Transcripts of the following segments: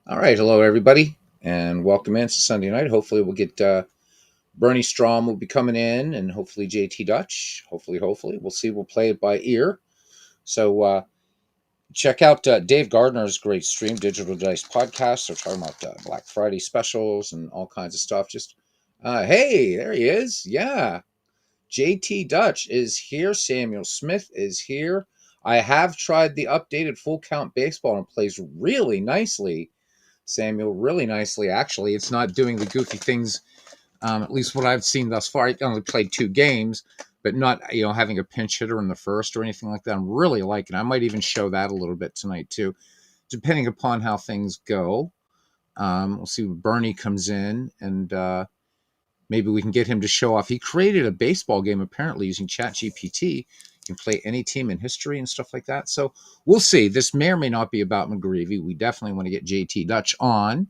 All right, hello everybody, and welcome in to Sunday night. Hopefully, we'll get Bernie Strom will be coming in, and hopefully JT Dutch. Hopefully, we'll see. We'll play it by ear. So check out Dave Gardner's great stream, Digital Dice podcast. They're talking about Black Friday specials and all kinds of stuff. Just hey, there he is. Yeah, JT Dutch is here. Samuel Smith is here. I have tried the updated full count baseball and it plays really nicely. Samuel, really nicely, actually. It's not doing the goofy things, at least what I've seen thus far. I only played 2 games, but not, having a pinch hitter in the first or anything like that. I'm really liking it. I might even show that a little bit tonight, too, depending upon how things go. We'll see when Bernie comes in, and maybe we can get him to show off. He created a baseball game, apparently, using ChatGPT. You can play any team in history and stuff like that. So we'll see. This may or may not be about McGreevy. We definitely want to get JT Dutch on,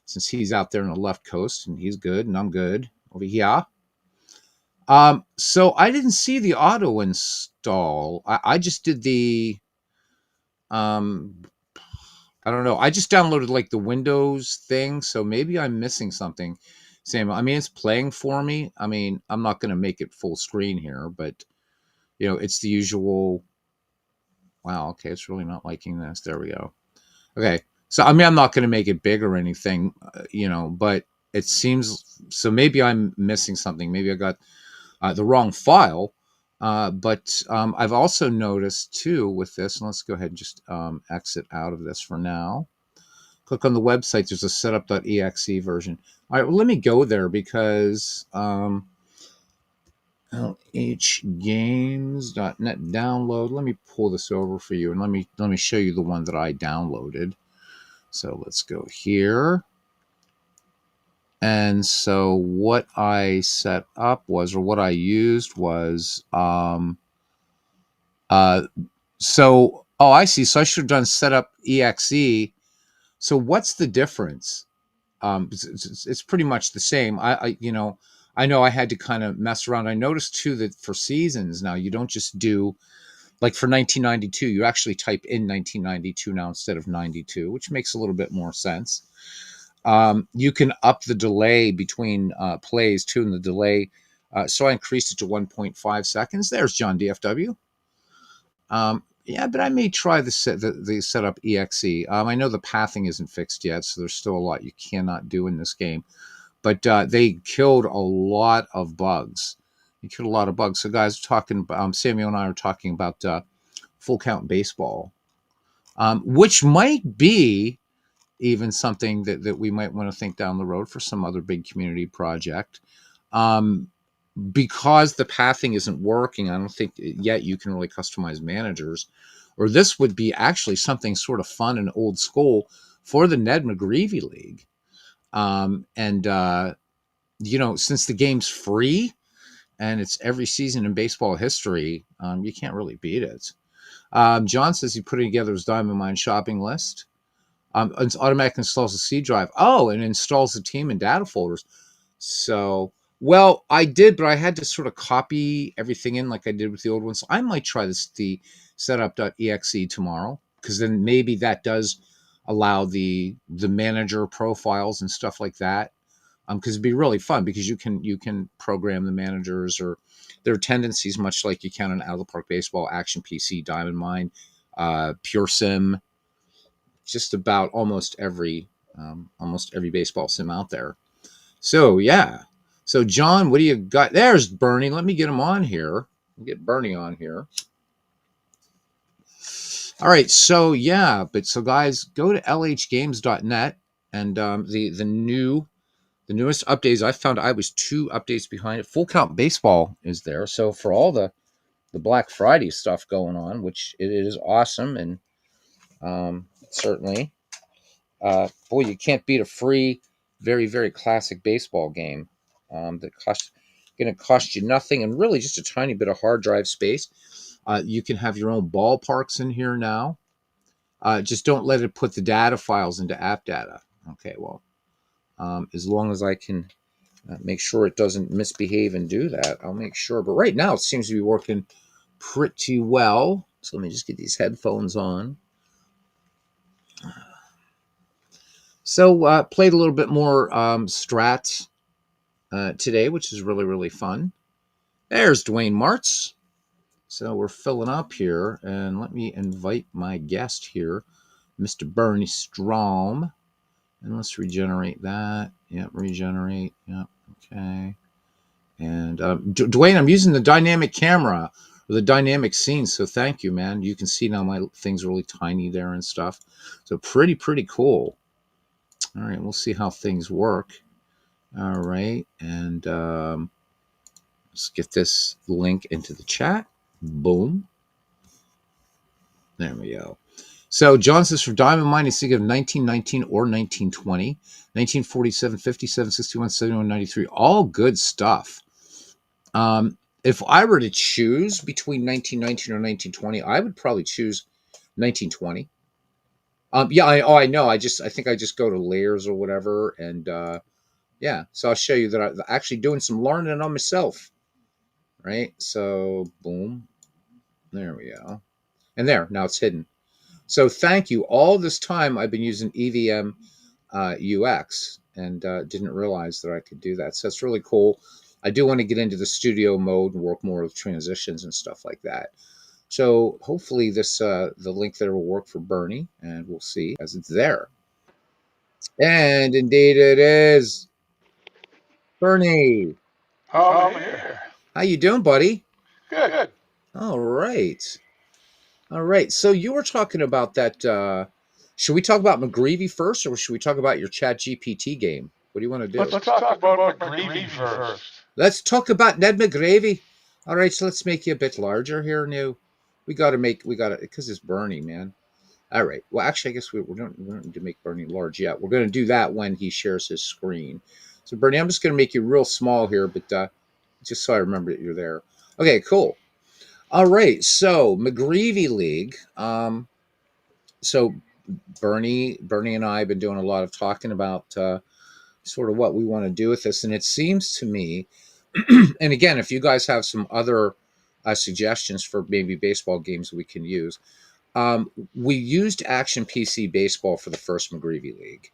since he's out there on the left coast and he's good and I'm good over here. So I didn't see the auto install. I just did the um I don't know. I just downloaded like the Windows thing, so maybe I'm missing something. Sam, I mean, it's playing for me. I mean, I'm not going to make it full screen here, but it's the usual. Wow, okay, it's really not liking this. There we go. Okay. So, I mean, I'm not going to make it big or anything, but it seems so. Maybe I'm missing something. Maybe I got the wrong file. But I've also noticed too with this, and let's go ahead and just exit out of this for now. Click on the website. There's a setup.exe version. All right, well, let me go there because lhgames.net download. Let me pull this over for you, and let me show you the one that I downloaded. So let's go here. And so what I set up was, or what I used was, oh, I see. So I should have done setup exe. So what's the difference? It's pretty much the same. I know I had to kind of mess around. I noticed too that for seasons now, you don't just do like for 1992, you actually type in 1992 now instead of 92, which makes a little bit more sense. You can up the delay between plays too, and the delay. So I increased it to 1.5 seconds. There's John DFW. Yeah, but I may try the setup exe. I know the pathing isn't fixed yet, so there's still a lot you cannot do in this game. But they killed a lot of bugs. They killed a lot of bugs. So guys, talking. Samuel and I are talking about full count baseball, which might be even something that we might want to think down the road for some other big community project. Because the pathing isn't working, I don't think yet you can really customize managers, or this would be actually something sort of fun and old school for the Ned McGreevy League. And since the game's free and it's every season in baseball history, you can't really beat it. John says he's putting together his Diamond Mine shopping list. It automatically installs the C drive. Oh, and installs the team and data folders. So, well, I did, but I had to sort of copy everything in like I did with the old ones. So I might try the setup.exe tomorrow, because then maybe that does allow the manager profiles and stuff like that. Because it'd be really fun, because you can program the managers or their tendencies, much like you can in Out of the Park Baseball, Action PC, Diamond Mine, Pure Sim, just about almost every baseball sim out there. So yeah. So John, what do you got? There's Bernie. Let me get him on here. Get Bernie on here. All right. So yeah, so guys, go to lhgames.net, and the newest updates. I found I was 2 updates behind it. Full Count Baseball is there. So for all the Black Friday stuff going on, which it is awesome, and certainly, boy, you can't beat a free, very very classic baseball game that going to cost you nothing, and really just a tiny bit of hard drive space. You can have your own ballparks in here now. Just don't let it put the data files into app data. Okay, well, as long as I can make sure it doesn't misbehave and do that, I'll make sure. But right now, it seems to be working pretty well. So let me just get these headphones on. So played a little bit more Strat today, which is really, really fun. There's Dwayne Martz. So we're filling up here, and let me invite my guest here, Mr. Bernie Strom. And let's regenerate that. Yep, regenerate. Yep, okay. And Dwayne, I'm using the dynamic camera or the dynamic scene, so thank you, man. You can see now my thing's really tiny there and stuff. So pretty cool. All right, we'll see how things work. All right, and let's get this link into the chat. Boom. There we go. So John says for Diamond Mine, he's thinking of 1919 or 1920, 1947, 57, 61, 71, 93. All good stuff. If I were to choose between 1919 or 1920, I would probably choose 1920. Yeah, I know. I think I just go to layers or whatever, and yeah. So I'll show you that I'm actually doing some learning on myself. Right. So boom, there we go, and there now it's hidden. So thank you. All this time I've been using EVM UX and didn't realize that I could do that. So that's really cool. I do want to get into the studio mode and work more with transitions and stuff like that. So hopefully this the link there will work for Bernie, and we'll see as it's there. And indeed it is. Bernie, I'm here. how you doing, buddy? Good. All right. All right. So you were talking about that. Should we talk about McGreevy first, or should we talk about your Chat GPT game? What do you want to do? Let's talk about McGreevy first. Let's talk about Ned McGreevy. All right. So let's make you a bit larger here. Now, we got to, because it's Bernie, man. All right. Well, actually, I guess we don't need to make Bernie large yet. We're going to do that when he shares his screen. So, Bernie, I'm just going to make you real small here, but just so I remember that you're there. Okay, cool. All right. So, McGreevy League. So, Bernie and I have been doing a lot of talking about sort of what we want to do with this. And it seems to me, and again, if you guys have some other suggestions for maybe baseball games we can use, we used Action PC Baseball for the first McGreevy League.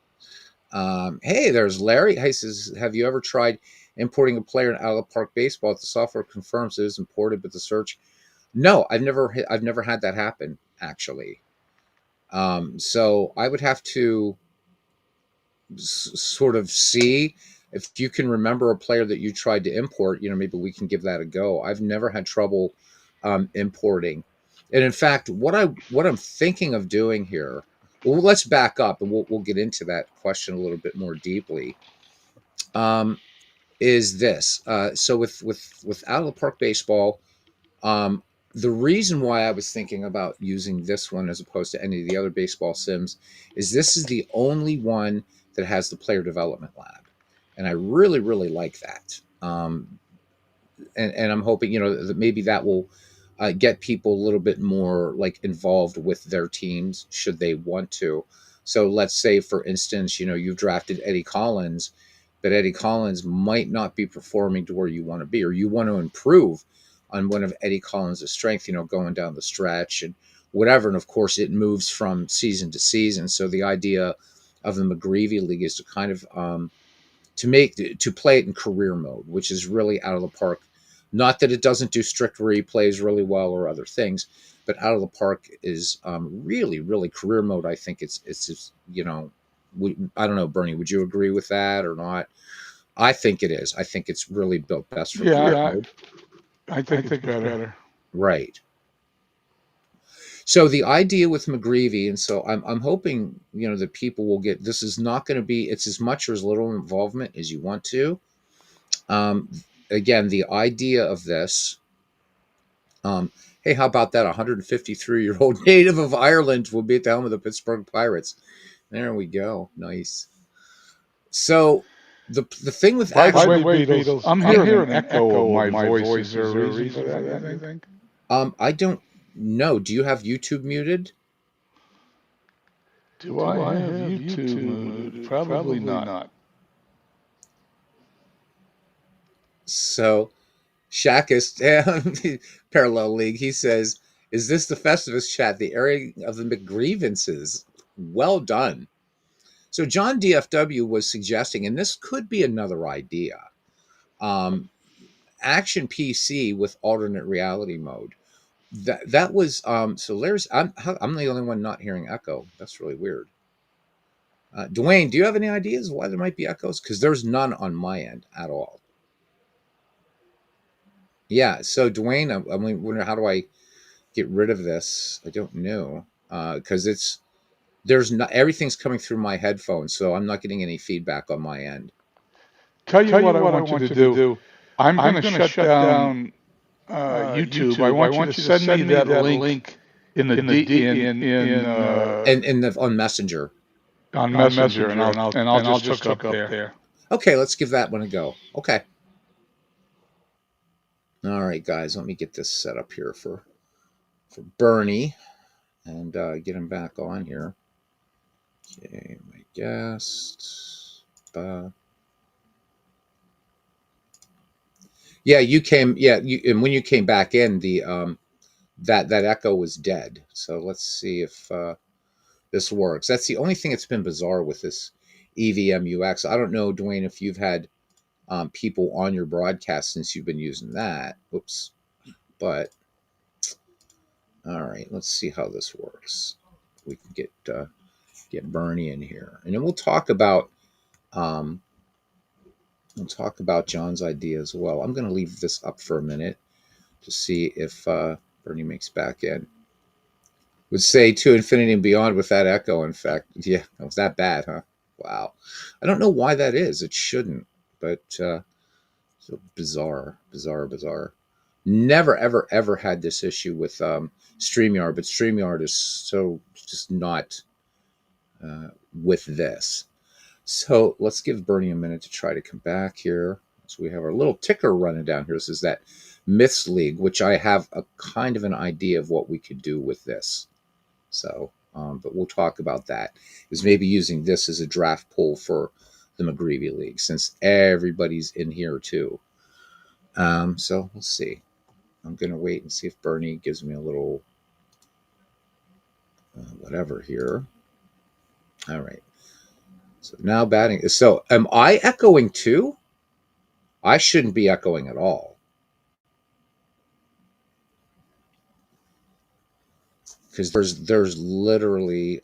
Hey, there's Larry. He says, have you ever tried importing a player in out of the park baseball? If the software confirms it is imported, but the search, no, I've never had that happen actually. So I would have to sort of see if you can remember a player that you tried to import. Maybe we can give that a go. I've never had trouble importing. And in fact, what I'm thinking of doing here, well, let's back up and we'll get into that question a little bit more deeply. Is this so with out of the park baseball? The reason why I was thinking about using this one as opposed to any of the other baseball sims is this is the only one that has the player development lab, and I really like that. And I'm hoping that maybe that will get people a little bit more like involved with their teams should they want to. So let's say, for instance, you've drafted Eddie Collins, but Eddie Collins might not be performing to where you want to be, or you want to improve on one of Eddie Collins' strength, going down the stretch and whatever. And of course, it moves from season to season. So the idea of the McGreevy League is to kind of to play it in career mode, which is really out of the park. Not that it doesn't do strict replays really well or other things, but out of the park is really career mode. I think it's just, I don't know, Bernie, would you agree with that or not? I think it is. I think it's really built best for career mode. I think it's better. Right. So the idea with McGreevy, and so I'm hoping that people will get this. Is not going to be, it's as much or as little involvement as you want to. Again, the idea of this. Hey, how about that? 153-year-old native of Ireland will be at the helm of the Pittsburgh Pirates. There we go. Nice. So the thing with By the way, Beatles, I'm hearing an echo of my voice. Is there a reason for that, you think? I don't know. Do you have YouTube muted? Do I have YouTube muted? Probably not. So, Shakist, Parallel League, he says, is this the Festivus chat, the area of the McGrievances? Well done. So John DFW was suggesting, and this could be another idea, Action PC with alternate reality mode. That was so there's I'm the only one not hearing echo. That's really weird. Dwayne, do you have any ideas why there might be echoes? Because there's none on my end at all. Yeah. So Dwayne, I'm wondering how do I get rid of this? I don't know because there's not everything's coming through my headphones, so I'm not getting any feedback on my end. Tell you what I want you to do. I'm going to shut down YouTube. I want you to send me that link in the And on Messenger. on Messenger, and I'll just hook up there. Okay, let's give that one a go. Okay. All right, guys, let me get this set up here for Bernie and get him back on here. Okay, my guest. Yeah, you came. Yeah, and when you came back in, the that echo was dead. So let's see if this works. That's the only thing that's been bizarre with this EVMUX. I don't know, Dwayne, if you've had people on your broadcast since you've been using that. Oops. But all right, let's see how this works. We can get Bernie in here, and then we'll talk about John's idea as well. I'm going to leave this up for a minute to see if Bernie makes back in. Would say to infinity and beyond with that echo. In fact, yeah, it was that bad, huh? Wow. I don't know why that is. It shouldn't, but so bizarre. Never, ever, ever had this issue with StreamYard, but StreamYard is so just not with this. So let's give Bernie a minute to try to come back here. So we have our little ticker running down here. This is that Myths League, which I have a kind of an idea of what we could do with this. So, but we'll talk about that. Is maybe using this as a draft pool for the McGreevy League, since everybody's in here too. So we'll see. I'm going to wait and see if Bernie gives me a little whatever here. All right. So now batting. So am I echoing too? I shouldn't be echoing at all. Because there's literally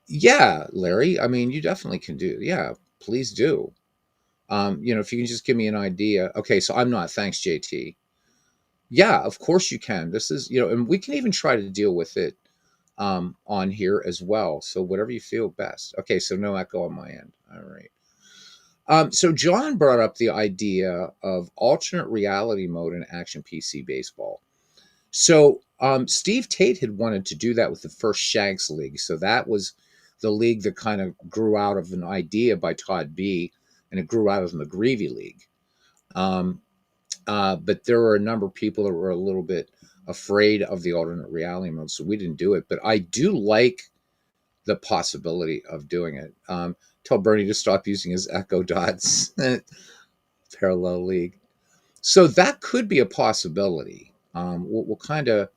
yeah, Larry. I mean, you definitely can do. Yeah, please do. If you can just give me an idea. Okay, so I'm not. Thanks, JT. Yeah, of course you can. This is, and we can even try to deal with it on here as well. So whatever you feel best. Okay, so no echo on my end. All right. So John brought up the idea of alternate reality mode in Action PC Baseball. So Steve Tate had wanted to do that with the first Shanks League. So that was the league that kind of grew out of an idea by Todd B. and it grew out of the McGreevy League. But there were a number of people that were a little bit afraid of the alternate reality mode, so we didn't do it. But I do like the possibility of doing it. Tell Bernie to stop using his echo dots. Parallel League. So that could be a possibility. We'll kind of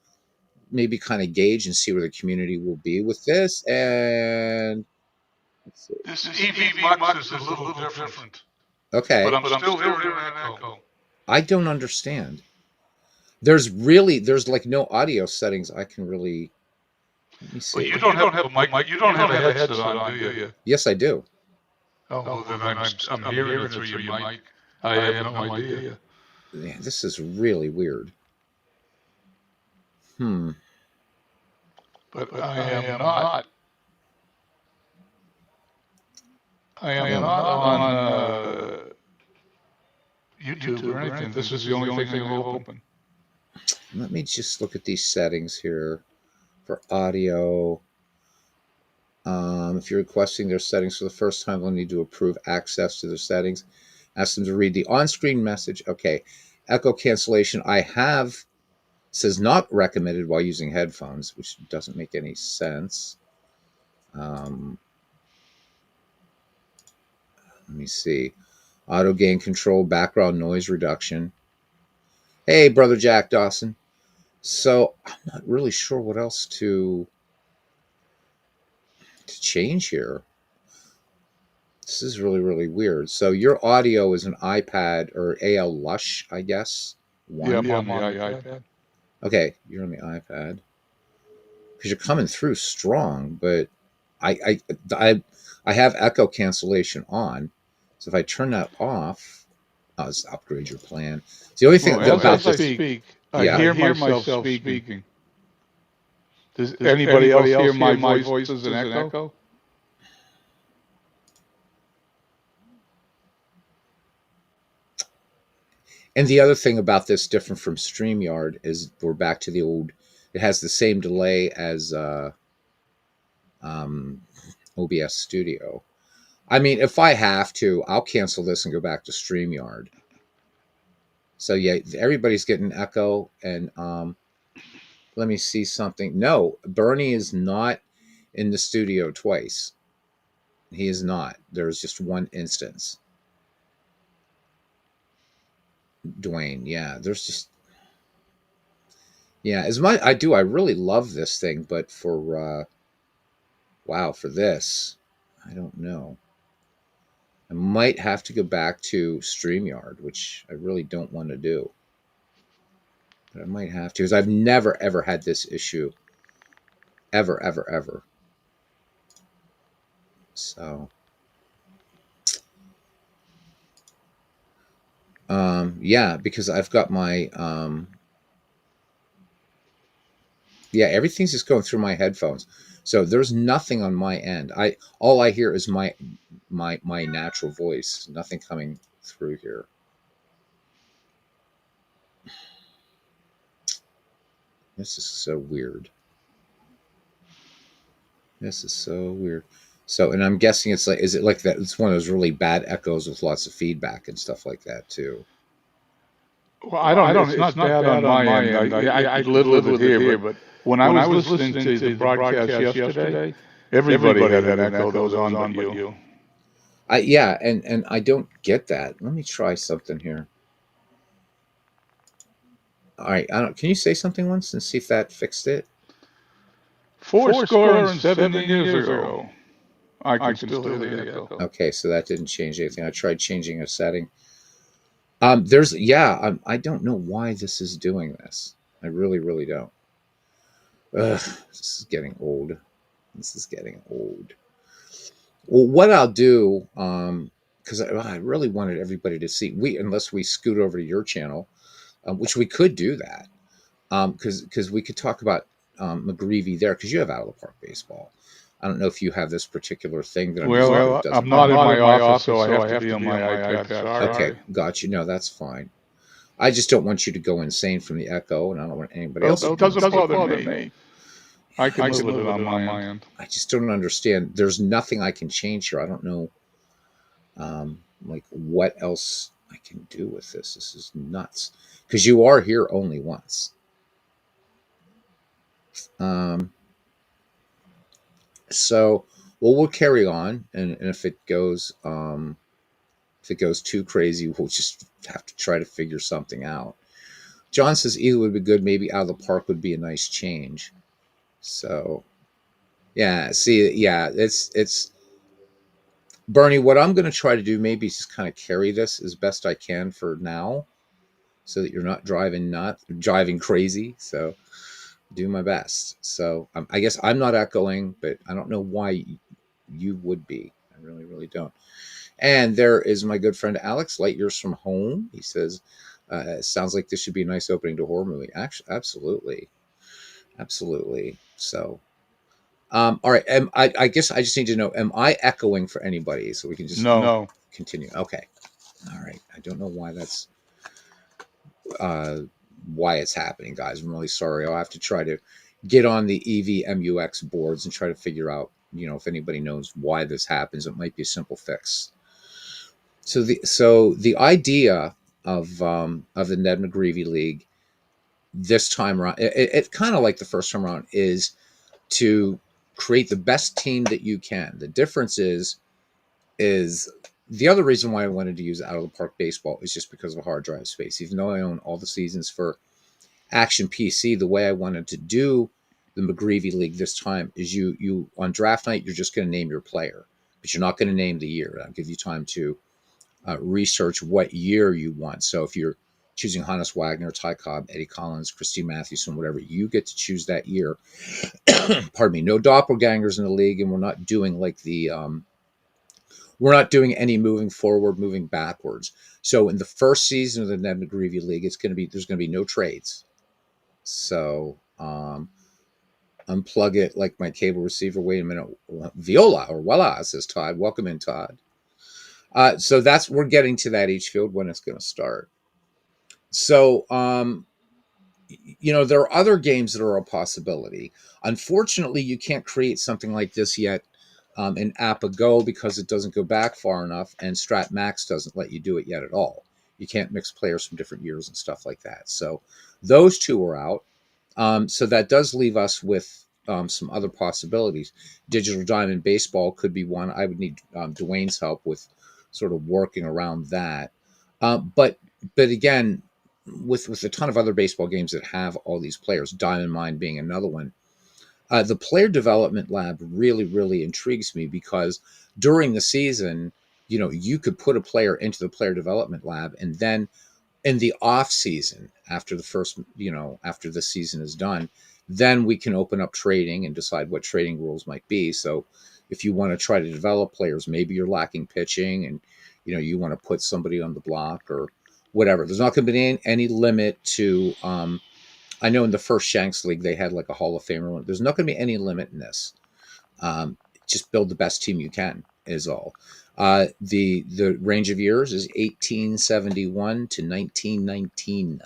maybe gauge and see where the community will be with this. And this EV Mux is a little different. Okay. But I'm still hearing an echo. I don't understand. There's like no audio settings I can really. Let me see. Well, you don't have a mic. You don't have a headset on, do you? Yes, I do. Oh, well, then I'm hearing it through your mic. I have no idea. Yeah, this is really weird. But I am not. I am not on YouTube or anything. This is the only thing I have open. Let me just look at these settings here for audio. If you're requesting their settings for the first time, they'll need to approve access to their settings. Ask them to read the on-screen message. Okay. Echo cancellation. I have says not recommended while using headphones, which doesn't make any sense. Let me see. Auto gain control, background noise reduction. Hey, brother Jack Dawson. So I'm not really sure what else to to change here. This is really, really weird. So your audio is an iPad or AL Lush, I guess. Yeah, One. I'm on the iPad. Okay, you're on the iPad because you're coming through strong, but I I have echo cancellation on. So if I turn that off, I'll just upgrade your plan. It's the only thing Well, about as I this. speak, I Yeah. hear myself speaking. Does anybody else hear my voice as an echo? And the other thing about this different from StreamYard is we're back to the old. It has the same delay as um, OBS Studio. I mean, if I have to, I'll cancel this and go back to StreamYard. So yeah, everybody's getting echo. And let me see something. No, Bernie is not in the studio twice. He is not. There's just one instance. Dwayne, yeah. There's just as much I really love this thing, but for wow, for this, I don't know. I might have to go back to StreamYard, which I really don't want to do. But I might have to, because I've never ever had this issue. Ever, ever, ever. So yeah, because I've got my everything's just going through my headphones. So there's nothing on my end. All I hear is my natural voice. Nothing coming through here. This is so weird. This is so weird. So, and I'm guessing it's like, is it like that? It's one of those really bad echoes with lots of feedback and stuff like that too. Well, I don't. It's not bad on my end. I could live with it here, but when I was listening to the broadcast yesterday, everybody had an echo that was on but you. And I don't get that. Let me try something here. All right, I don't. Can you say something once and see if that fixed it? Fourscore and 7 years ago, I can still hear the echo. Okay, so that didn't change anything. I tried changing a setting. I don't know why this is doing this. I really, really don't. Ugh, this is getting old. This is getting old. Well, what I'll do, because I really wanted everybody to see, unless we scoot over to your channel, which we could do that, because we could talk about McGreevy there, because you have out of the park baseball. I don't know if you have this particular thing that I'm using. Well, I'm not in my office, so I have to be on my iPad. Sorry. Okay, got you. No, that's fine. I just don't want you to go insane from the echo, and I don't want anybody else. It doesn't bother me. I can live with it on my end. I just don't understand. There's nothing I can change here. I don't know, like what else I can do with this. This is nuts. Because you are here only once. So, well, we'll carry on, and if it goes too crazy, we'll just have to try to figure something out. John says either would be good. Maybe out of the park would be a nice change. So, yeah. See, yeah, it's Bernie. What I'm going to try to do maybe is just kind of carry this as best I can for now, so that you're not driving crazy. So, do my best. So, I guess I'm not echoing, but I don't know why you would be. I really, really don't. And there is my good friend Alex, light years from home. He says, sounds like this should be a nice opening to a horror movie. Actually, absolutely. Absolutely. So, all right. I guess I just need to know, am I echoing for anybody? So we can just No. continue. Okay. All right. I don't know why that's, why it's happening, guys. I'm really sorry. I'll have to try to get on the EVMUX boards and try to figure out, if anybody knows why this happens. It might be a simple fix. So the idea of the Ned McGreevy League this time around, it kind of like the first time around, is to create the best team that you can. The difference is the other reason why I wanted to use out of the park baseball is just because of hard drive space. Even though I own all the seasons for Action PC, the way I wanted to do the McGreevy League this time is you on draft night you're just going to name your player, but you're not going to name the year. That'll give you time to research what year you want. So if you're choosing Hannes Wagner, Ty Cobb, Eddie Collins, Christine Mathewson, whatever, you get to choose that year. Pardon me. No doppelgangers in the league, and we're not doing like the we're not doing any moving forward, moving backwards. So in the first season of the Ned McGreevy League, there's going to be no trades. So unplug it like my cable receiver. Wait a minute, Viola or voila, says Todd. Welcome in, Todd. So we're getting to that each field when it's going to start. So there are other games that are a possibility. Unfortunately, you can't create something like this yet in APA-Go because it doesn't go back far enough, and Strat Max doesn't let you do it yet at all. You can't mix players from different years and stuff like that. So those two are out. So that does leave us with some other possibilities. Digital Diamond Baseball could be one. I would need Dwayne's help with sort of working around that. But again, with a ton of other baseball games that have all these players, Diamond Mine being another one, the player development lab really, really intrigues me because during the season, you could put a player into the player development lab, and then in the off season, after after the season is done, then we can open up trading and decide what trading rules might be. So if you want to try to develop players, maybe you're lacking pitching and you want to put somebody on the block or whatever. There's not going to be any limit to I know in the first Shanks League they had like a Hall of Famer. There's not going to be any limit in this. Just build the best team you can is all. The range of years is 1871 to 1919.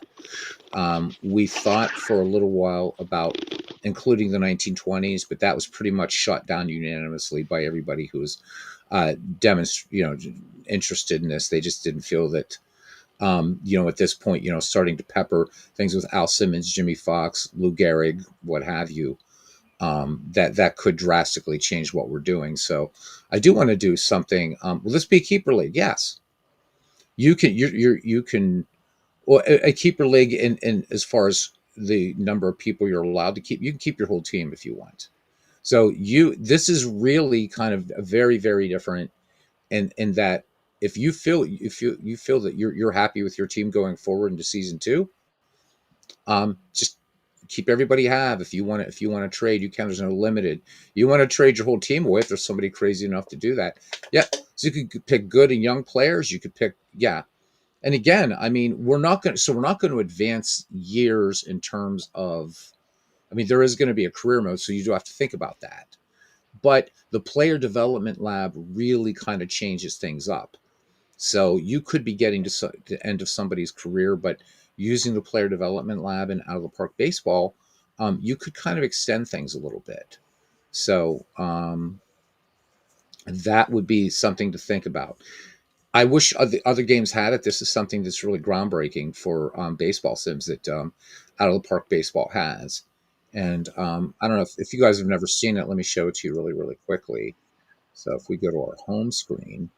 We thought for a little while about including the 1920s, but that was pretty much shot down unanimously by everybody who was interested in this. They just didn't feel that at this point, starting to pepper things with Al Simmons, Jimmy Fox, Lou Gehrig, what have you, that could drastically change what we're doing. So I do want to do something. Will this be a keeper league? Yes, you can. You can. Well, a keeper league in as far as the number of people you're allowed to keep, you can keep your whole team if you want. So this is really kind of a very, very different in that if you feel that you're happy with your team going forward into season two, just keep everybody you have. If you want to trade, you can. There's no limited. You want to trade your whole team away if there's somebody crazy enough to do that. Yeah. So you could pick good and young players. You could pick And again, I mean, we're not going to advance years in terms of. I mean, there is going to be a career mode, so you do have to think about that. But the player development lab really kind of changes things up. So you could be getting to the end of somebody's career, but using the player development lab and out of the park baseball, you could kind of extend things a little bit. So that would be something to think about. I wish other games had it. This is something that's really groundbreaking for baseball sims that out of the park baseball has. And I don't know if you guys have never seen it. Let me show it to you really, really quickly. So if we go to our home screen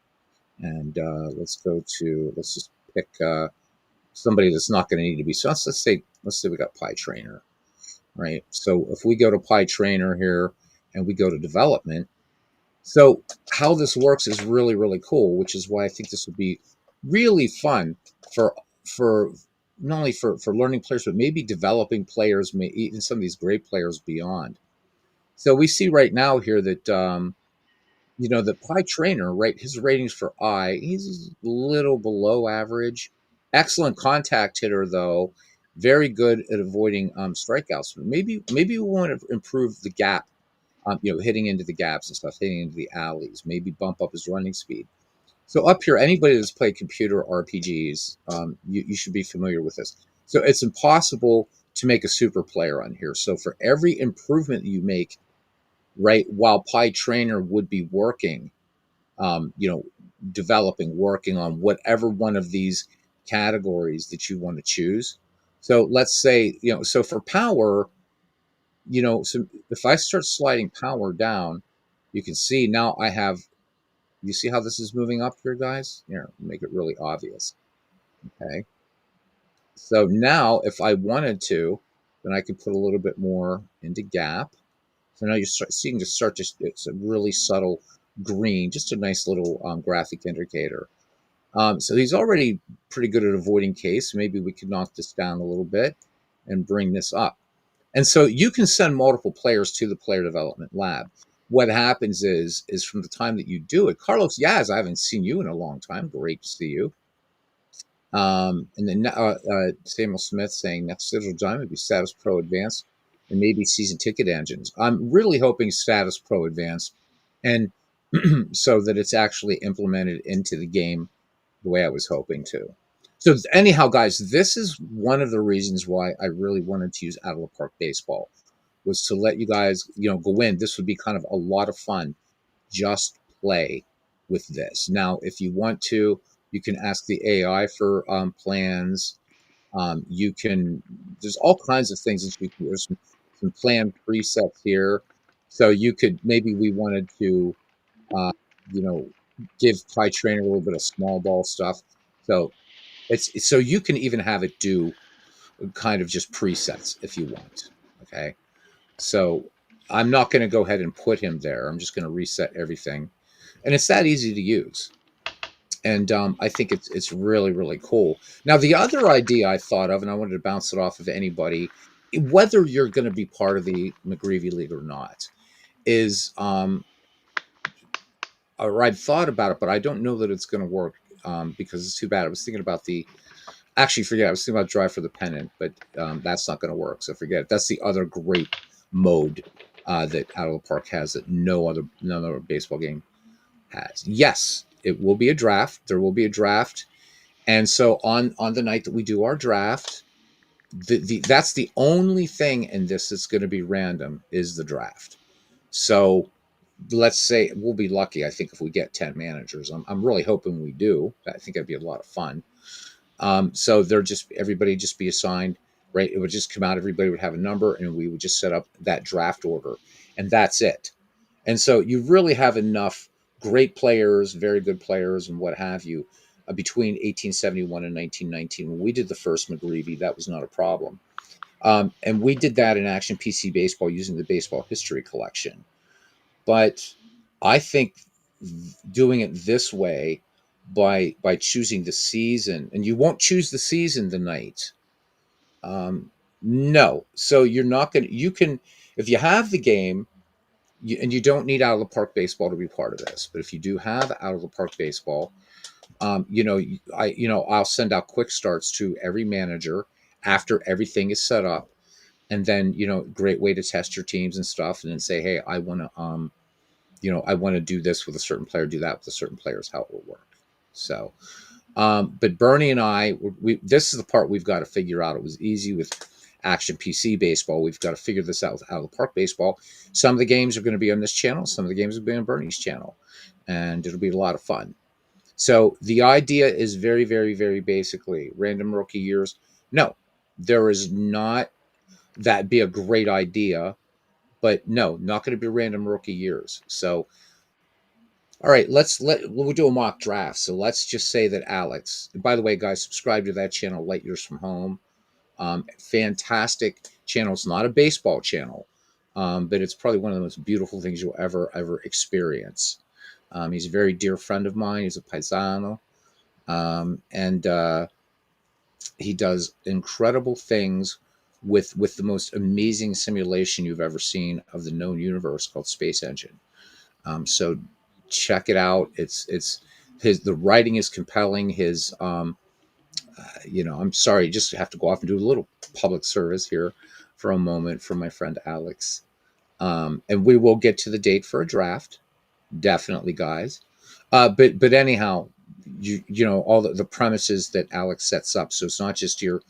and let's just pick somebody that's not going to need to be. So let's say we got Pie Trainer, right? So if we go to Pie Trainer here and we go to development, so how this works is really, really cool, which is why I think this would be really fun for not only for learning players, but maybe developing players, even some of these great players beyond. So we see right now here that the Pie Trainer, right? His ratings for he's a little below average. Excellent contact hitter, though. Very good at avoiding strikeouts. Maybe we want to improve the gap. Hitting into the gaps and stuff, hitting into the alleys. Maybe bump up his running speed. So up here, anybody that's played computer RPGs, you should be familiar with this. So it's impossible to make a super player on here. So for every improvement you make, right, while Pie Trainer would be working, developing, working on whatever one of these categories that you want to choose. So let's say, so for power, so if I start sliding power down, you can see now you see how this is moving up here, guys? Here, make it really obvious. Okay. So now if I wanted to, Then I can put a little bit more into gap. So now you're seeing to start just, it's a really subtle green, just a nice little graphic indicator. So he's already pretty good at avoiding case. Maybe we could knock this down a little bit and bring this up. And so you can send multiple players to the player development lab. What happens is from the time that you do it, Carlos Yaz, I haven't seen you in a long time. Great to see you. And then Samuel Smith saying next scheduled time would be Status Pro Advanced and maybe season ticket engines. I'm really hoping Status Pro Advanced, and so that it's actually implemented into the game the way I was hoping to. So anyhow, guys, this is one of the reasons why I really wanted to use Out of the Park Baseball, was to let you guys, go in. This would be kind of a lot of fun. Just play with this. Now, if you want to, you can ask the AI for plans. You can. There's all kinds of things that you can. There's some plan presets here. So you could, maybe we wanted to, uh, you know, give Ty Trainer a little bit of small ball stuff. So so you can even have it do kind of just presets if you want. Okay. So I'm not going to go ahead and put him there. I'm just going to reset everything, and it's that easy to use. And I think it's really really cool. Now the other idea I thought of, and I wanted to bounce it off of anybody, whether you're going to be part of the McGreevy League or not, is or I've thought about it, but I don't know that it's going to work because it's too bad. I was thinking about the actually forget. I was thinking about Drive for the Pennant, but that's not going to work. So forget it. That's the other great mode that Out of the Park has that no other baseball game has. Yes, it will be a draft. There will be a draft, and so on the night that we do our draft, that's the only thing in this that's going to be random is the draft. So let's say we'll be lucky. I think if we get 10 managers, I'm really hoping we do. I think that'd be a lot of fun. So they're just everybody just be assigned, right? It would just come out. Everybody would have a number, and we would just set up that draft order, and that's it. And so you really have enough great players, very good players, and what have you, between 1871 and 1919. When we did the first McGreevy, that was not a problem. And we did that in Action PC Baseball using the Baseball History Collection. But I think doing it this way by choosing the season, and you won't choose the season the night. No, so you're not going to. You can, if you have the game, and you don't need Out of the Park Baseball to be part of this. But if you do have Out of the Park Baseball, I'll send out quick starts to every manager after everything is set up, and then great way to test your teams and stuff, and then say, hey, I want to I want to do this with a certain player, do that with a certain player is how it will work. So, but Bernie and I, this is the part we've got to figure out. It was easy with Action PC Baseball. We've got to figure this out with Out of the Park Baseball. Some of the games are going to be on this channel. Some of the games will be on Bernie's channel, and it'll be a lot of fun. So the idea is very, very, very basically random rookie years. No, there is not. That'd be a great idea, but no, not going to be random rookie years. So all right, we'll do a mock draft. So let's just say that Alex. And by the way, guys, subscribe to that channel, Light Years from Home. Fantastic channel. It's not a baseball channel, but it's probably one of the most beautiful things you'll ever experience. He's a very dear friend of mine. He's a paisano, and he does incredible things with the most amazing simulation you've ever seen of the known universe called Space Engine. So check it out. It's the writing is compelling. His I'm sorry, just have to go off and do a little public service here for a moment for my friend Alex. And we will get to the date for a draft, definitely, guys. But anyhow, all the premises that Alex sets up. So it's not just your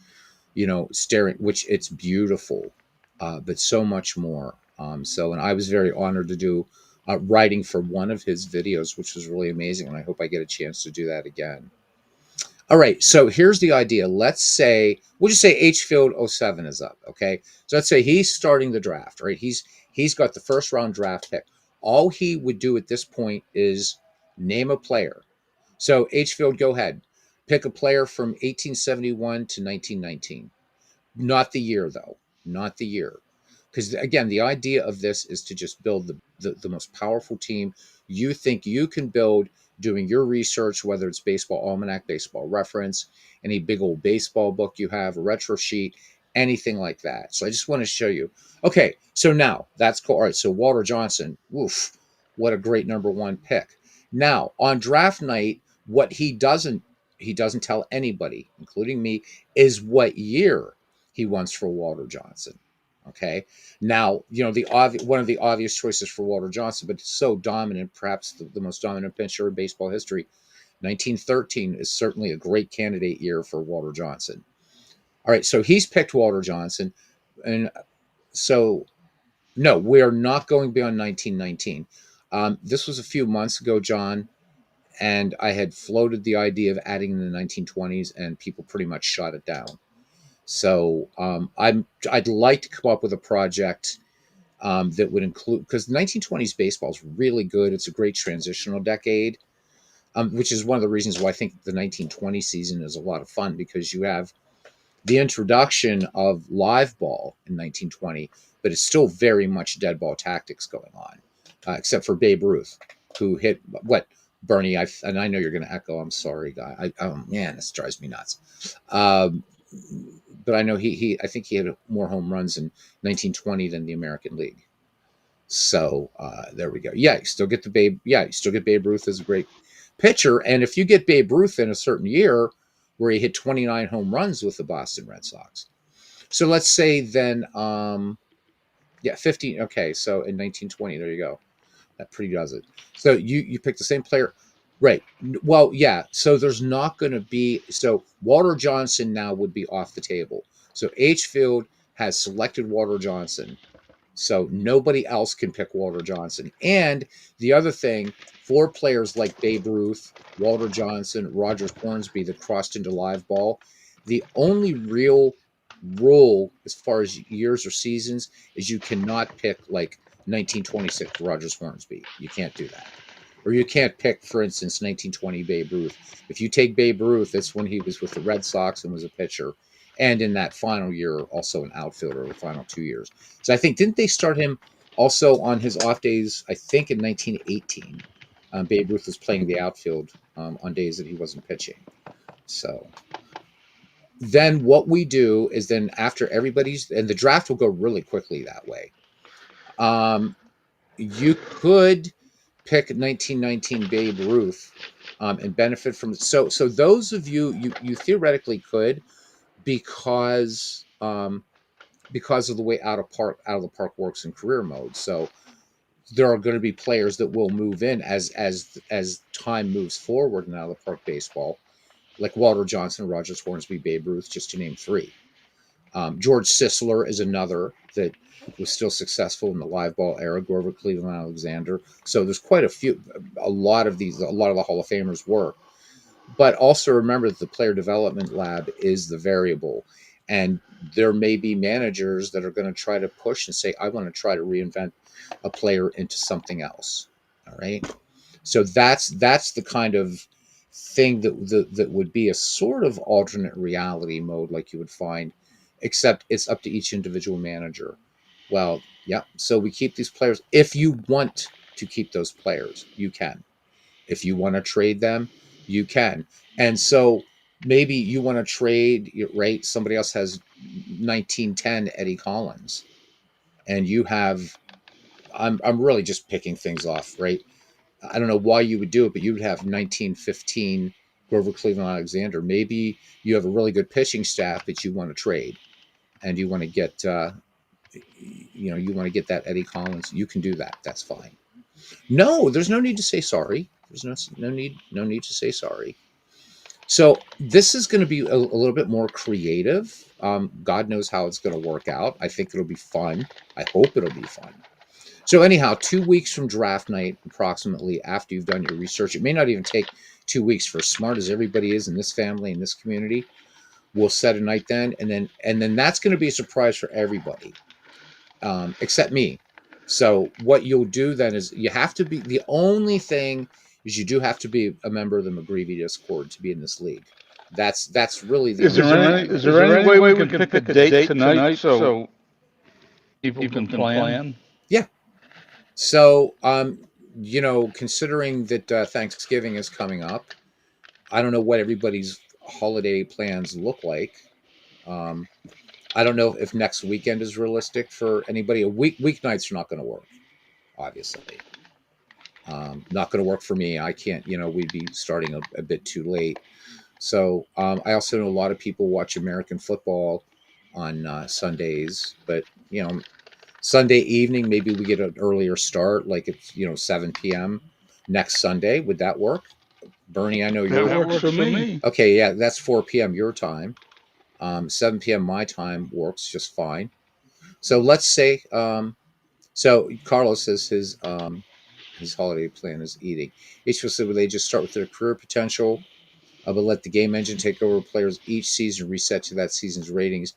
staring, which it's beautiful, but so much more. And I was very honored to do writing for one of his videos, which was really amazing. And I hope I get a chance to do that again. All right. So here's the idea. Let's say, we'll just say H Field '07 is up. Okay. So let's say he's starting the draft, right? He's got the first round draft pick. All he would do at this point is name a player. So H Field, go ahead. Pick a player from 1871 to 1919. Not the year, though. not the year. Because again, the idea of this is to just build the most powerful team you think you can build doing your research, whether it's baseball almanac, baseball reference, any big old baseball book you have, a retro sheet, anything like that. So I just want to show you. Okay, so now that's cool. All right, so Walter Johnson, oof, what a great number one pick. Now on draft night, what he doesn't tell anybody, including me, is what year he wants for Walter Johnson. Okay. Now, one of the obvious choices for Walter Johnson, but so dominant, perhaps the most dominant pitcher in baseball history, 1913 is certainly a great candidate year for Walter Johnson. All right, so he's picked Walter Johnson, and so no, we are not going beyond 1919. This was a few months ago, John, and I had floated the idea of adding in the 1920s, and people pretty much shot it down. So I'd like to come up with a project that would include, because 1920s baseball is really good. It's a great transitional decade, which is one of the reasons why I think the 1920 season is a lot of fun, because you have the introduction of live ball in 1920, but it's still very much dead ball tactics going on, except for Babe Ruth, who hit what Bernie. And I know you're going to echo. I'm sorry, guy. Oh man, this drives me nuts. But I know I think he had more home runs in 1920 than the American League. So there we go. Yeah, you still get the Babe. Yeah, you still get Babe Ruth as a great pitcher, and if you get Babe Ruth in a certain year where he hit 29 home runs with the Boston Red Sox, so let's say then, yeah, 15. Okay, so in 1920, there you go. That pretty does it. So you pick the same player, right? Well, yeah. So there's not going to be. So Walter Johnson now would be off the table. So H Field has selected Walter Johnson. So nobody else can pick Walter Johnson. And the other thing, for players like Babe Ruth, Walter Johnson, Rogers Hornsby that crossed into live ball, the only real rule as far as years or seasons is you cannot pick like 1926 Rogers Hornsby. You can't do that. Or you can't pick, for instance, 1920 Babe Ruth. If you take Babe Ruth, that's when he was with the Red Sox and was a pitcher. And in that final year, also an outfielder, the final 2 years. So I think, didn't they start him also on his off days? I think in 1918, Babe Ruth was playing the outfield on days that he wasn't pitching. So then what we do is then after everybody's, and the draft will go really quickly that way. You could pick 1919 Babe Ruth and benefit from it. So those of you theoretically could, because of the way out of the park works in career mode. So there are going to be players that will move in as time moves forward in out of the park baseball, like Walter Johnson, Rogers Hornsby, Babe Ruth, just to name three. George Sisler is another that was still successful in the live ball era. Grover Cleveland Alexander. So there's quite a lot of the Hall of Famers were. But also remember that the player development lab is the variable. And there may be managers that are going to try to push and say, I want to try to reinvent a player into something else. All right. So that's the kind of thing that would be a sort of alternate reality mode like you would find, except it's up to each individual manager. Well, yeah. So we keep these players. If you want to keep those players, you can. If you want to trade them, you can. And so maybe you want to trade, right? Somebody else has 1910 Eddie Collins, and you have. I'm really just picking things off, right? I don't know why you would do it, but you would have 1915 Grover Cleveland Alexander. Maybe you have a really good pitching staff that you want to trade, and you want to get, you want to get that Eddie Collins. You can do that. That's fine. No, there's no need to say sorry. There's no need to say sorry. So this is going to be a little bit more creative. God knows how it's going to work out. I think it'll be fun. I hope it'll be fun. So anyhow, 2 weeks from draft night, approximately, after you've done your research, it may not even take 2 weeks. For as smart as everybody is in this family, in this community, we'll set a night then, and then that's going to be a surprise for everybody, except me. So what you'll do then is you have to be, the only thing is you do have to be a member of the McGreevy Discord to be in this league. That's really the Is there any way we can pick a date tonight? So people can plan. Yeah. So, considering that Thanksgiving is coming up, I don't know what everybody's holiday plans look like. Um, I don't know if next weekend is realistic for anybody. Weeknights are not going to work, obviously. Not going to work for me. I can't. We'd be starting a bit too late. So I also know a lot of people watch American football on Sundays, but Sunday evening maybe we get an earlier start, like it's 7 p.m. next Sunday. Would that work, Bernie? I know That you're works for me. okay. Yeah, that's 4 p.m. your time. 7 p.m. my time works just fine. So let's say so Carlos says his holiday plan is eating. Each facility they just start with their career potential, but let the game engine take over players each season, reset to that season's ratings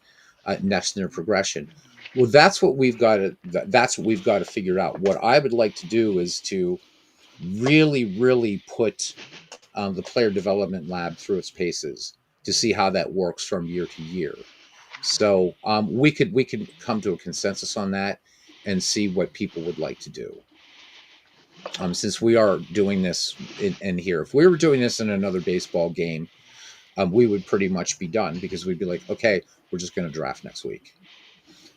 next in their progression. Well, that's what we've got to. That's what we've got to figure out. What I would like to do is to really, really put the player development lab through its paces to see how that works from year to year. So we could come to a consensus on that and see what people would like to do. Since we are doing this in here, if we were doing this in another baseball game, we would pretty much be done because we'd be like, okay, we're just going to draft next week.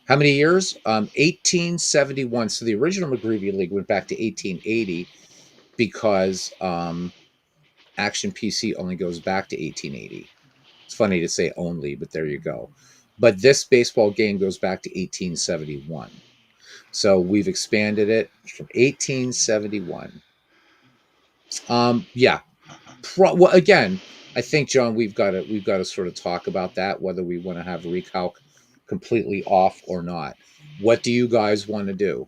How many years? 1871. So the original McGreevy League went back to 1880 because Action PC only goes back to 1880. It's funny to say only, but there you go. But this baseball game goes back to 1871. So we've expanded it from 1871. Yeah. Well, again, I think John, we've got to sort of talk about that, whether we want to have recalc completely off or not. What do you guys want to do?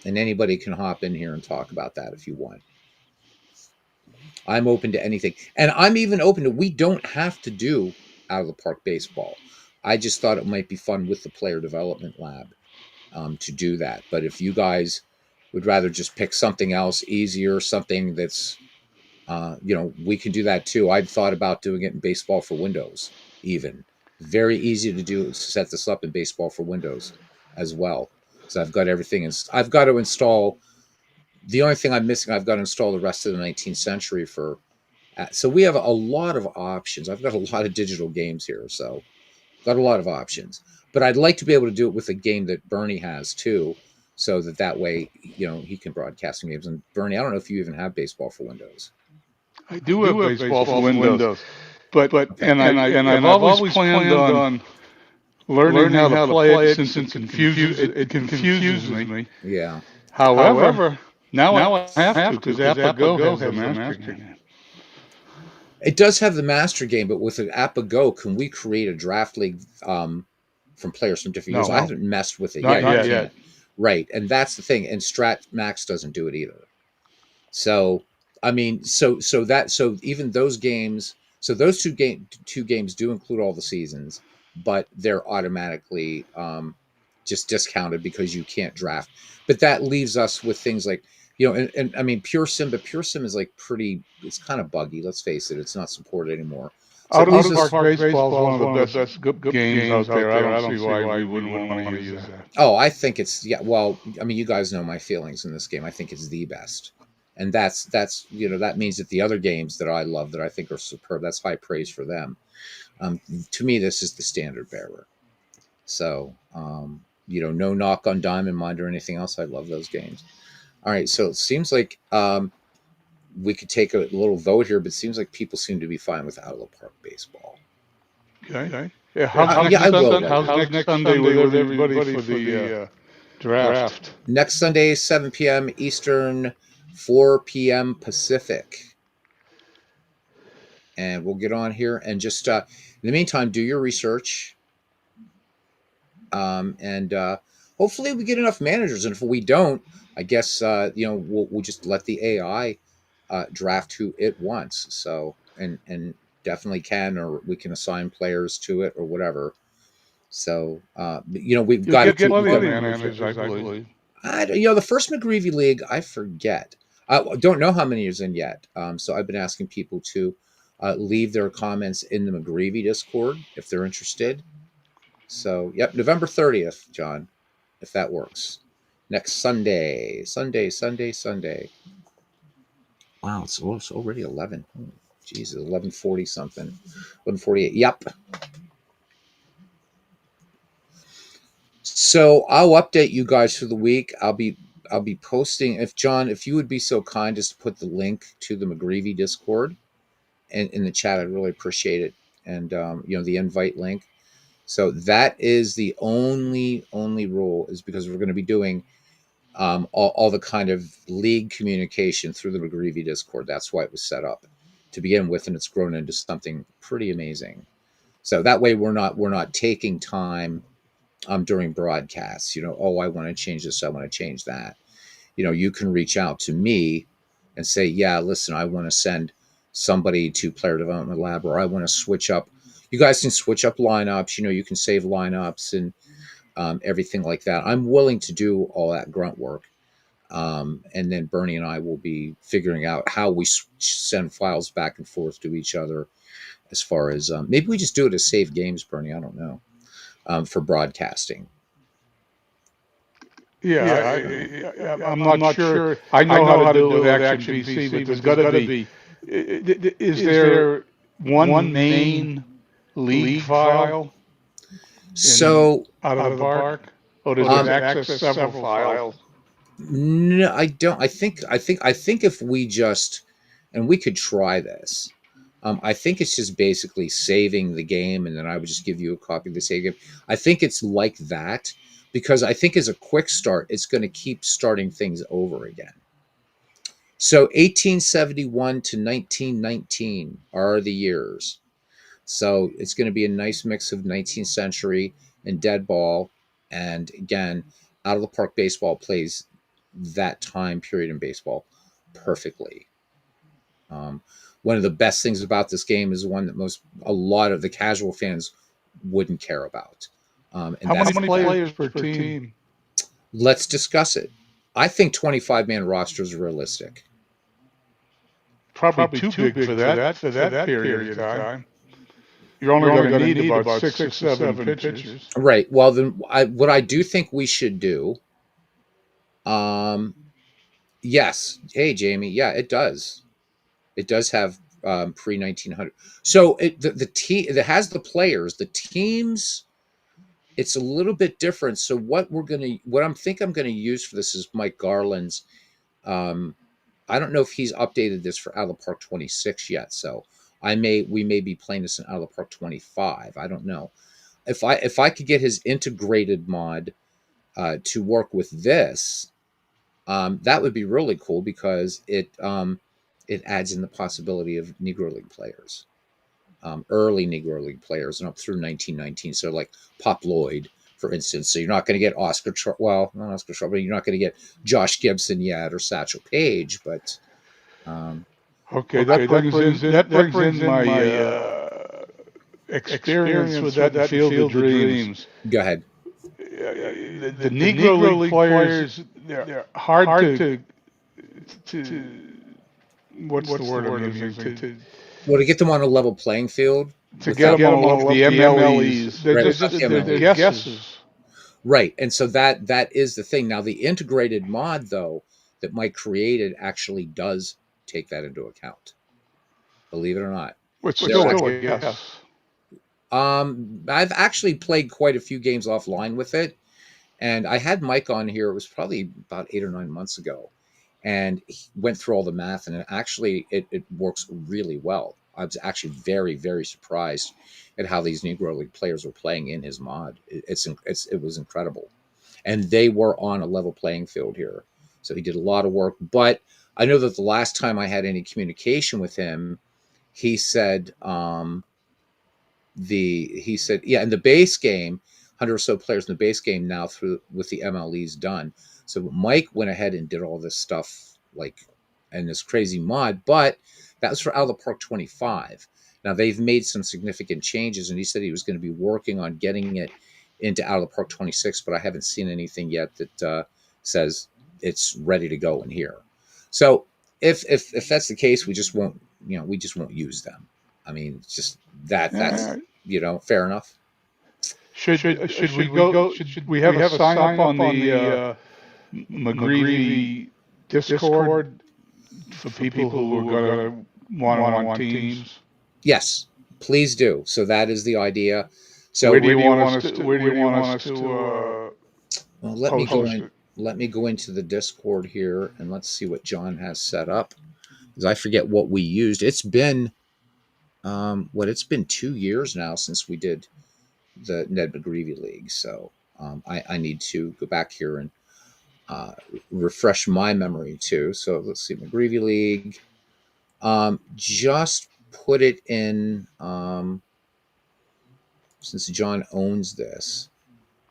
And anybody can hop in here and talk about that if you want. I'm open to anything, and I'm even open to. We don't have to do out of the park baseball. I just thought it might be fun with the player development lab to do that. But if you guys would rather just pick something else easier, something that's we can do that too. I'd thought about doing it in baseball for Windows, even very easy to do. Set this up in baseball for Windows as well. So I've got everything. I've got to install. The only thing I'm missing, I've got to install the rest of the 19th century for. So we have a lot of options. I've got a lot of digital games here, so got a lot of options. But I'd like to be able to do it with a game that Bernie has too, so that way he can broadcast some games. And Bernie, I don't know if you even have baseball for Windows. I do have baseball for Windows, but Okay. I've always planned on learning how to play it since it confuses me. Yeah. However, now I have to because AppleGo has the master game. It does have the master game, but with an AppleGo, can we create a draft league from players from different years? I haven't messed with it Not yet. yet. Right, and that's the thing. And Strat Max doesn't do it either. So I mean, so even those games, so those two games do include all the seasons, but they're automatically just discounted because you can't draft. But that leaves us with things like and I mean Pure Sim, but Pure Sim is like pretty. It's kind of buggy. Let's face it, it's not supported anymore. So Out of the park baseball is one of the best good games out there. I don't see why we wouldn't want to use that. Oh, I think it's Well, I mean, you guys know my feelings in this game. I think it's the best, and that's that means that the other games that I love that I think are superb. That's high praise for them. To me, this is the standard bearer. So no knock on Diamond Mind or anything else. I love those games. All right, so it seems like we could take a little vote here, but it seems like people seem to be fine with Outlaw Park baseball. Okay. Yeah, how's next Sunday with everybody for the draft? Next Sunday, 7 p.m. Eastern, 4 p.m. Pacific. And we'll get on here and just, in the meantime, do your research. And hopefully we get enough managers. And if we don't, I guess, we'll just let the AI draft who it wants. So, and definitely can, or we can assign players to it or whatever. So, we've got to get plenty of managers, I believe. The first McGreevy League, I forget. I don't know how many is in yet. So I've been asking people to leave their comments in the McGreevy Discord if they're interested. So, yep, November 30th, John. if that works. Next Sunday. Sunday. Wow, it's already 11. Oh, Jesus, 11:40 something. 11:48. Yep. So I'll update you guys for the week. I'll be posting, if you would be so kind as to put the link to the McGreevy Discord in the chat, I'd really appreciate it. And the invite link. So that is the only rule, is because we're going to be doing all the kind of league communication through the McGreevy Discord. That's why it was set up to begin with, and it's grown into something pretty amazing. So that way we're not taking time during broadcasts. Oh, I want to change this, I want to change that. You can reach out to me and say, yeah, listen, I want to send somebody to Player Development Lab, or I want to switch up. You guys can switch up lineups. You can save lineups and everything like that. I'm willing to do all that grunt work. And then Bernie and I will be figuring out how we send files back and forth to each other, as far as maybe we just do it as save games, Bernie. I don't know, for broadcasting. Yeah, I'm not sure. I know how to do it with Action PC, but there's got to be. Is there one main league file So out of the park, or does it access several files? No, I don't. I think if we just, and we could try this. I think it's just basically saving the game, and then I would just give you a copy of the save game. I think it's like that, because I think as a quick start, it's going to keep starting things over again. So 1871 to 1919 are the years. So it's going to be a nice mix of 19th century and dead ball. And again, Out of the Park Baseball plays that time period in baseball perfectly. One of the best things about this game is one that a lot of the casual fans wouldn't care about. And How many players per team? Let's discuss it. I think 25-man rosters are realistic. Probably too big for that period of time. You're only going to need about 6 or 7 pitchers. Right. Well, then what I do think we should do. Yes. Hey, Jamie. Yeah, it does. It does have pre 1900. So the team that has the players, the teams. It's a little bit different. So what I'm gonna use for this is Mike Garland's. I don't know if he's updated this for Out of the Park 26 yet. So we may be playing this in Out of the Park 25. I don't know. If I could get his integrated mod to work with this, that would be really cool, because it adds in the possibility of Negro League players, early Negro League players, and up through 1919. So like Pop Lloyd, for instance. So you're not going to get not Oscar Charles, but you're not going to get Josh Gibson yet, or Satchel Paige. But okay, that brings in my experience with that Field of Dreams. Go ahead. The Negro League players, they're hard to what's the word I'm using? To get them on a level playing field. To get them on the MLEs. They're guesses. Right. And so that is the thing. Now, the integrated mod, though, that Mike created actually does take that into account. Believe it or not. Which still a guess. I've actually played quite a few games offline with it. And I had Mike on here. It was probably about 8 or 9 months ago. And he went through all the math, and it works really well. I was actually very, very surprised at how these Negro League players were playing in his mod. It was incredible. And they were on a level playing field here. So he did a lot of work. But I know that the last time I had any communication with him, he said, in the base game, 100 or so players in the base game now with the MLEs done. So Mike went ahead and did all this stuff, and this crazy mod, but that was for Out of the Park 25. Now they've made some significant changes, and he said he was going to be working on getting it into Out of the Park 26, but I haven't seen anything yet that says it's ready to go in here. So if that's the case, we just won't use them. I mean, it's just that's fair enough. Should we go? Should we have a sign up on the McGreevy Discord for people who are gonna one-on-one teams? Yes, please do. So that is the idea. So Where do you want us to? Where do you want us to well, post it? let me go into the Discord here and let's see what John has set up. Because I forget what we used. It's been it's been 2 years now since we did the Ned McGreevy League. So I need to go back here and uh, refresh my memory too. So let's see, McGreevy League. Just put it in since John owns this.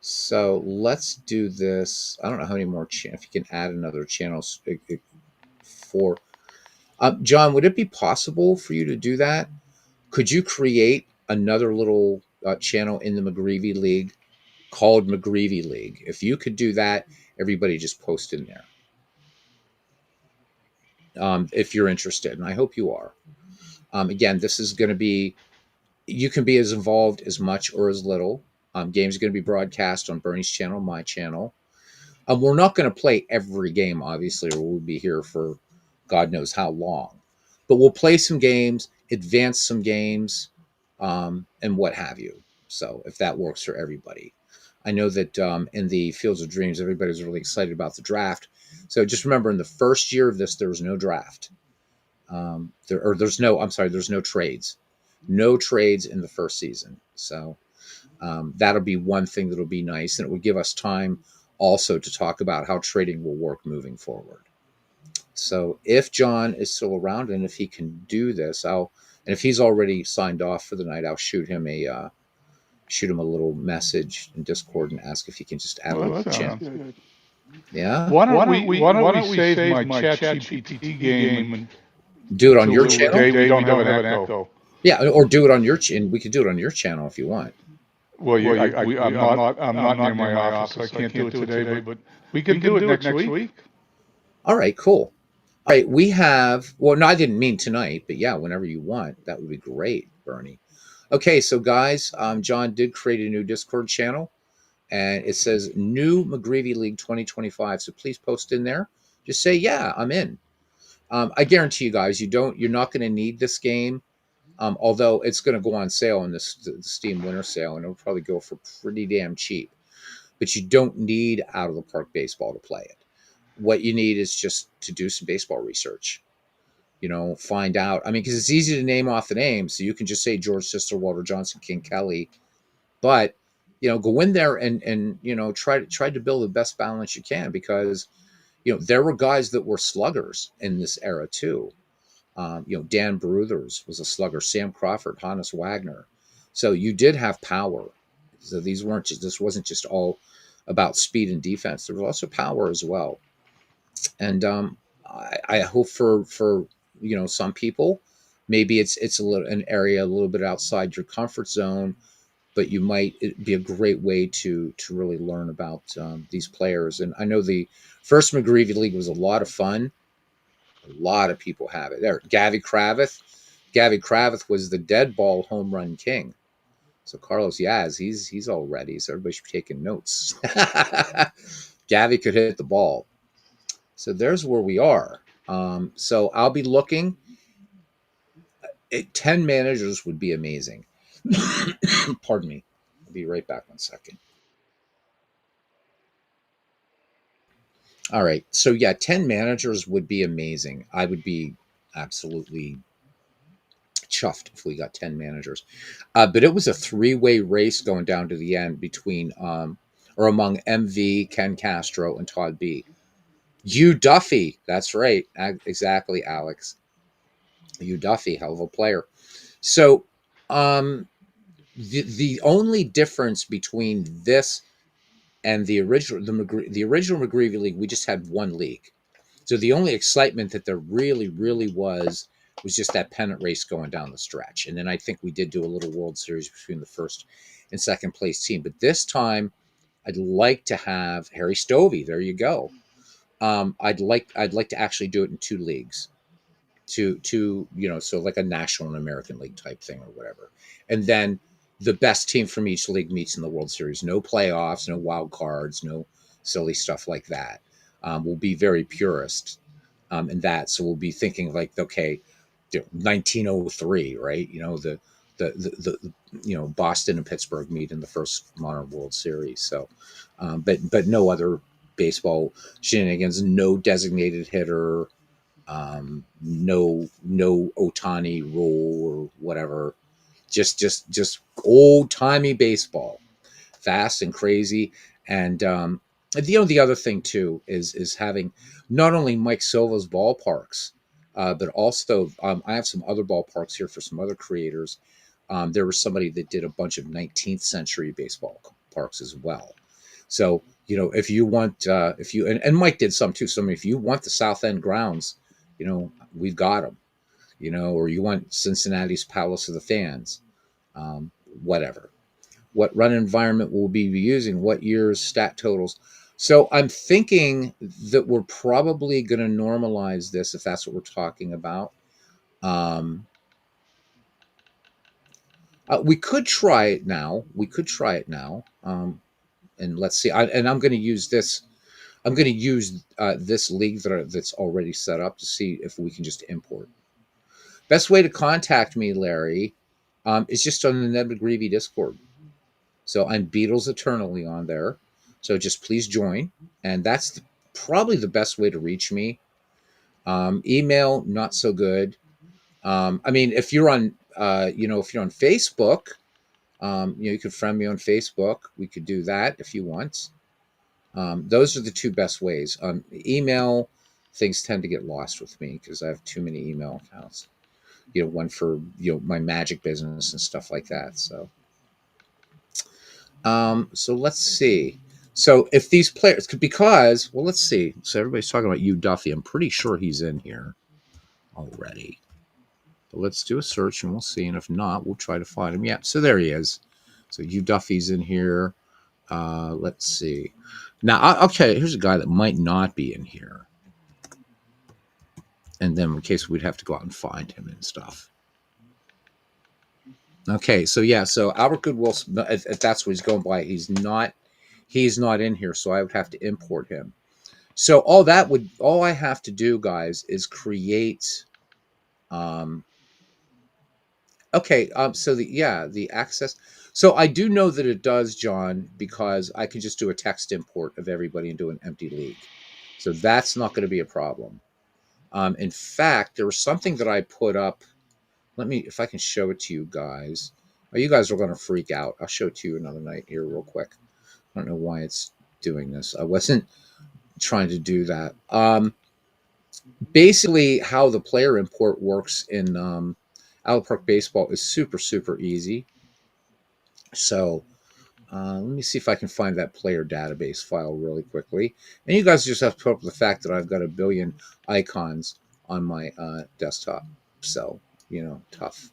So let's do this. I don't know how many more if you can add another channel for John. Would it be possible for you to do that? Could you create another little channel in the McGreevy League called McGreevy League? If you could do that, everybody just post in there. If you're interested, and I hope you are. Again, this is going to be, you can be as involved as much or as little. Games are going to be broadcast on Bernie's channel, my channel. We're not going to play every game, obviously, or we'll be here for God knows how long. But we'll play some games, advance some games, and what have you. So if that works for everybody. I know that in the Fields of Dreams, everybody's really excited about the draft. So just remember, in the first year of this, there was no draft. There's no trades. No trades in the first season. So that'll be one thing that'll be nice. And it will give us time also to talk about how trading will work moving forward. So if John is still around and if he can do this, and if he's already signed off for the night, I'll shoot him a little message in Discord and ask if he can just add a little channel. Good. Yeah. Why don't we save my ChatGPT game and do it on your channel? We don't have an echo. Yeah, or do it on your and we could do it on your channel if you want. Well, I'm not near my office. I can't do it today, but we can do it next week. All right, cool. All right, we have. Well, no, I didn't mean tonight, but yeah, whenever you want, that would be great, Bernie. Okay, so guys, John did create a new Discord channel, and it says New McGreevy League 2025. So please post in there. Just say, yeah, I'm in. I guarantee you guys, you're not going to need this game. Although it's going to go on sale in the Steam Winter Sale, and it'll probably go for pretty damn cheap. But you don't need Out of the Park Baseball to play it. What you need is just to do some baseball research. Find out. I mean, because it's easy to name off the names, so you can just say George Sisler, Walter Johnson, King Kelly. But go in there and try to build the best balance you can, because there were guys that were sluggers in this era too. Dan Bruthers was a slugger, Sam Crawford, Hannes Wagner. So you did have power. So this wasn't just all about speed and defense. There was also power as well. And I hope for some people, maybe it's an area a little bit outside your comfort zone, but it'd be a great way to really learn about these players. And I know the first McGreevy League was a lot of fun. A lot of people have it. There, Gavy Kravitz. Gavy Kravitz was the dead ball home run king. So Carlos Yaz, he's all ready. So everybody should be taking notes. Gavy could hit the ball. So there's where we are. So I'll be looking. 10 managers would be amazing. Pardon me. I'll be right back 1 second. All right. So yeah, 10 managers would be amazing. I would be absolutely chuffed if we got 10 managers. But it was a three-way race going down to the end between or among MV, Ken Castro, and Todd B. Hugh Duffy. That's right. Exactly, Alex. Hugh Duffy, hell of a player. So the only difference between this and the original McGreevy League, we just had one league. So the only excitement that there really, really was just that pennant race going down the stretch. And then I think we did do a little World Series between the first and second place team. But this time, I'd like to have Harry Stovey. There you go. I'd like to actually do it in two leagues, so like a National and American League type thing or whatever. And then the best team from each league meets in the World Series. No playoffs, no wild cards, no silly stuff like that. We'll be very purist in that. So we'll be thinking like, okay, 1903, right? The Boston and Pittsburgh meet in the first modern World Series. So, but no other baseball shenanigans, no designated hitter, no Otani rule or whatever. Just old timey baseball, fast and crazy. And the other thing too is having not only Mike Silva's ballparks, but also I have some other ballparks here for some other creators. There was somebody that did a bunch of 19th century baseball parks as well. So if you want, if you and Mike did some too. So I mean, if you want the South End grounds, we've got them. Or you want Cincinnati's Palace of the Fans, whatever. What run environment will we be using? What year's stat totals? So I'm thinking that we're probably going to normalize this if that's what we're talking about. Um, we could try it now. We could try it now. And let's see. I'm going to use this. I'm going to use this league that's already set up to see if we can just import. Best way to contact me, Larry, is just on the Ned McGreevy Discord. So I'm Beatles Eternally on there. So just please join. And that's probably the best way to reach me. Email, not so good. I mean, if you're on, if you're on Facebook, you could friend me on Facebook. We could do that if you want. Those are the two best ways. Email, things tend to get lost with me because I have too many email accounts. One for my magic business and stuff like that. So let's see. So if these players, because let's see. So everybody's talking about Hugh Duffy. I'm pretty sure he's in here already. But let's do a search and we'll see. And if not, we'll try to find him. Yeah. So there he is. So Hugh Duffy's in here. Let's see. Now, okay. Here's a guy that might not be in here. And then in case we'd have to go out and find him and stuff. Okay, so yeah, so Albert Goodwill, if that's what he's going by, he's not in here, so I would have to import him. So all I have to do, guys, is create. Okay, so the access. So I do know that it does, John, because I can just do a text import of everybody and do an empty league. So that's not going to be a problem. In fact, there was something that I put up. Let me, if I can show it to you guys. Oh, you guys are going to freak out. I'll show it to you another night here real quick. I don't know why it's doing this. I wasn't trying to do that. Basically, how the player import works in Allen Park Baseball is super, super easy. So let me see if I can find that player database file really quickly. And you guys just have to put up with the fact that I've got a billion icons on my desktop. So, tough.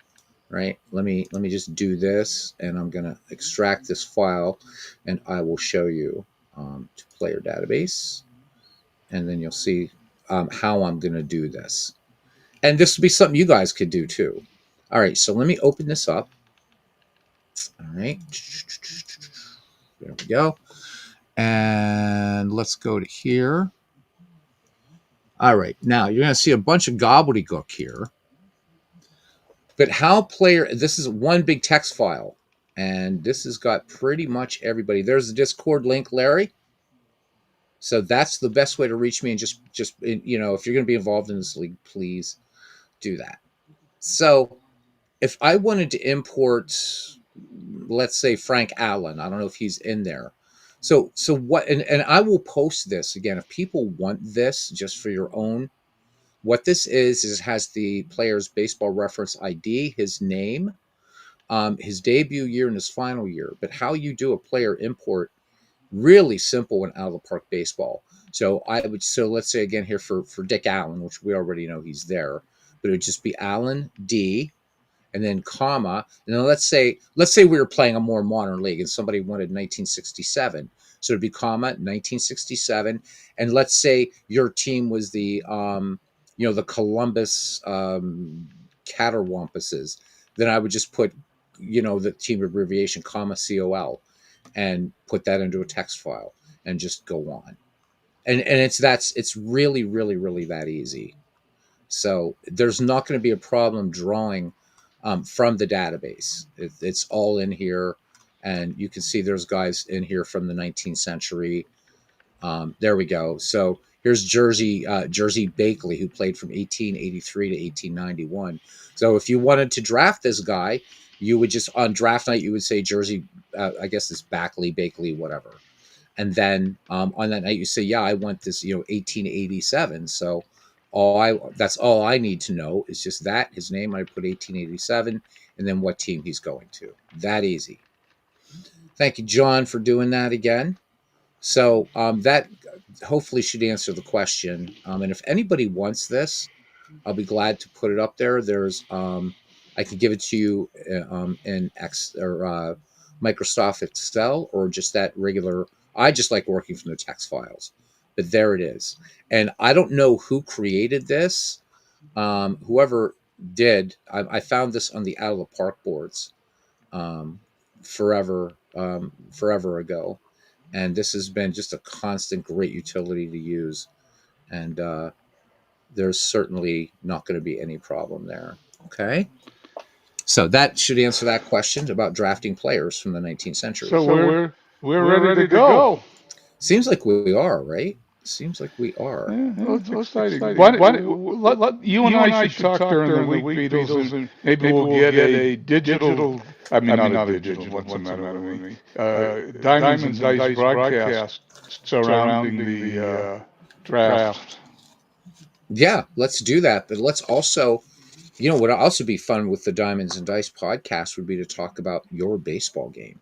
Right? Let me just do this, and I'm going to extract this file, and I will show you to player database, and then you'll see how I'm going to do this. And this would be something you guys could do too. All right, so let me open this up. All right, there we go, and let's go to here. All right, now you're going to see a bunch of gobbledygook here. But this is one big text file, and this has got pretty much everybody. There's the Discord link, Larry. So that's the best way to reach me. And just if you're going to be involved in this league, please do that. So if I wanted to import, let's say Frank Allen, I don't know if he's in there. So what? And I will post this again if people want this just for your own. What this is it has the player's baseball reference ID, his name, his debut year and his final year. But how you do a player import, really simple in out of the park baseball. So let's say again here for Dick Allen, which we already know he's there, but it would just be Allen D, and then comma, and then let's say we were playing a more modern league and somebody wanted 1967. So it'd be comma 1967, and let's say your team was the the Columbus Caterwampuses. Then I would just put the team abbreviation, comma COL, and put that into a text file and just go on. And it's really, really, really that easy. So there's not going to be a problem drawing from the database. It's all in here, and you can see there's guys in here from the 19th century. There we go. So here's Jersey Bakley, who played from 1883 to 1891. So if you wanted to draft this guy, you would just on draft night you would say Jersey. I guess it's Bakley, whatever. And then on that night you say, yeah, I want this, 1887. So that's all I need to know is just that his name. I put 1887, and then what team he's going to. That easy. Thank you, John, for doing that again. So that hopefully should answer the question. And if anybody wants this, I'll be glad to put it up there. There's I can give it to you in X or Microsoft Excel, or just that regular. I just like working from the text files, but there it is. And I don't know who created this. Whoever did, I found this on the Out of the Park boards forever ago, and this has been just a constant great utility to use. And there's certainly not going to be any problem there. Okay. So that should answer that question about drafting players from the 19th century. So we're ready to go. Seems like we are, right? Seems like we are. Yeah, exciting. You and I should talk during the week, Beatles, and maybe we'll get a digital. I mean, not a digital. What's the matter with me? Diamonds and Dice broadcast surrounding the draft. Yeah, let's do that. But let's also, what would also be fun with the Diamonds and Dice podcast would be to talk about your baseball game.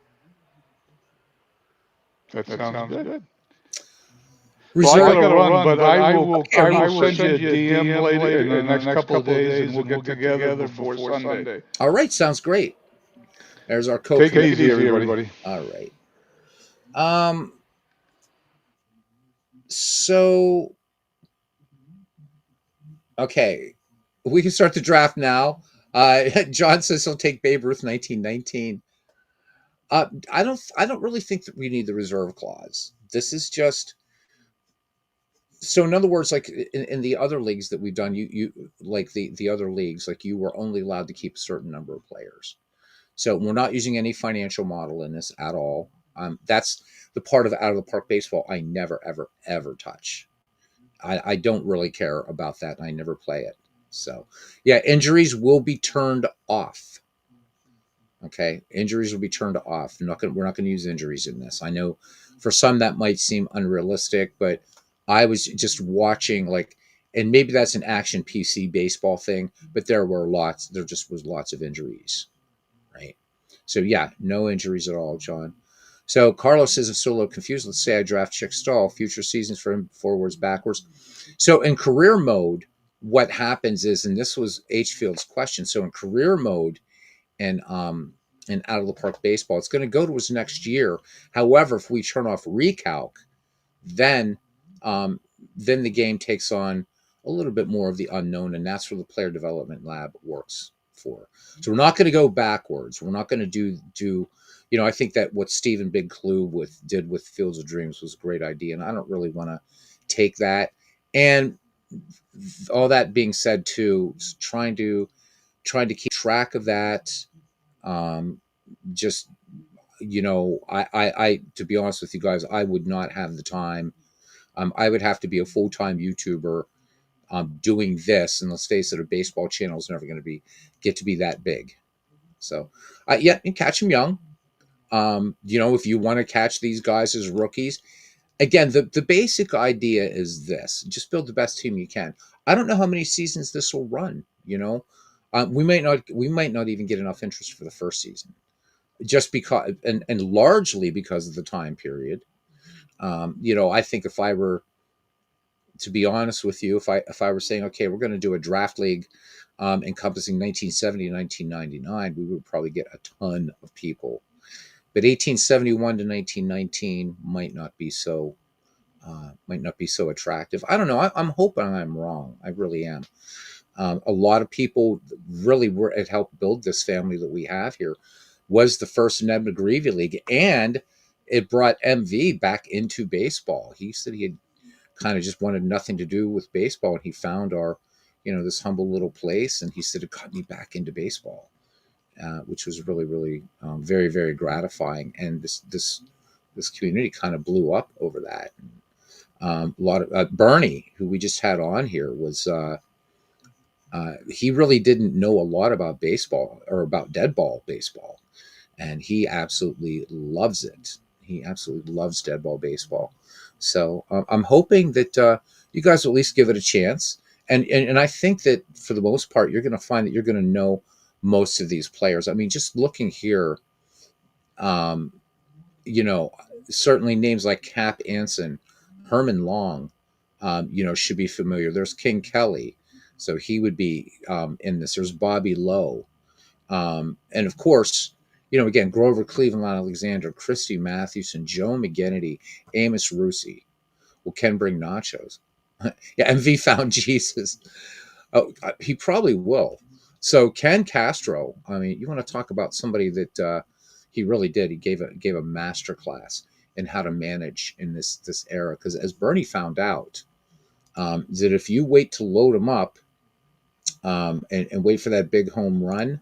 That sounds good. Reserve. Well, I got to run, but I will send you a DM later in the next couple of days, and we'll get together before Sunday. All right, sounds great. There's our coach. Take it easy, everybody. All right. So, okay, we can start the draft now. John says he'll take Babe Ruth 1919. I don't really think that we need the reserve clause. This is just. So in other words, like in the other leagues that we've done, you like the other leagues, like you were only allowed to keep a certain number of players. So we're not using any financial model in this at all. That's the part of Out of the Park baseball I never, ever, ever touch. I don't really care about that. I never play it. So yeah, injuries will be turned off. Okay, injuries will be turned off. We're not going to use injuries in this. I know for some that might seem unrealistic, but I was just watching and maybe that's an action PC baseball thing, but there just was lots of injuries, right? So yeah, no injuries at all, John. So Carlos says, I'm still a little confused. Let's say I draft Chick Stahl, future seasons for him, forwards, backwards. So in career mode, what happens is, and this was H Field's question. So in career mode and Out of the Park baseball, it's going to go to his next year. However, if we turn off recalc, then the game takes on a little bit more of the unknown, and that's where the player development lab works for. So we're not going to go backwards. We're not going to do. I think that what Stephen Big Clue did with Fields of Dreams was a great idea, and I don't really want to take that. And all that being said, too, trying to keep track of that. Just I to be honest with you guys, I would not have the time. I would have to be a full-time YouTuber doing this, and let's face it, a baseball channel is never going to get to be that big. So, yeah, and catch them young. If you want to catch these guys as rookies, again, the basic idea is this: just build the best team you can. I don't know how many seasons this will run. We might not even get enough interest for the first season, just because, and largely because of the time period. I think if I were, to be honest with you, if I were saying, okay, we're going to do a draft league encompassing 1970 to 1999, we would probably get a ton of people. But 1871 to 1919 might not be so attractive. I don't know. I'm hoping I'm wrong. I really am. A lot of people really it helped build this family that we have here. was the first Ned McGreevy League, and it brought MV back into baseball. He said he had kind of just wanted nothing to do with baseball, and he found our, this humble little place, and he said it got me back into baseball, which was really, really very, very gratifying. And this community kind of blew up over that. A lot of Bernie, who we just had on here, was he really didn't know a lot about baseball or about dead ball baseball, and he absolutely loves it. He absolutely loves dead ball baseball. So I'm hoping that you guys will at least give it a chance. And I think that for the most part, you're going to find that you're going to know most of these players. I mean, just looking here, um, you know, certainly names like Cap Anson, Herman Long, should be familiar. There's King Kelly, so he would be in this. There's Bobby Lowe, and of course, again, Grover Cleveland Alexander, Christy Mathewson, Joe McGinnity, Amos Russi. Well, Ken bring nachos. Yeah, MV found Jesus. Oh, he probably will. So Ken Castro, I mean, you want to talk about somebody that he really did. He gave a master class in how to manage in this era. Because as Bernie found out, that if you wait to load him up and wait for that big home run,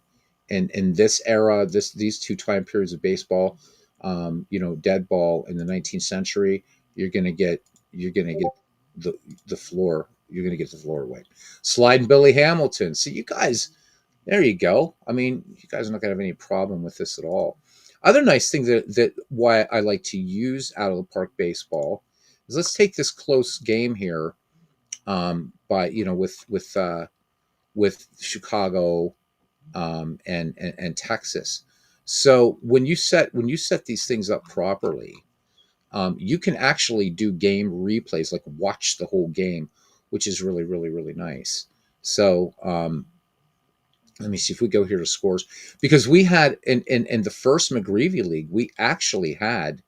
and in this era, these two time periods of baseball, dead ball in the 19th century, you're gonna get the floor. You're gonna get the floor away. Sliding Billy Hamilton. See, you guys, there you go. I mean, you guys are not gonna have any problem with this at all. Other nice thing that why I like to use out of the park baseball is, let's take this close game here, by with Chicago, and Texas. So when you set these things up properly, you can actually do game replays, like watch the whole game, which is really, really, really nice. So let me see if we go here to scores, because we had in the first McGreevy League, we actually had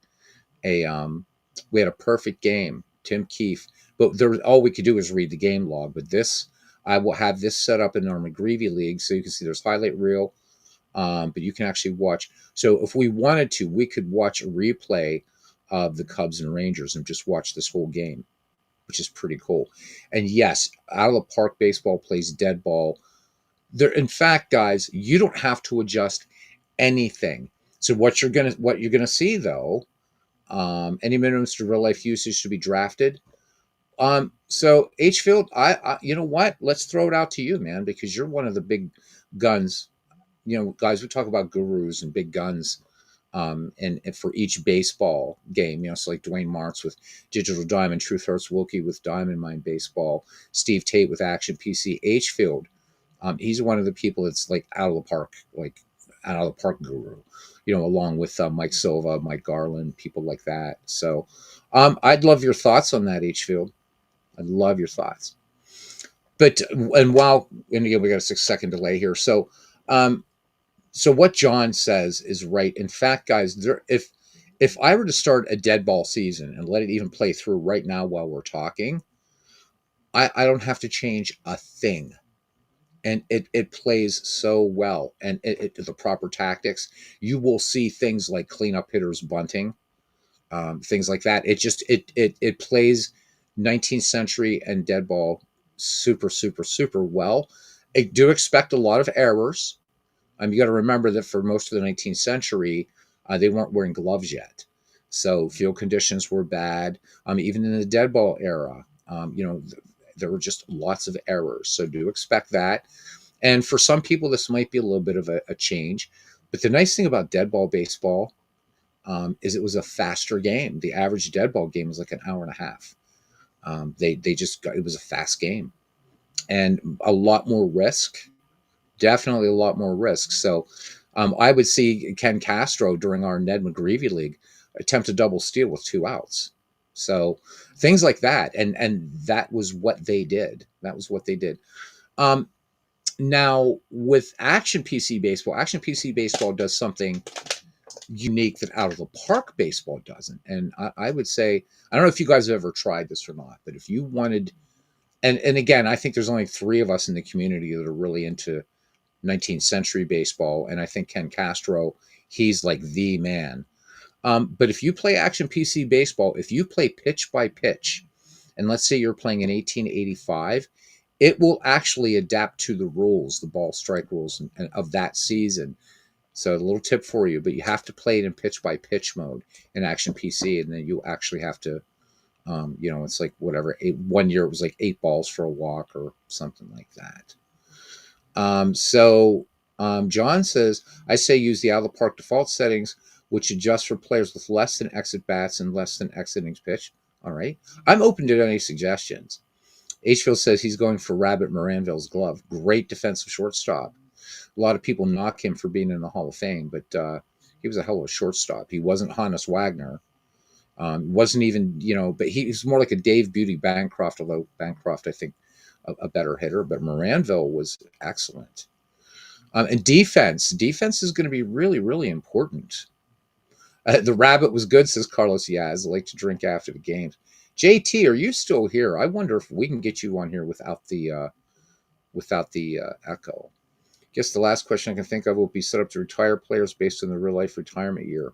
a perfect game. Tim Keefe, but there was, all we could do was read the game log. But this, I will have this set up in our McGreevy League, so you can see there's highlight reel, but you can actually watch. So if we wanted to, we could watch a replay of the Cubs and Rangers and just watch this whole game, which is pretty cool. And yes, out of the park baseball plays dead ball. There, in fact, guys, you don't have to adjust anything. So what you're gonna see though, any minimums to real life usage to be drafted. So H Field, you know what? Let's throw it out to you, man, because you're one of the big guns. Guys, we talk about gurus and big guns, and for each baseball game, so like Dwayne Martz with Digital Diamond, Truth Hurts Wilkie with Diamond Mine Baseball, Steve Tate with Action PC. H Field, he's one of the people that's like out of the park, like out of the park guru, along with Mike Silva, Mike Garland, people like that. So I'd love your thoughts on that, H Field. I'd love your thoughts. But and again, we got a 6-second delay here. So what John says is right. In fact, guys, if I were to start a dead ball season and let it even play through right now while we're talking, I don't have to change a thing. And it plays so well, and the proper tactics. You will see things like cleanup hitters bunting, things like that. It plays 19th century and dead ball super, super, super well. I do expect a lot of errors. You got to remember that for most of the 19th century, they weren't wearing gloves yet, so field conditions were bad. Even in the dead ball era, there were just lots of errors. So do expect that. And for some people, this might be a little bit of a change. But the nice thing about dead ball baseball is it was a faster game. The average dead ball game was like an hour and a half. It was a fast game, and a lot more risk. Definitely a lot more risk. So I would see Ken Castro during our Ned McGreevy League attempt a double steal with 2 outs. So things like that, and that was what they did. That was what they did. Now with Action PC Baseball does something unique that out of the park baseball doesn't. And I would say, I don't know if you guys have ever tried this or not, but if you wanted, and again, I think there's only 3 of us in the community that are really into 19th century baseball, and I think Ken Castro he's like the man. But if you play action PC baseball, if you play pitch by pitch, and let's say you're playing in 1885, it will actually adapt to the rules, the ball strike rules of that season. So a little tip for you, but you have to play it in pitch by pitch mode in action PC, and then you actually have to, it's like whatever. 1 year it was like 8 balls for a walk or something like that. John says, I say use the out of the park default settings, which adjusts for players with less than exit bats and less than exit innings pitch. All right. I'm open to any suggestions. Hfield says he's going for Rabbit Moranville's glove. Great defensive shortstop. A lot of people knock him for being in the Hall of Fame, but he was a hell of a shortstop. He wasn't Hannes Wagner. Wasn't even, but he was more like a Dave Beauty Bancroft, although Bancroft, I think, a better hitter. But Moranville was excellent. And defense is going to be really, really important. The Rabbit was good, says Carlos Yaz. I like to drink after the games. JT, are you still here? I wonder if we can get you on here without the echo. Guess the last question I can think of will be set up to retire players based on the real life retirement year.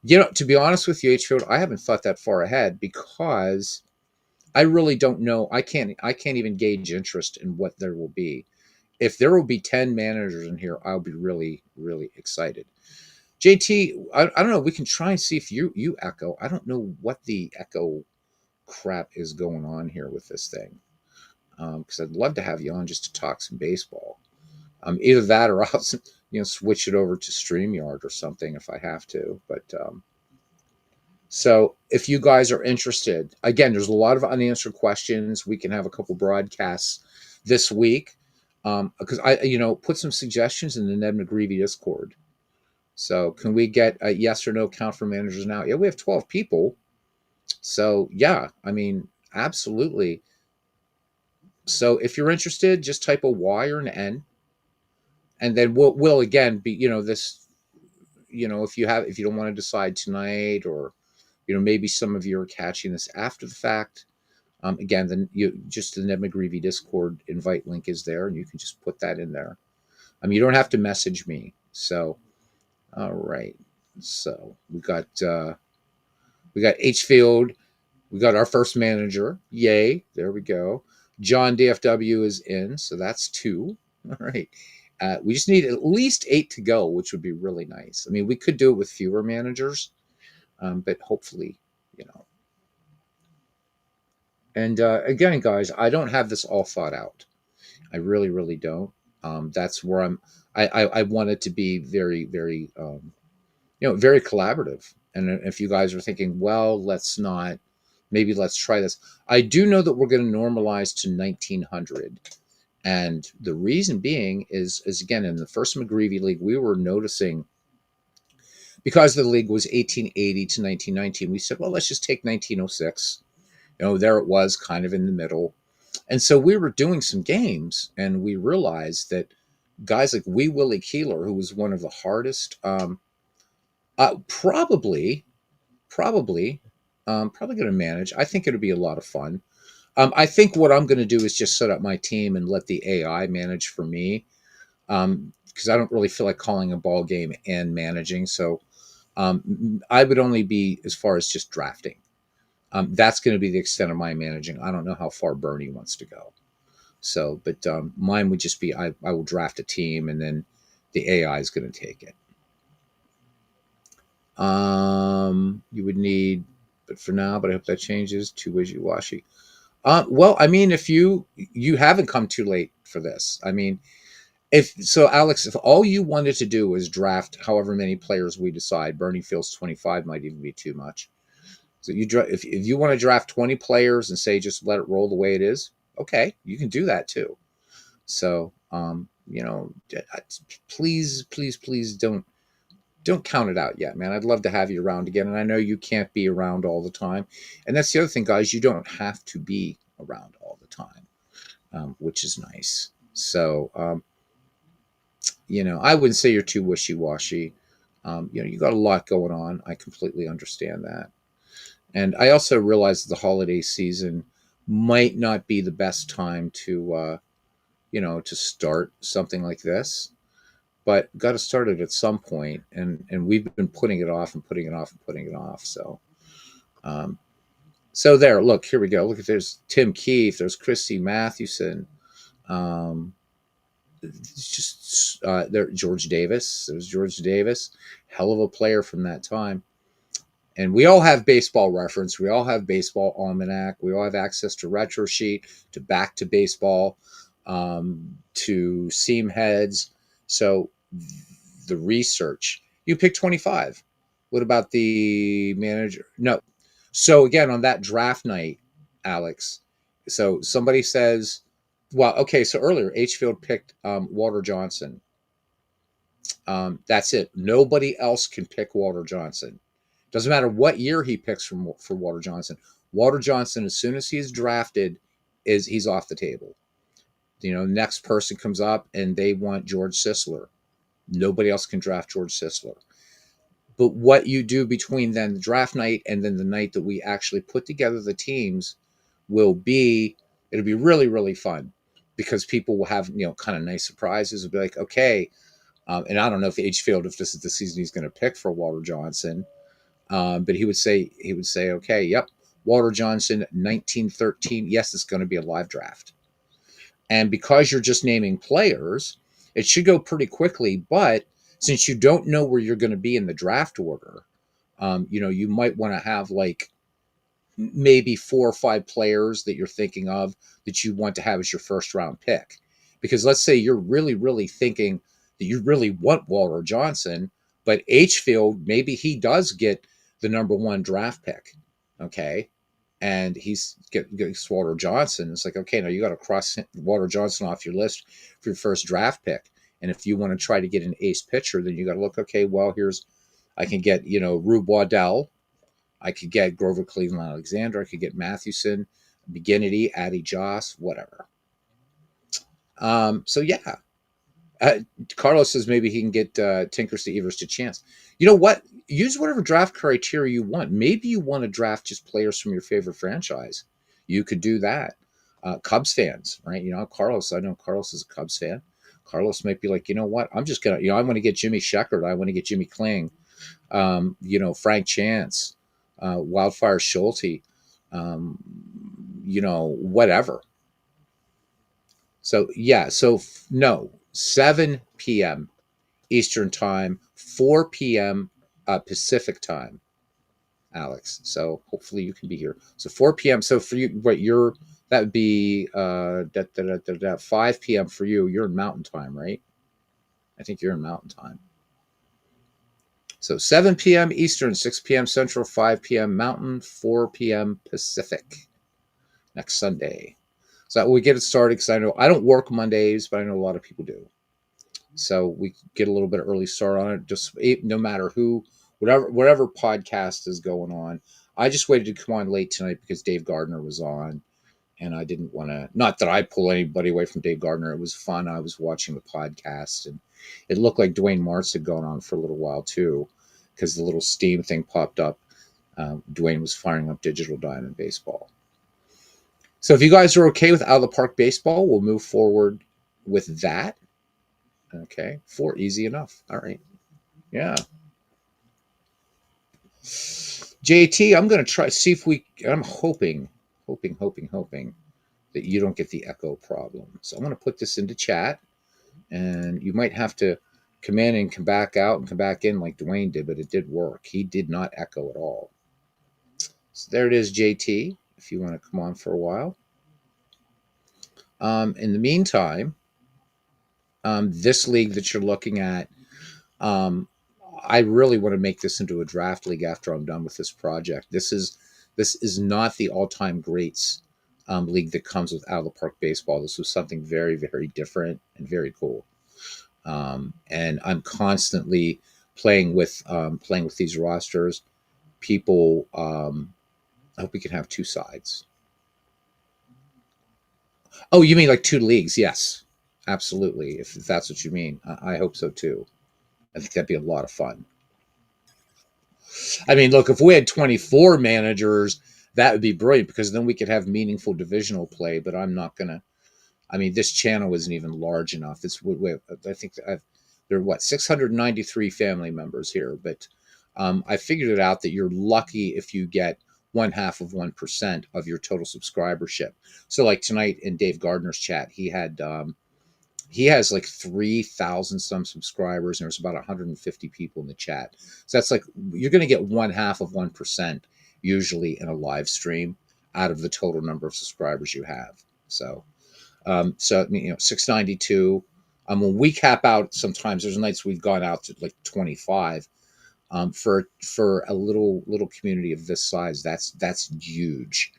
To be honest with you, Hfield, I haven't thought that far ahead because I really don't know. I can't even gauge interest in what there will be. If there will be 10 managers in here, I'll be really, really excited. JT, I don't know. We can try and see if you echo. I don't know what the echo crap is going on here with this thing. Because I'd love to have you on just to talk some baseball. Either that or I'll switch it over to StreamYard or something if I have to. But so if you guys are interested, again, there's a lot of unanswered questions. We can have a couple broadcasts this week because I put some suggestions in the Ned McGreevy Discord. So can we get a yes or no count for managers now? Yeah, we have 12 people. So yeah, I mean, absolutely. So if you're interested, just type a Y or an N. And then we'll again be, this, if you don't want to decide tonight, or, maybe some of you are catching this after the fact. Again, then just the Ned McGreevy Discord invite link is there, and you can just put that in there. You don't have to message me. So, all right. So we got Hfield. We got our first manager. Yay. There we go. John DFW is in. So that's 2. All right. We just need at least 8 to go, which would be really nice. I mean, we could do it with fewer managers, but hopefully, And again, guys, I don't have this all thought out. I really, really don't. That's where I want it to be very, very, very collaborative. And if you guys are thinking, well, maybe let's try this. I do know that we're going to normalize to 1900. And the reason being is again, in the first McGreevy League, we were noticing, because the league was 1880 to 1919, we said, well, let's just take 1906. There it was, kind of in the middle. And so we were doing some games, and we realized that guys like Wee Willie Keeler, who was one of the hardest, probably going to manage. I think it'll be a lot of fun. I think what I'm going to do is just set up my team and let the AI manage for me, because I don't really feel like calling a ball game and managing. So I would only be as far as just drafting. That's going to be the extent of my managing. I don't know how far Bernie wants to go. So, but mine would just be I will draft a team, and then the AI is going to take it. You would need, but for now, but I hope that changes, too wishy-washy. Well, I mean, if you haven't come too late for this. I mean, Alex, if all you wanted to do was draft however many players we decide, Bernie feels 25 might even be too much. So if you want to draft 20 players and say just let it roll the way it is, okay, you can do that too. So, please don't count it out yet, man. I'd love to have you around again, and I know you can't be around all the time. And that's the other thing, guys. You don't have to be around all the time, which is nice. So, I wouldn't say you're too wishy-washy. You got a lot going on. I completely understand that. And I also realize the holiday season might not be the best time to, to start something like this. but got to start it at some point, and we've been putting it off and putting it off and putting it off. Um, so there, look, here we go. Look at there's Tim Keefe, there's Christy Mathewson, um, it's just there George Davis. It was George Davis, hell of a player from that time. And we all have baseball reference. We all have baseball almanac. We all have access to retro sheet, to back to baseball, to seam heads. So the research. You pick 25. What about the manager? No. So again, on that draft night, Alex. So somebody says, well, okay. So earlier, H Field picked Walter Johnson. That's it. Nobody else can pick Walter Johnson. Doesn't matter what year he picks for Walter Johnson. Walter Johnson, as soon as he's drafted, he's off the table. Next person comes up and they want George Sisler. Nobody else can draft George Sisler. But what you do between then the draft night and then the night that we actually put together the teams it'll be really, really fun because people will have, kind of nice surprises. It'll be like, okay. And I don't know if H Field, if this is the season he's going to pick for Walter Johnson. But he would say, okay, yep, Walter Johnson, 1913. Yes, it's going to be a live draft. And because you're just naming players, it should go pretty quickly. But since you don't know where you're going to be in the draft order, you might want to have like maybe 4 or 5 players that you're thinking of that you want to have as your first round pick. Because let's say you're really, really thinking that you really want Walter Johnson, but H Field, maybe he does get the number 1 draft pick. Okay. And he's gets Walter Johnson. It's like, okay, now you got to cross Walter Johnson off your list for your first draft pick. And if you want to try to get an ace pitcher, then you got to look, okay, well, I can get, Rube Waddell. I could get Grover Cleveland Alexander. I could get Mathewson, McGinnity, Addy Joss, whatever. So yeah. Carlos says maybe he can get Tinkers to Evers to chance. You know what? Use whatever draft criteria you want. Maybe you want to draft just players from your favorite franchise. You could do that. Cubs fans, right? Carlos, I know Carlos is a Cubs fan. Carlos might be like, you know what? I'm just going to, I want to get Jimmy Sheckard. I want to get Jimmy Kling, Frank Chance, Wildfire Schulte, whatever. So, yeah. So, no. 7 p.m. Eastern time, 4 p.m. Pacific time, Alex. So hopefully you can be here. So 4 p.m. So for you, that would be 5 p.m. for you. You're in Mountain Time, right? I think you're in Mountain Time. So 7 p.m. Eastern, 6 p.m. Central, 5 p.m. Mountain, 4 p.m. Pacific next Sunday. So we get it started because I don't work Mondays, but I know a lot of people do. So we get a little bit of early start on it. Just no matter whatever podcast is going on. I just waited to come on late tonight because Dave Gardner was on, and I didn't want to. Not that I pull anybody away from Dave Gardner. It was fun. I was watching the podcast, and it looked like Dwayne Martz had gone on for a little while too, because the little Steam thing popped up. Dwayne was firing up Digital Diamond Baseball. So if you guys are okay with Out of the Park Baseball, we'll move forward with that. Okay, 4, easy enough. All right. Yeah. JT, I'm going to try, see if I'm hoping that you don't get the echo problem. So I'm going to put this into chat, and you might have to come in and come back out and come back in like Dwayne did, but it did work. He did not echo at all. So there it is, JT, if you want to come on for a while. In the meantime, this league that you're looking at, I really want to make this into a draft league after I'm done with this project. This is not the all-time greats league that comes with Out of the Park Baseball. This was something very, very different and very cool. And I'm constantly playing with these rosters. People, I hope we can have 2 sides. Oh, you mean like 2 leagues? Yes, absolutely. If that's what you mean, I hope so too. I think that'd be a lot of fun. I mean, look, if we had 24 managers, that would be brilliant because then we could have meaningful divisional play. But I'm not gonna. I mean, this channel isn't even large enough. I think There are what 693 family members here, but I figured it out that you're lucky if you get 0.5% of your total subscribership. So like tonight in Dave Gardner's chat, he has like 3,000 some subscribers, and there's about 150 people in the chat. So that's like you're going to get 0.5% usually in a live stream out of the total number of subscribers you have. So I mean, 692. When we cap out, sometimes there's nights we've gone out to like 25. For a little community of this size, that's huge.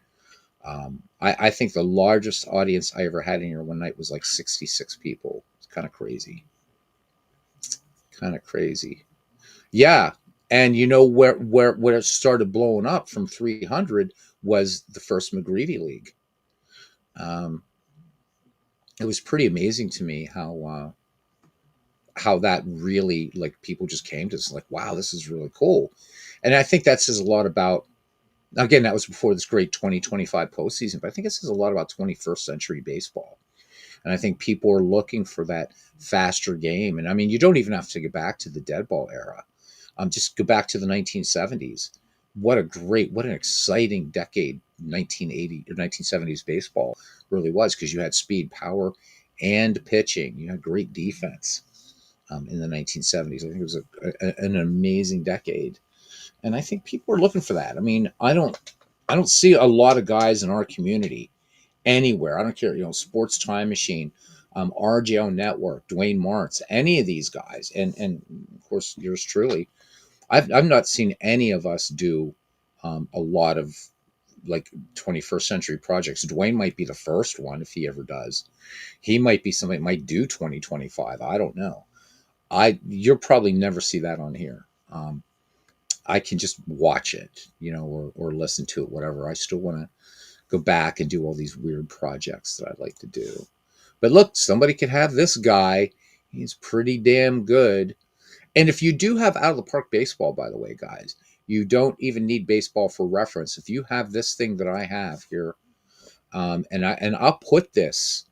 I think the largest audience I ever had in here one night was like 66 people. It's kind of crazy. Kind of crazy. Yeah. And you know where it started blowing up from 300 was the first McGreevy League. It was pretty amazing to me how that really, like, people just came to us like, wow, this is really cool. And I think that says a lot about, again, that was before this great 2025 postseason, but I think it says a lot about 21st century baseball. And I think people are looking for that faster game. And I mean, you don't even have to get back to the dead ball era. Just go back to the 1970s. What an exciting decade 1980 or 1970s baseball really was, because you had speed, power, and pitching. You had great defense in the 1970s. I think it was an amazing decade. And I think people are looking for that. I mean, I don't see a lot of guys in our community anywhere. I don't care, Sports Time Machine, RJO Network, Dwayne Martz, any of these guys, and of course yours truly. I've not seen any of us do a lot of like 21st century projects. Dwayne might be the first one if he ever does. He might be somebody that might do 2025. I don't know. You'll probably never see that on here. I can just watch it, or listen to it, whatever. I still want to go back and do all these weird projects that I'd like to do. But look, somebody could have this guy. He's pretty damn good. And if you do have out of the park baseball, by the way, guys, you don't even need baseball for reference. If you have this thing that I have here, and I'll put this,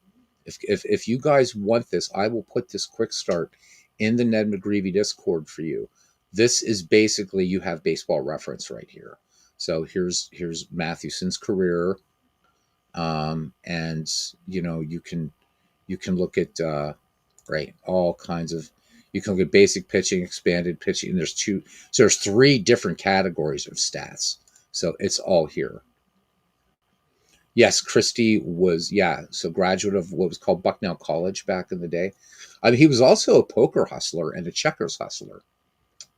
if you guys want this, I will put this quick start in the Ned McGreevy Discord for you. This is basically, you have baseball reference right here. So here's Mathewson's career, and you can look at right, all kinds of. You can look at basic pitching, expanded pitching, and there's 3 different categories of stats. So it's all here. Yes, Christie was, so graduate of what was called Bucknell College back in the day. I mean, he was also a poker hustler and a checkers hustler.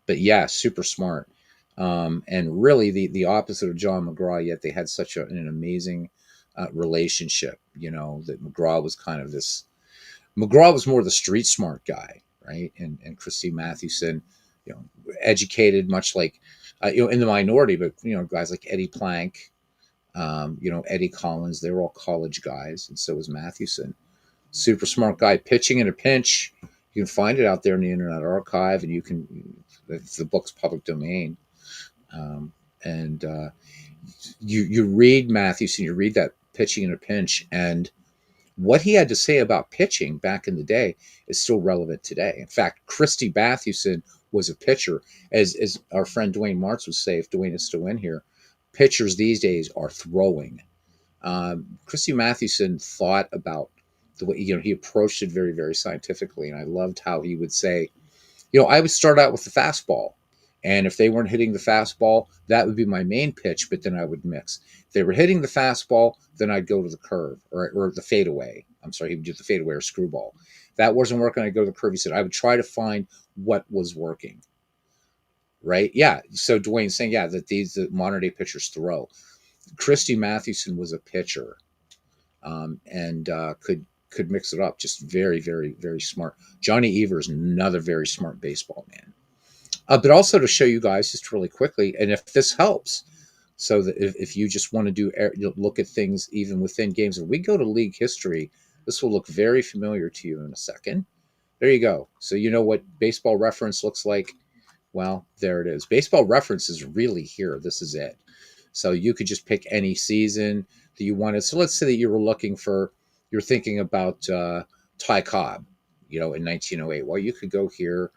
But yeah, super smart. And really the opposite of John McGraw, yet they had such an amazing relationship, that McGraw was kind of this. McGraw was more the street smart guy, right? And Christy Mathewson, educated, much like, in the minority, but, guys like Eddie Plank, Eddie Collins, they were all college guys. And so was Mathewson. Super smart guy, pitching in a pinch. You can find it out there in the Internet Archive, and the book's public domain. And you read Mathewson, you read that pitching in a pinch, and what he had to say about pitching back in the day is still relevant today. In fact, Christy Mathewson was a pitcher, as our friend Dwayne Martz would say, if Dwayne is still in here. Pitchers these days are throwing. Christy Mathewson thought about the way, he approached it very, very scientifically, and I loved how he would say, I would start out with the fastball, and if they weren't hitting the fastball, that would be my main pitch, but then I would mix. If they were hitting the fastball, then I'd go to the curve or the fadeaway. I'm sorry, he would do the fadeaway or screwball. If that wasn't working, I'd go to the curve. He said, I would try to find what was working. Right? Yeah. So Dwayne's saying, that the modern day pitchers throw. Christy Mathewson was a pitcher, and could mix it up. Just very, very, very smart. Johnny Evers, another very smart baseball man. But also to show you guys just really quickly, and if this helps, so that if you just want to look at things even within games, if we go to league history, this will look very familiar to you in a second. There you go. So you know what baseball reference looks like. Well, there it is. Baseball reference is really here. This is it. So you could just pick any season that you wanted. So let's say that you're thinking about Ty Cobb, in 1908. Well, you could go here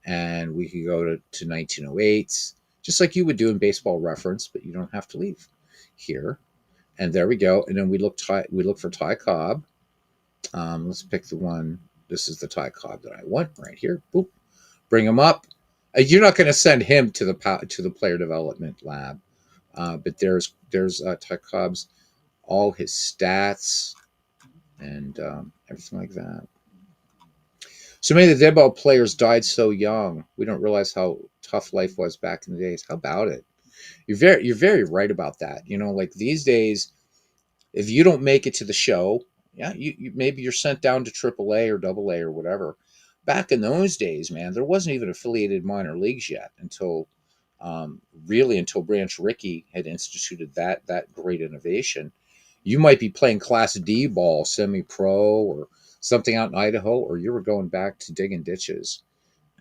and we could go to 1908, just like you would do in Baseball Reference, but you don't have to leave here. And there we go. And then we look for Ty Cobb. Let's pick the one. This is the Ty Cobb that I want right here. Boop. Bring him up. You're not going to send him to the player development lab, but there's Ty Cobb's all his stats and everything like that. So many of the dead ball players died so young. We don't realize how tough life was back in the days. How about it? You're very right about that. Like these days, if you don't make it to the show, yeah, you maybe you're sent down to AAA or AA or whatever. Back in those days, man, there wasn't even affiliated minor leagues yet until really until Branch Rickey had instituted that great innovation. You might be playing Class D ball, semi-pro, or something out in Idaho, or you were going back to digging ditches.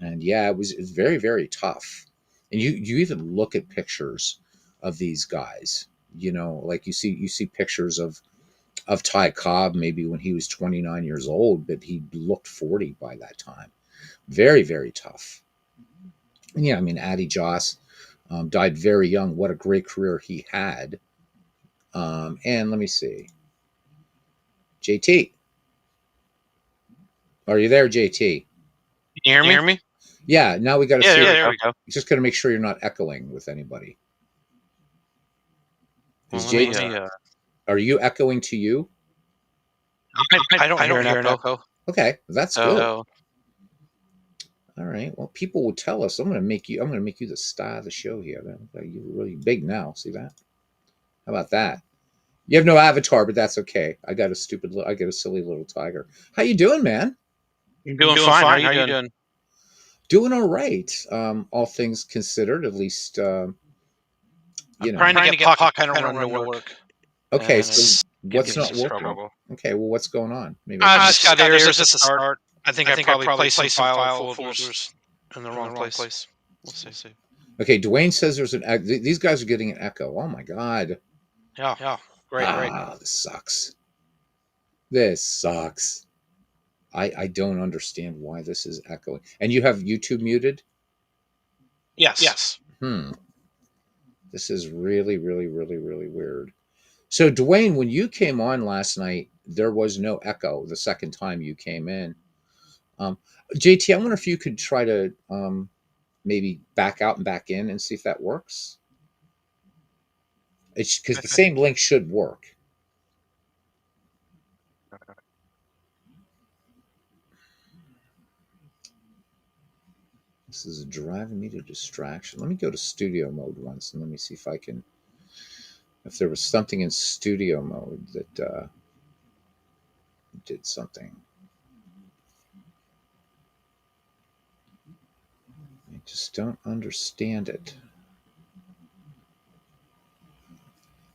And yeah, it was very, very tough. And you even look at pictures of these guys. Like you see pictures of Ty Cobb maybe when he was 29 years old, but he looked 40 by that time. Very, very tough. And yeah, I mean, Addie Joss died very young. What a great career he had. And let me see. JT. Are you there, JT? Can you hear me? Yeah, now we got to Yeah, see. there we go. Just got to make sure you're not echoing with anybody. Well, are you echoing to you? I don't hear an echo. Okay, that's good. All right. Well, people will tell us. I'm going to make you the star of the show here. You're really big now. See that? How about that? You have no avatar, but that's okay. I got a silly little tiger. How you doing, man? I'm doing fine. How you doing? Doing all right. All things considered, at least. I'm trying to get pocket run to work. Okay, so what's not working? Okay, well, what's going on? Maybe I just got errors at the start. I think I probably placed some file folders in the wrong place. We'll see. Okay, Dwayne says there's these guys are getting an echo. Oh my god. Yeah. Great. This sucks. I don't understand why this is echoing. And you have YouTube muted? Yes. This is really, really, really, really weird. So, Dwayne, when you came on last night, there was no echo the second time you came in. JT, I wonder if you could try to maybe back out and back in and see if that works. It's because the same link should work. This is driving me to distraction. Let me go to studio mode once and let me see if there was something in studio mode that did something. I just don't understand it.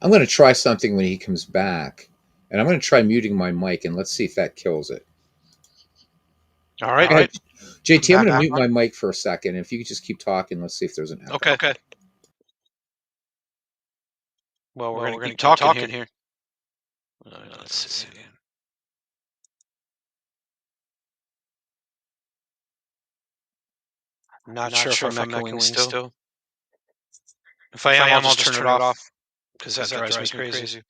I'm going to try something when he comes back, and I'm going to try muting my mic, and let's see if that kills it. All right. JT, I'm going to mute my mic for a second. If you could just keep talking, let's see if there's an echo. Okay. Well, we're going to keep talking here. Let's see. Not sure if I'm echoing still. If I am, I'll just turn it off because that drives me crazy.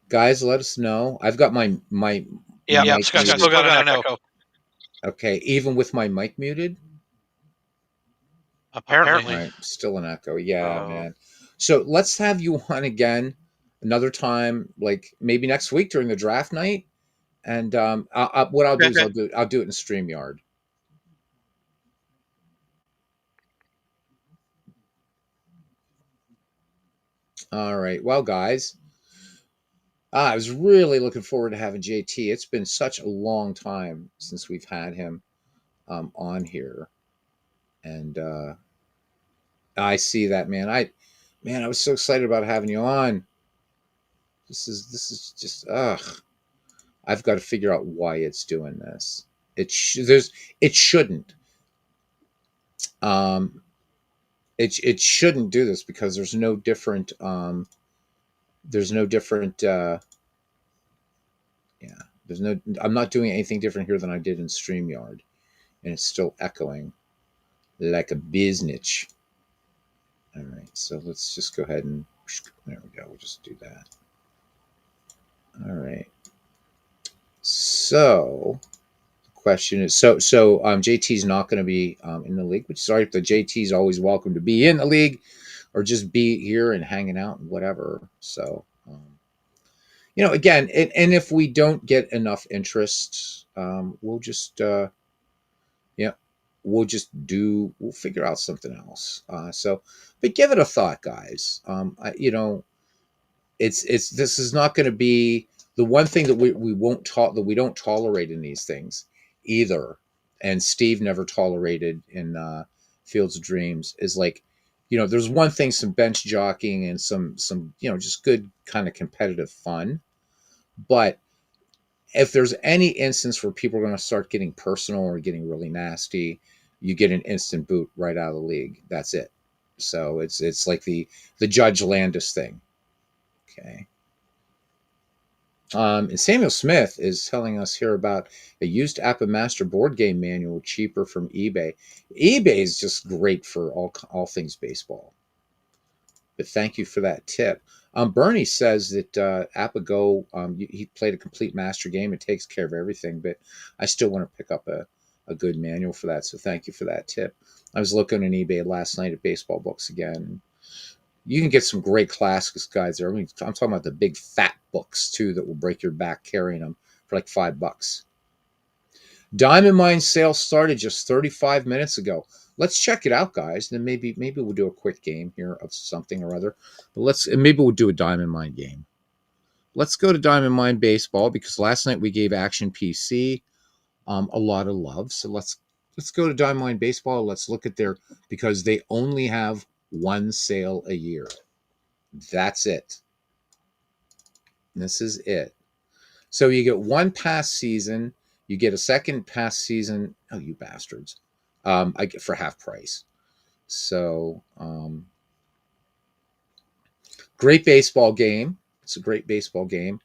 Guys, let us know. I've got my mic still got an echo. Okay, even with my mic muted? Apparently. Right, still an echo. Yeah, man. So let's have you on again another time, like maybe next week during the draft night. And what I'll do is I'll do it in StreamYard. All right. Well, guys, I was really looking forward to having JT. It's been such a long time since we've had him on here, and I see that, man. I was so excited about having you on. This is just I've got to figure out why it's doing this. It shouldn't. It shouldn't do this because there's no different there's no different. I'm not doing anything different here than I did in StreamYard, and it's still echoing like a biznitch. All right, so let's just go ahead and there we go. We'll just do that. All right. So the question is, JT's not going to be in the league, which is sorry, but JT's always welcome to be in the league or just be here and hanging out and whatever. So, again, and if we don't get enough interest, we'll just yeah, we'll figure out something else. But give it a thought, guys. It's this is not going to be the one thing that we won't talk that we don't tolerate in these things either. And Steve never tolerated in Fields of Dreams is like, there's one thing, some bench jockeying and some just good kind of competitive fun. But if there's any instance where people are going to start getting personal or getting really nasty, you get an instant boot right out of the league. That's it. So it's like the Judge Landis thing. Okay. And Samuel Smith is telling us here about a used Appa Master board game manual, cheaper from eBay. eBay is just great for all things baseball. But thank you for that tip. Bernie says that Appa Go, he played a complete master game. It takes care of everything, but I still want to pick up a good manual for that. So thank you for that tip. I was looking on eBay last night at baseball books again. You can get some great classics guides there. I mean, I'm talking about the big fat books too that will break your back carrying them for like $5. Diamond Mine sale started just 35 minutes ago. Let's check it out, guys. Then maybe we'll do a quick game here of something or other. But maybe we'll do a Diamond Mine game. Let's go to Diamond Mine Baseball because last night we gave Action PC a lot of love. So let's go to Diamond Mine Baseball. Let's look at because they only have one sale a year. That's it. This is it. So you get one pass season. You get a second pass season. Oh, you bastards. I get for half price. So, great baseball game. It's a great baseball game.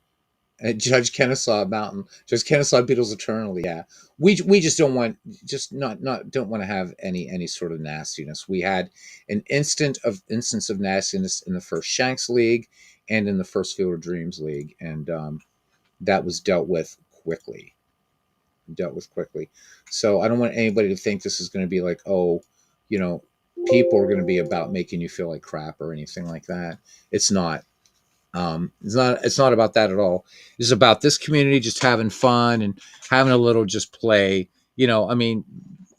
And Judge Kennesaw Mountain, Judge Kennesaw Beatles Eternally. Yeah, we just don't want don't want to have any sort of nastiness. We had an instance of nastiness in the first Shanks League and in the first Field of Dreams League, and that was dealt with quickly. So I don't want anybody to think this is going to be like, oh, people are going to be about making you feel like crap or anything like that. It's not. It's not about that at all. It's about this community just having fun and having a little just play.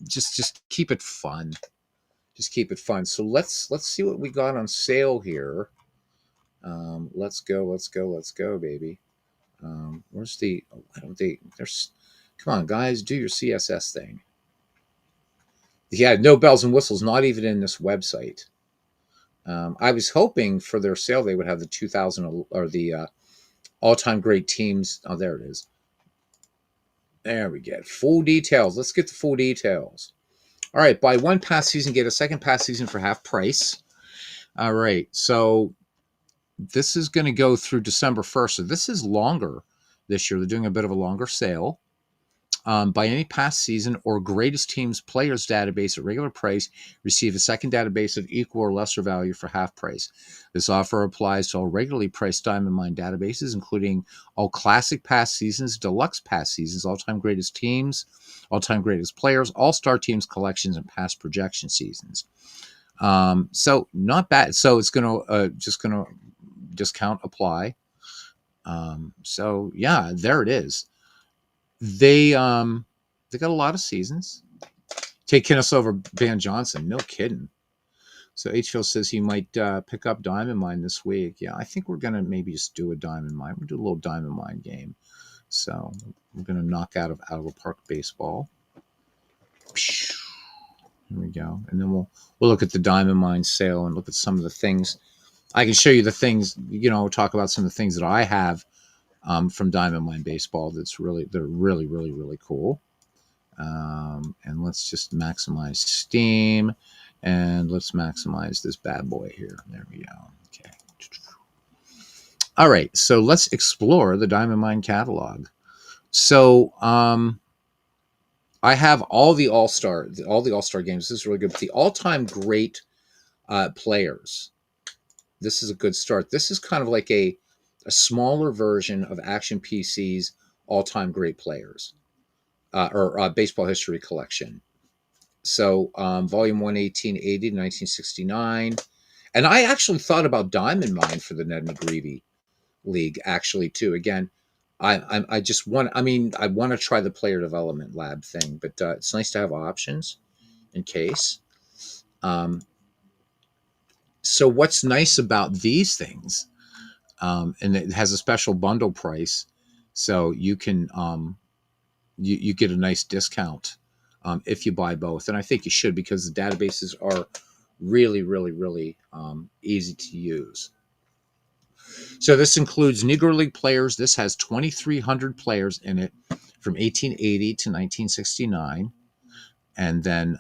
Just keep it fun. Just keep it fun. So let's see what we got on sale here. Let's go, baby. Where's the? I don't think there's. Come on, guys, do your CSS thing. Yeah, no bells and whistles, not even in this website. I was hoping for their sale they would have the 2000 or the all-time great teams. Oh, there it is. There we get full details. Let's get the full details. All right, buy one pass season, get a second pass season for half price. All right, so this is going to go through December 1st. So this is longer this year. They're doing a bit of a longer sale. By any past season or greatest teams players database at regular price, receive a second database of equal or lesser value for half price. This offer applies to all regularly priced Diamond Mine databases, including all classic past seasons, deluxe past seasons, all-time greatest teams, all-time greatest players, all-star teams collections, and past projection seasons. So not bad. So it's going to discount apply. So yeah, there it is. They got a lot of seasons. Take Kennesaw over Van Johnson. No kidding. So H-Phil says he might pick up Diamond Mine this week. Yeah, I think we're going to maybe just do a Diamond Mine. We'll do a little Diamond Mine game. So we're going to knock out of a park baseball. Here we go. And then we'll look at the Diamond Mine sale and look at some of the things. I can show you the things, talk about some of the things that I have from Diamond Mine Baseball. They're really, really, really cool. And let's just maximize Steam, and let's maximize this bad boy here. There we go. Okay. All right, so let's explore the Diamond Mine catalog. So I have all the All-Star games. This is really good. But the all-time great players. This is a good start. This is kind of like a smaller version of Action PC's all-time great players or baseball history collection. So volume 1, 1880 to 1969. And I actually thought about Diamond Mine for the Ned McGreevy League, actually, too. Again, I just want, I want to try the player development lab thing, but it's nice to have options in case. So what's nice about these things, and it has a special bundle price, so you can you get a nice discount if you buy both, and I think you should because the databases are really, really, really easy to use. So this includes Negro League players. This has 2,300 players in it from 1880 to 1969. And then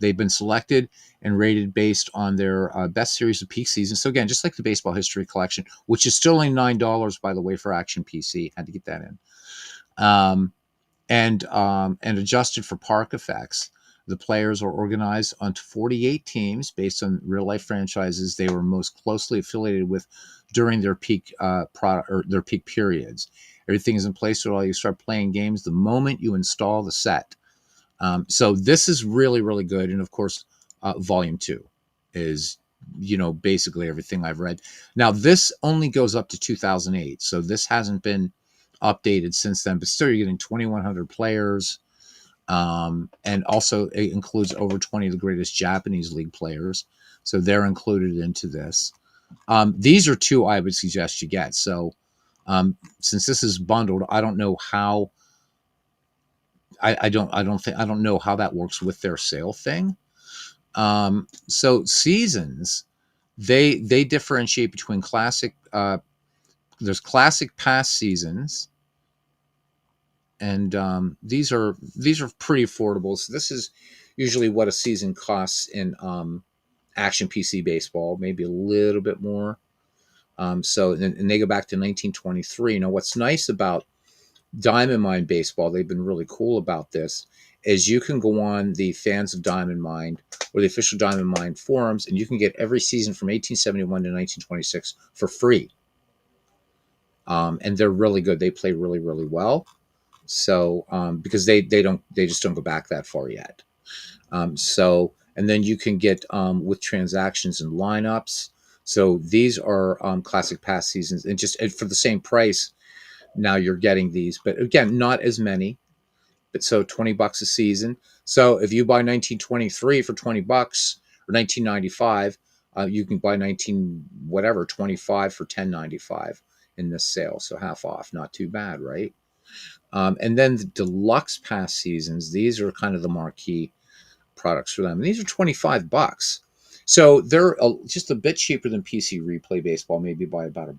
they've been selected and rated based on their best series of peak seasons. So again, just like the baseball history collection, which is still only $9, by the way, for Action PC. Had to get that in. And adjusted for park effects. The players are organized onto 48 teams based on real life franchises they were most closely affiliated with during their peak product or their peak periods. Everything is in place so you start playing games the moment you install the set. So this is really, really good. And of course, volume 2 is, basically everything I've read. Now, this only goes up to 2008. So this hasn't been updated since then, but still you're getting 2,100 players. And also it includes over 20 of the greatest Japanese league players. So they're included into this. These are 2 I would suggest you get. So since this is bundled, I don't know how I don't know how that works with their sale thing. So seasons, they differentiate between classic. There's classic past seasons, and these are pretty affordable. So this is usually what a season costs in Action PC baseball, maybe a little bit more. So and they go back to 1923. Now, what's nice about Diamond Mine baseball, they've been really cool about this, is you can go on the Fans of Diamond Mine or the official Diamond Mine forums, and you can get every season from 1871 to 1926 for free. And they're really good. They play really, really well. So because they just don't go back that far yet. And then you can get with transactions and lineups. So these are classic past seasons, and just for the same price. Now you're getting these, but again, not as many. But so $20 a season. So if you buy 1923 for $20 or 1995, you can buy 25 for $10.95 in this sale. So half off, not too bad, right? And then the deluxe pass seasons, these are kind of the marquee products for them. And these are $25. So they're just a bit cheaper than PC Replay Baseball, maybe by about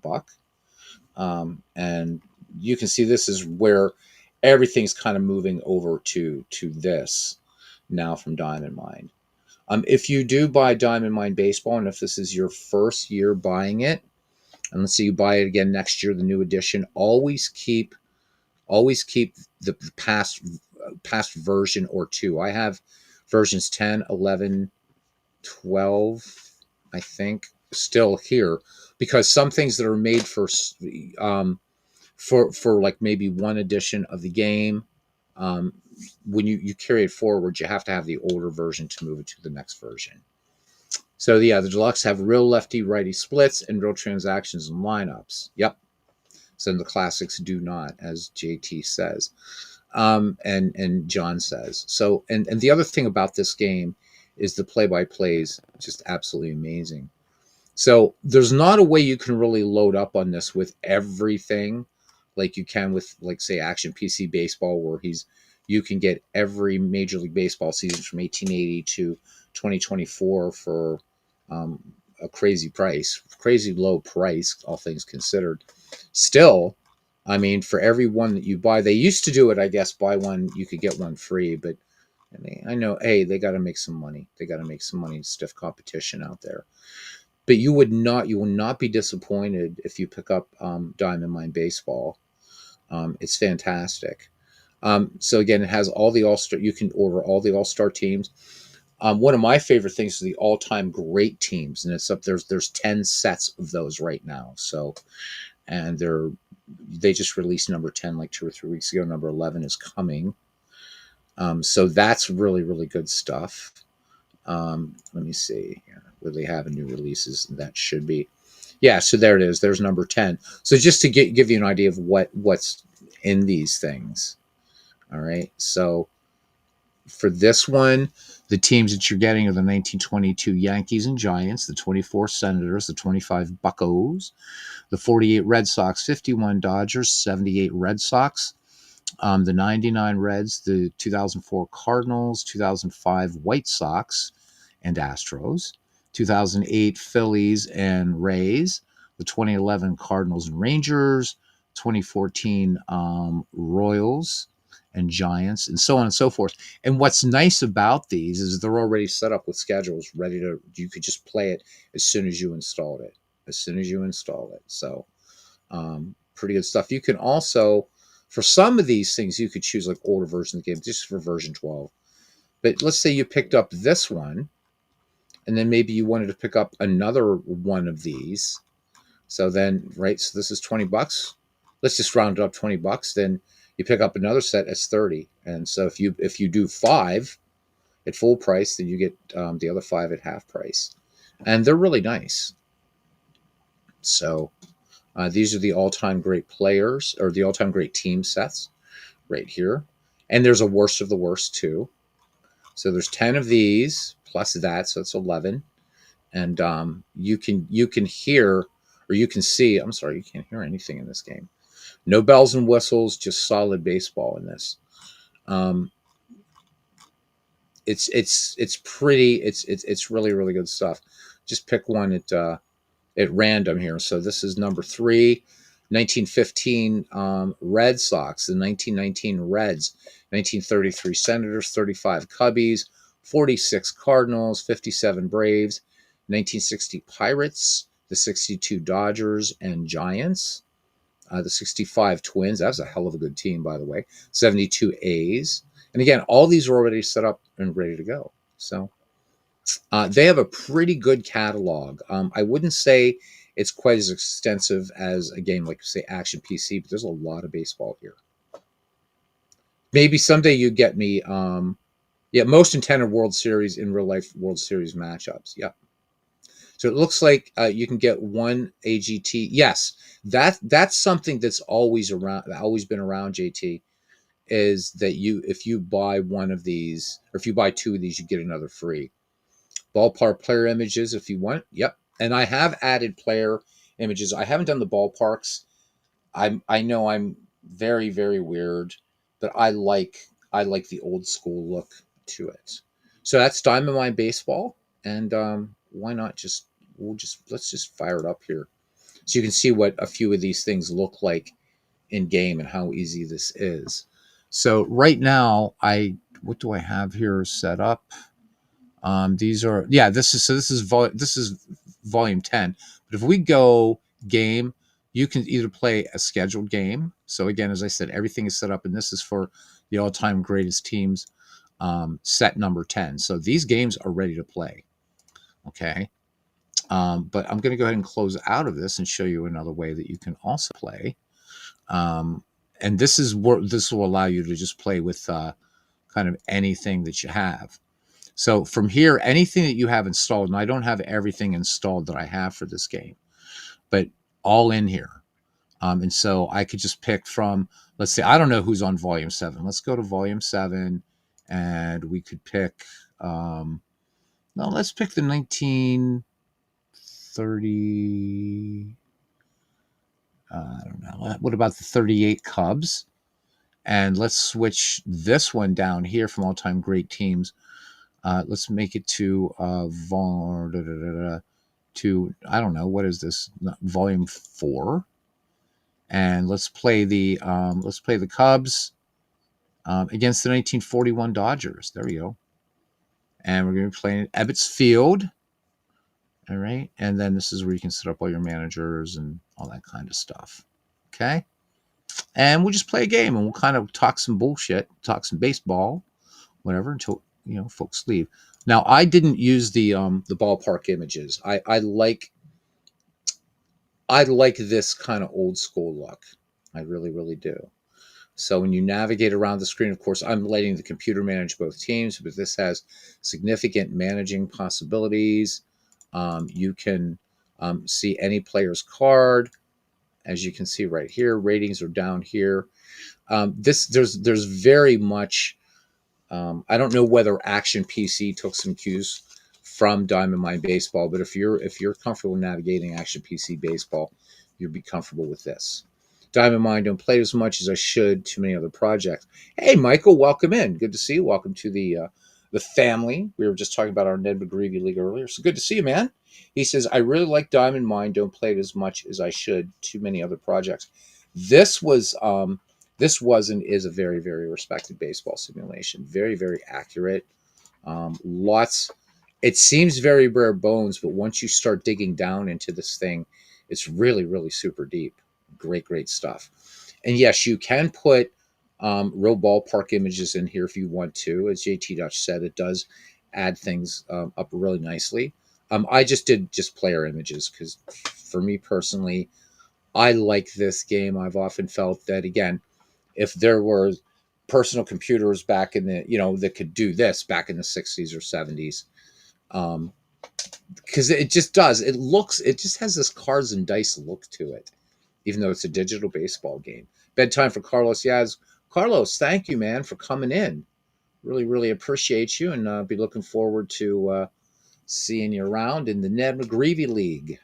$1. And you can see this is where everything's kind of moving over to this now from Diamond Mine. If you do buy Diamond Mine Baseball, and if this is your first year buying it, and let's say you buy it again next year, the new edition, always keep the past version or 2. I have versions 10, 11, 12, I think, still here, because some things that are made for like maybe one edition of the game, when you carry it forward, you have to have the older version to move it to the next version. So yeah, the deluxe have real lefty righty splits and real transactions and lineups. Yep. So the classics do not, as JT says, and John says. So and the other thing about this game is the play-by-plays just absolutely amazing. So there's not a way you can really load up on this with everything like you can with, like, say, Action PC Baseball, where you can get every Major League Baseball season from 1880 to 2024 for a crazy low price, all things considered. Still, for every one that you buy, they used to do it, I guess, buy one, you could get one free, but I know, hey, they got to make some money. They got to make some money. Stiff competition out there. But you will not be disappointed if you pick up Diamond Mine Baseball. It's fantastic. So again, it has all the all-star. You can order all the all-star teams. One of my favorite things is the all-time great teams, and it's up there's 10 sets of those right now. So, and they just released number 10 like 2 or 3 weeks ago. Number 11 is coming. So that's really, really good stuff. Let me see where they have new releases. That should be, yeah. So there it is. There's number 10. So just to give you an idea of what's in these things. All right. So for this one, the teams that you're getting are the 1922 Yankees and Giants, the 24 Senators, the 25 Buccos, the 48 Red Sox, 51 Dodgers, 78 Red Sox, the 99 Reds, the 2004 Cardinals, 2005 White Sox and Astros, 2008 Phillies and Rays, the 2011 Cardinals and Rangers, 2014 Royals and Giants, and so on and so forth. And what's nice about these is they're already set up with schedules ready to, you could just play it as soon as you installed it. As soon as you install it. So pretty good stuff. You can also, for some of these things, you could choose like older versions of the game, just for version 12. But let's say you picked up this one, and then maybe you wanted to pick up another one of these. So then, right, so this is $20. Let's just round it up $20. Then you pick up another set, it's 30. And so if you do 5 at full price, then you get the other 5 at half price. And they're really nice. So these are the all-time great players, or the all-time great team sets right here. And there's a worst of the worst too. So there's 10 of these plus that, so it's 11. And you can hear, or you can see, I'm sorry, you can't hear anything in this game. No bells and whistles, just solid baseball in this. It's pretty, it's really, really good stuff. Just pick one at random here. So this is number 3, 1915 Red Sox, the 1919 Reds, 1933 Senators, 35 Cubbies, 46 Cardinals, 57 Braves, 1960 Pirates, the 62 Dodgers and Giants, the 65 Twins. That was a hell of a good team, by the way. 72 A's. And again, all these are already set up and ready to go. So they have a pretty good catalog. I wouldn't say it's quite as extensive as a game like, say, Action PC, but there's a lot of baseball here. Maybe someday you get me, most intended World Series in real life World Series matchups. Yep. So it looks like you can get one AGT. Yes, that's something that's always been around, JT, is that if you buy one of these, or if you buy 2 of these, you get another free. Ballpark player images if you want. Yep. And I have added player images. I haven't done the ballparks. I know I'm very, very weird, but I like the old school look to it. So that's Diamond Mine Baseball, and why not let's just fire it up here so you can see what a few of these things look like in game and how easy this is. So right now, what do I have here set up? These are, this is volume 10. But if we go game, you can either play a scheduled game. So again, as I said, everything is set up, and this is for the all-time greatest teams, set number 10. So these games are ready to play. Okay. But I'm going to go ahead and close out of this and show you another way that you can also play. And this will allow you to just play with kind of anything that you have. So from here, anything that you have installed, and I don't have everything installed that I have for this game, but all in here. And so I could just pick from, let's say, I don't know who's on volume 7. Let's go to volume 7, and we could pick, let's pick the 1930, I don't know. What about the 38 Cubs? And let's switch this one down here from all-time great teams. Let's make it to I don't know, what is this, volume 4, and let's play the Cubs against the 1941 Dodgers. There we go. And we're going to be playing at Ebbets Field, All right. And then this is where you can set up all your managers and all that kind of stuff. Okay. And we'll just play a game and we'll kind of talk some bullshit, talk some baseball, whatever, until folks leave. Now I didn't use the ballpark images. I like this kind of old school look. I really, really do. So when you navigate around the screen, of course, I'm letting the computer manage both teams, but this has significant managing possibilities. You can see any player's card, as you can see right here. Ratings are down here. There's very much. I don't know whether Action PC took some cues from Diamond Mine Baseball, but if you're comfortable navigating Action PC Baseball, you'll be comfortable with this. Diamond Mine don't play as much as I should. Too many other projects. Hey, Michael, welcome in. Good to see you. Welcome to the family. We were just talking about our Ned McGreevy League earlier, so good to see you, man. He says I really like Diamond Mine. Don't play it as much as I should. Too many other projects. This was this was and is a very, very respected baseball simulation. Very, very accurate. Lots. It seems very bare bones, but once you start digging down into this thing, it's really, really super deep. Great, great stuff. And yes, you can put real ballpark images in here if you want to. As JT Dutch said, it does add things up really nicely. I just did just player images because for me personally, I like this game. I've often felt that, again, if there were personal computers back in that could do this back in the 60s or 70s, because it just does. It just has this cards and dice look to it, even though it's a digital baseball game. Bedtime for Carlos Yaz. Carlos, thank you, man, for coming in. Really, really appreciate you, and be looking forward to seeing you around in the Ned McGreevy League.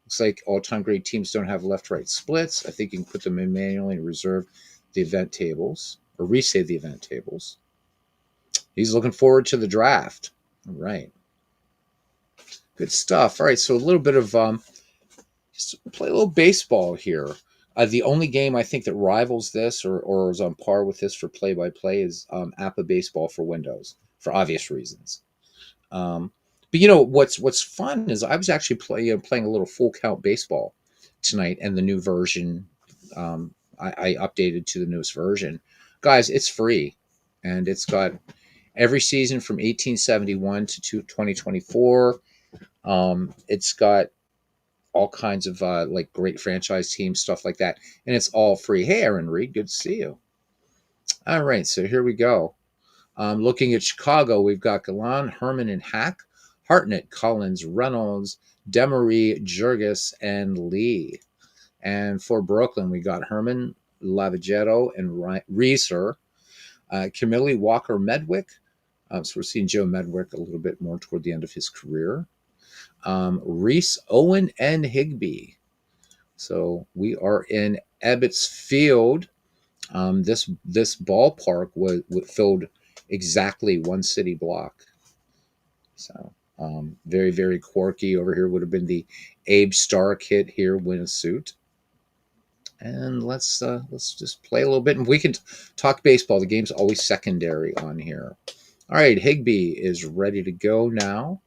Looks like all-time great teams don't have left-right splits. I think you can put them in manually and reserve the event tables or resave the event tables. He's looking forward to the draft. All right. Good stuff. All right, so a little bit of just play a little baseball here. The only game I think that rivals this or is on par with this for play-by-play is APA Baseball for Windows, for obvious reasons. But what's fun is I was actually playing a little full count baseball tonight, and the new version I updated to the newest version. Guys, it's free, and it's got every season from 1871 to 2024. It's got all kinds of like great franchise teams, stuff like that, and it's all free. Hey, Aaron Reed, good to see you. All right, so here we go. Looking at Chicago, we've got Galan, Herman, and Hack, Hartnett, Collins, Reynolds, Demery, Jurgis, and Lee. And for Brooklyn, we got Herman, Lavagetto, and Reeser, Camille, Walker, Medwick. So we're seeing Joe Medwick a little bit more toward the end of his career. Reese, Owen, and Higbee. So we are in Ebbets Field. This ballpark was filled exactly one city block. So very, very quirky. Over here would have been the Abe Stark hit here, win a suit. And let's just play a little bit, and we can talk baseball. The game's always secondary on here. All right, Higbee is ready to go now,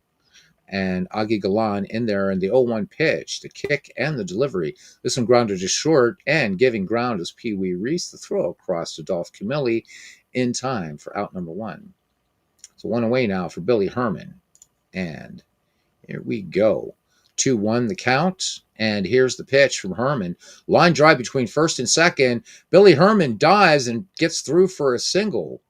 and Augie Galan in there, and the 0-1 pitch, the kick, and the delivery. This one grounded to short, and giving ground is Pee Wee Reese. The throw across to Dolph Camilli in time for out number one. So one away now for Billy Herman, and here we go. 2-1 the count, and here's the pitch from Herman. Line drive between first and second. Billy Herman dives and gets through for a single.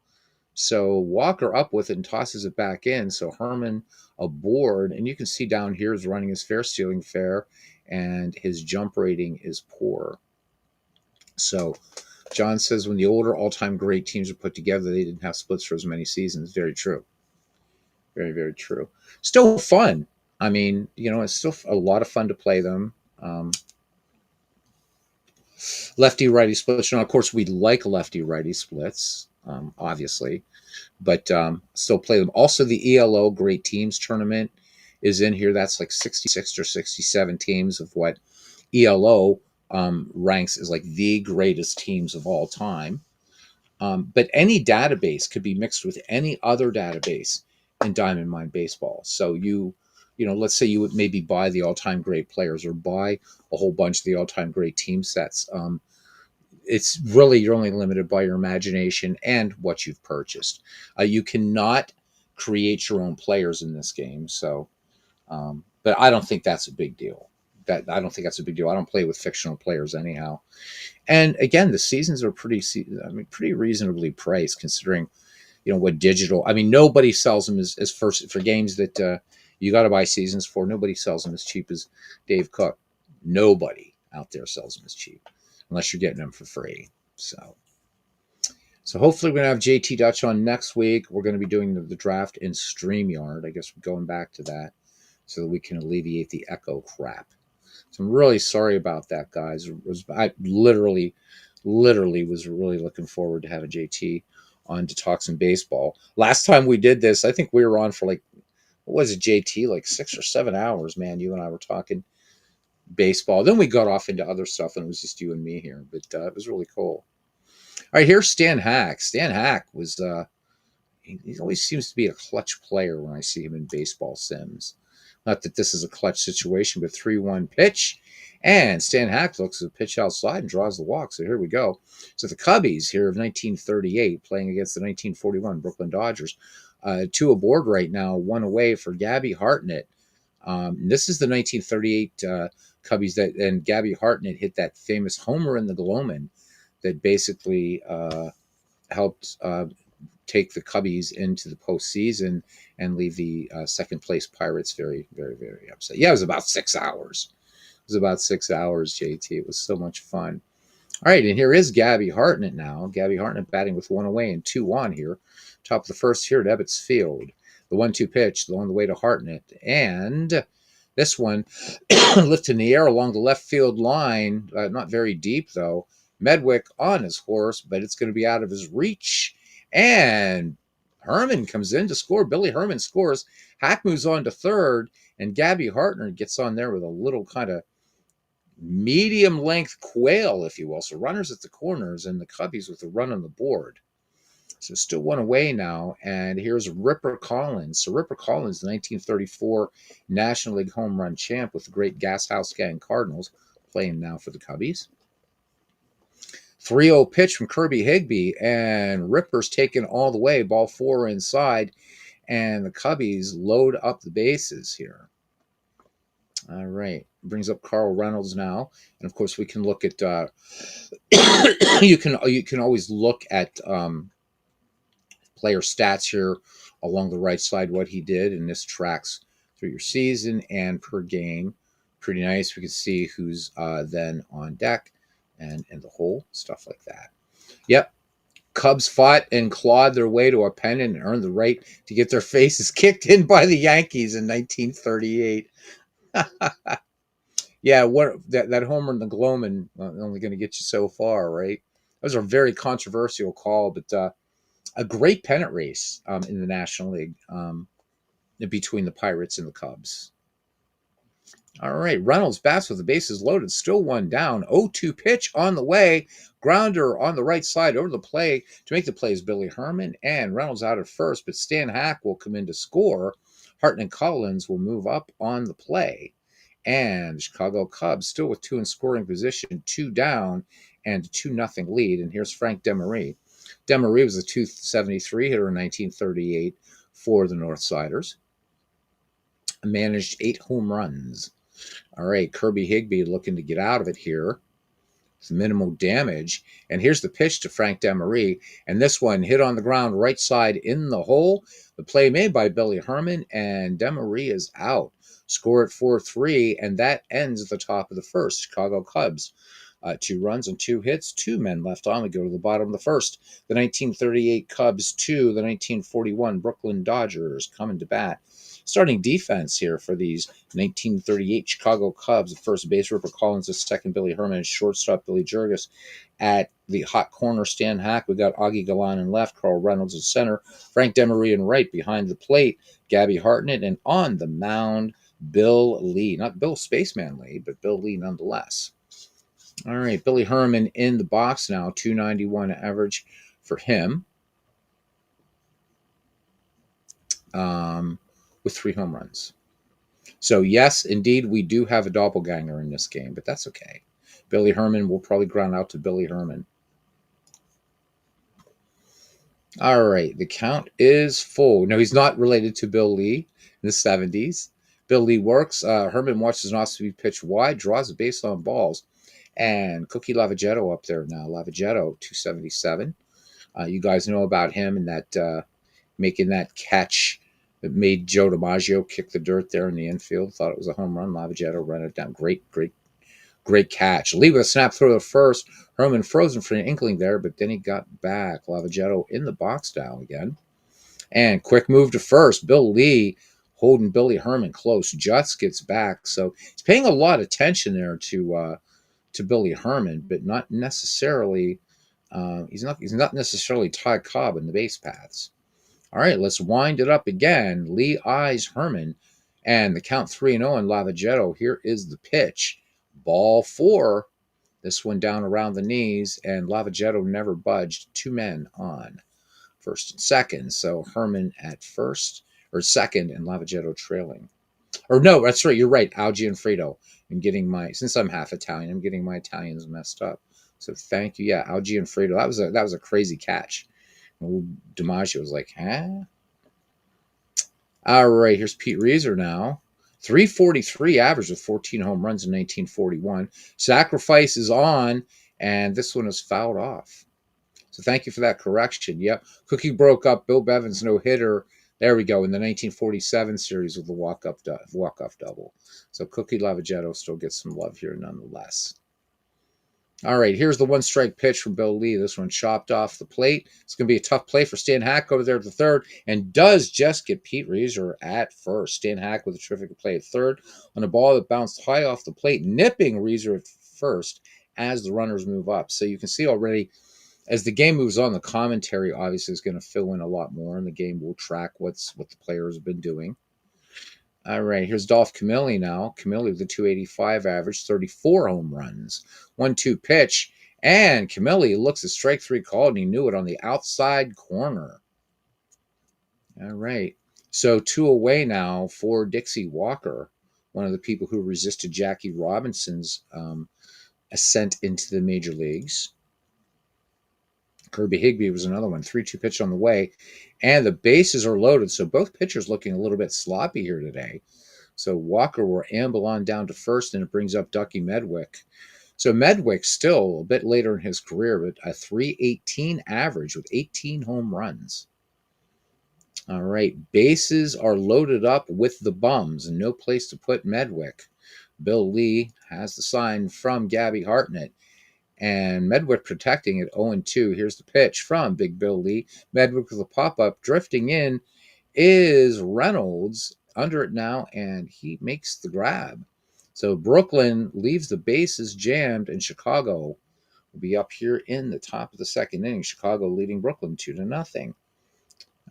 So Walker up with it and tosses it back in. So Herman aboard, and you can see down here is running his fair, stealing fair, and his jump rating is poor. So John says when the older all-time great teams are put together, they didn't have splits for as many seasons. Very true. Very, very true. Still fun. I mean, it's still a lot of fun to play them. Lefty-righty splits. Of course, we like lefty-righty splits, obviously, but still play them. Also, the ELO Great Teams Tournament is in here. That's like 66 or 67 teams of what ELO ranks as like the greatest teams of all time. But any database could be mixed with any other database in Diamond Mine Baseball. So you let's say you would maybe buy the all-time great players or buy a whole bunch of the all-time great team sets. It's really, you're only limited by your imagination and what you've purchased. You cannot create your own players in this game. So, but I don't think that's a big deal. I don't think that's a big deal. I don't play with fictional players anyhow. And again, the seasons are pretty reasonably priced considering, what digital. I mean, nobody sells them as first for games that you got to buy seasons for. Nobody sells them as cheap as Dave Cook. Nobody out there sells them as cheap unless you're getting them for free. So hopefully we're gonna have JT Dutch on next week. We're going to be doing the draft in StreamYard. I guess we're going back to that so that we can alleviate the echo crap. So I'm really sorry about that, guys. I literally was really looking forward to having JT on to talk some baseball. Last time we did this, I think we were on for like, what was it, JT? Like 6 or 7 hours, man. You and I were talking baseball. Then we got off into other stuff, and it was just you and me here. But it was really cool. All right, here's Stan Hack. Stan Hack was he always seems to be a clutch player when I see him in baseball sims. Not that this is a clutch situation, but 3-1 pitch. And Stan Hack looks at the pitch outside and draws the walk. So here we go. So the Cubbies here of 1938 playing against the 1941 Brooklyn Dodgers. 2 aboard right now, 1 away for Gabby Hartnett. This is the 1938 Cubbies and Gabby Hartnett hit that famous homer in the Gloman that basically helped take the Cubbies into the postseason and leave the second place Pirates very, very, very upset. Yeah, it was about 6 hours. It was about 6 hours, JT. It was so much fun. All right, and here is Gabby Hartnett now. Gabby Hartnett batting with 1 away and 2 on here. Top of the first here at Ebbets Field. The 1-2 pitch on the way to Hartnett. And this one lifted in the air along the left field line. Not very deep, though. Medwick on his horse, but it's going to be out of his reach. And Herman comes in to score. Billy Herman scores. Hack moves on to third, and Gabby Hartnett gets on there with a little kind of medium length quail, if you will. So runners at the corners, and the Cubbies with a run on the board. So still 1 away now, and here's Ripper Collins. So Ripper Collins, the 1934 National League home run champ with the great Gas House Gang Cardinals, playing now for the Cubbies. 3-0 pitch from Kirby Higbee, and Ripper's taken all the way, ball 4 inside, and the Cubbies load up the bases here. All right, brings up Carl Reynolds now, and of course we can look at you can always look at player stats here along the right side, what he did, and this tracks through your season and per game. Pretty nice. We can see who's then on deck and in the hole, stuff like that. Yep. Cubs fought and clawed their way to a pennant and earned the right to get their faces kicked in by the Yankees in 1938. Yeah, that homer in the Gloman only going to get you so far, right? That was a very controversial call, but a great pennant race in the National League between the Pirates and the Cubs. All right, Reynolds bats with the bases loaded, still 1 down. 0-2 pitch on the way. Grounder on the right side over the play to make the plays Billy Herman and Reynolds out at first, but Stan Hack will come in to score. Hartnett Collins will move up on the play. And the Chicago Cubs still with 2 in scoring position, 2 down, and a 2-0 lead. And here's Frank Demery. Demery was a .273 hitter in 1938 for the Northsiders. Managed 8 home runs. All right, Kirby Higbee looking to get out of it here. It's minimal damage. And here's the pitch to Frank Demery. And this one hit on the ground right side in the hole. The play made by Billy Herman, and Demery is out. Score at 4-3, and that ends at the top of the first. Chicago Cubs. 2 runs and 2 hits, 2 men left on. We go to the bottom of the first. The 1938 Cubs 2, the 1941 Brooklyn Dodgers coming to bat. Starting defense here for these 1938 Chicago Cubs. The first base, Ripper Collins. The second, Billy Herman. And shortstop, Billy Jurgis. At the hot corner, Stan Hack. We got Augie Galan in left, Carl Reynolds in center, Frank Demery in right. Behind the plate, Gabby Hartnett. And on the mound, Bill Lee. Not Bill Spaceman Lee, but Bill Lee nonetheless. All right, Billy Herman in the box now, .291 average for him, with 3 home runs. So, yes, indeed, we do have a doppelganger in this game, but that's okay. Billy Herman will probably ground out to Billy Herman. All right, the count is full. No, he's not related to Bill Lee in the 70s. Bill Lee works. Herman watches an off-speed pitch wide, draws a base on balls. And Cookie Lavagetto up there now. Lavagetto, 277. You guys know about him and that making that catch that made Joe DiMaggio kick the dirt there in the infield. Thought it was a home run. Lavagetto ran it down. Great catch. Lee with a snap throw to first. Herman frozen for an inkling there, but then he got back. Lavagetto in the box now again. And quick move to first. Bill Lee holding Billy Herman close. Just gets back. So he's paying a lot of attention there to Billy Herman, but not necessarily he's not necessarily Ty Cobb in the base paths. All right, let's wind it up again. Lee eyes Herman, and the count 3-0 on Lavagetto. Here is the pitch. Ball 4. This one down around the knees, and Lavagetto never budged. 2 men on first and second. So Herman at first or second, and Lavagetto trailing. Or no, that's right. You're right. Algie and Fredo. Since I'm half Italian, I'm getting my Italians messed up. So thank you. Yeah, Algie and Fredo. That was a crazy catch. DiMaggio was like, huh? All right, here's Pete Reiser now. 343 average with 14 home runs in 1941. Sacrifice is on, and this one is fouled off. So thank you for that correction. Yep. Cookie broke up Bill Bevan's no-hitter. There we go, in the 1947 series with the walk-off double. So Cookie Lavagetto still gets some love here nonetheless. All right, here's the one-strike pitch from Bill Lee. This one chopped off the plate. It's going to be a tough play for Stan Hack over there at the third, and does just get Pete Reiser at first. Stan Hack with a terrific play at third on a ball that bounced high off the plate, nipping Reiser at first as the runners move up. So you can see already, as the game moves on, the commentary obviously is going to fill in a lot more, and the game will track what the players have been doing. All right, here's Dolph Camilli now. Camilli with a 285 average, 34 home runs. 1-2 pitch, and Camilli looks at strike 3 called, and he knew it on the outside corner. All right, so 2 away now for Dixie Walker, one of the people who resisted Jackie Robinson's ascent into the major leagues. Kirby Higbee was another one. 3-2 pitch on the way. And the bases are loaded, so both pitchers looking a little bit sloppy here today. So Walker will amble on down to first, and it brings up Ducky Medwick. So Medwick still a bit later in his career, but a 318 average with 18 home runs. All right, bases are loaded up with the bums, and no place to put Medwick. Bill Lee has the sign from Gabby Hartnett. And Medwick protecting it 0-2. Here's the pitch from Big Bill Lee. Medwick with a pop-up. Drifting in is Reynolds. Under it now, and he makes the grab. So Brooklyn leaves the bases jammed, and Chicago will be up here in the top of the second inning. Chicago leading Brooklyn 2-0.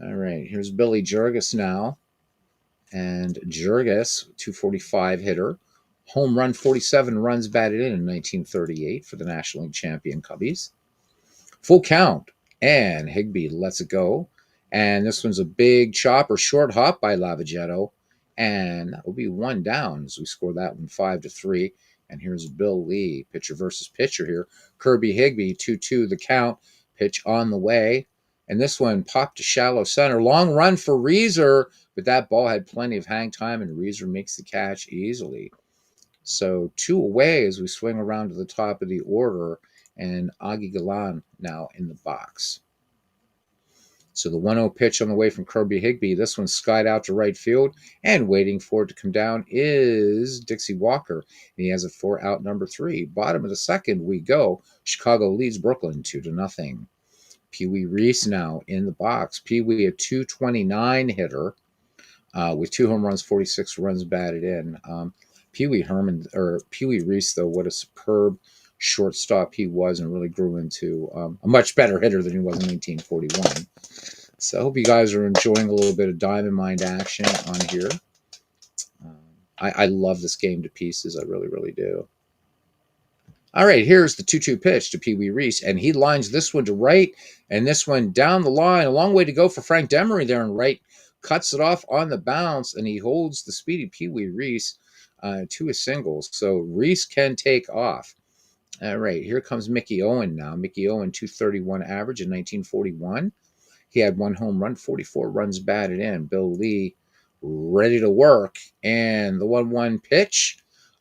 All right, here's Billy Jurgis now. And Jurgis, 245 hitter. Home run, 47 runs batted in 1938 for the National League champion Cubbies. Full count, and Higbee lets it go. And this one's a big chopper, short hop by Lavagetto. And that will be 1 down as we score that one 5-3. And here's Bill Lee, pitcher versus pitcher here. Kirby Higbee, 2-2 the count. Pitch on the way. And this one popped to shallow center. Long run for Reiser, but that ball had plenty of hang time, and Reiser makes the catch easily. So 2 away as we swing around to the top of the order, and Augie Galan now in the box. So the 1-0 pitch on the way from Kirby Higbee. This one's skied out to right field, and waiting for it to come down is Dixie Walker. And he has it for out number 3. Bottom of the second we go. Chicago leads Brooklyn 2-0. Pee Wee Reese now in the box. Pee Wee, a 229 hitter with 2 home runs, 46 runs batted in. Pee Wee Reese, though, what a superb shortstop he was, and really grew into a much better hitter than he was in 1941. So I hope you guys are enjoying a little bit of Diamond Mind action on here. I love this game to pieces. I really, really do. All right, here's the 2-2 pitch to Pee Wee Reese, and he lines this one to right, and this one down the line. A long way to go for Frank Demery there in right. cuts it off on the bounce, and he holds the speedy Pee Wee Reese to a single. So Reese can take off. All right, here comes Mickey Owen now. Mickey Owen, 231 average in 1941. He had one home run, 44 runs batted in. Bill Lee ready to work. And the 1-1 pitch.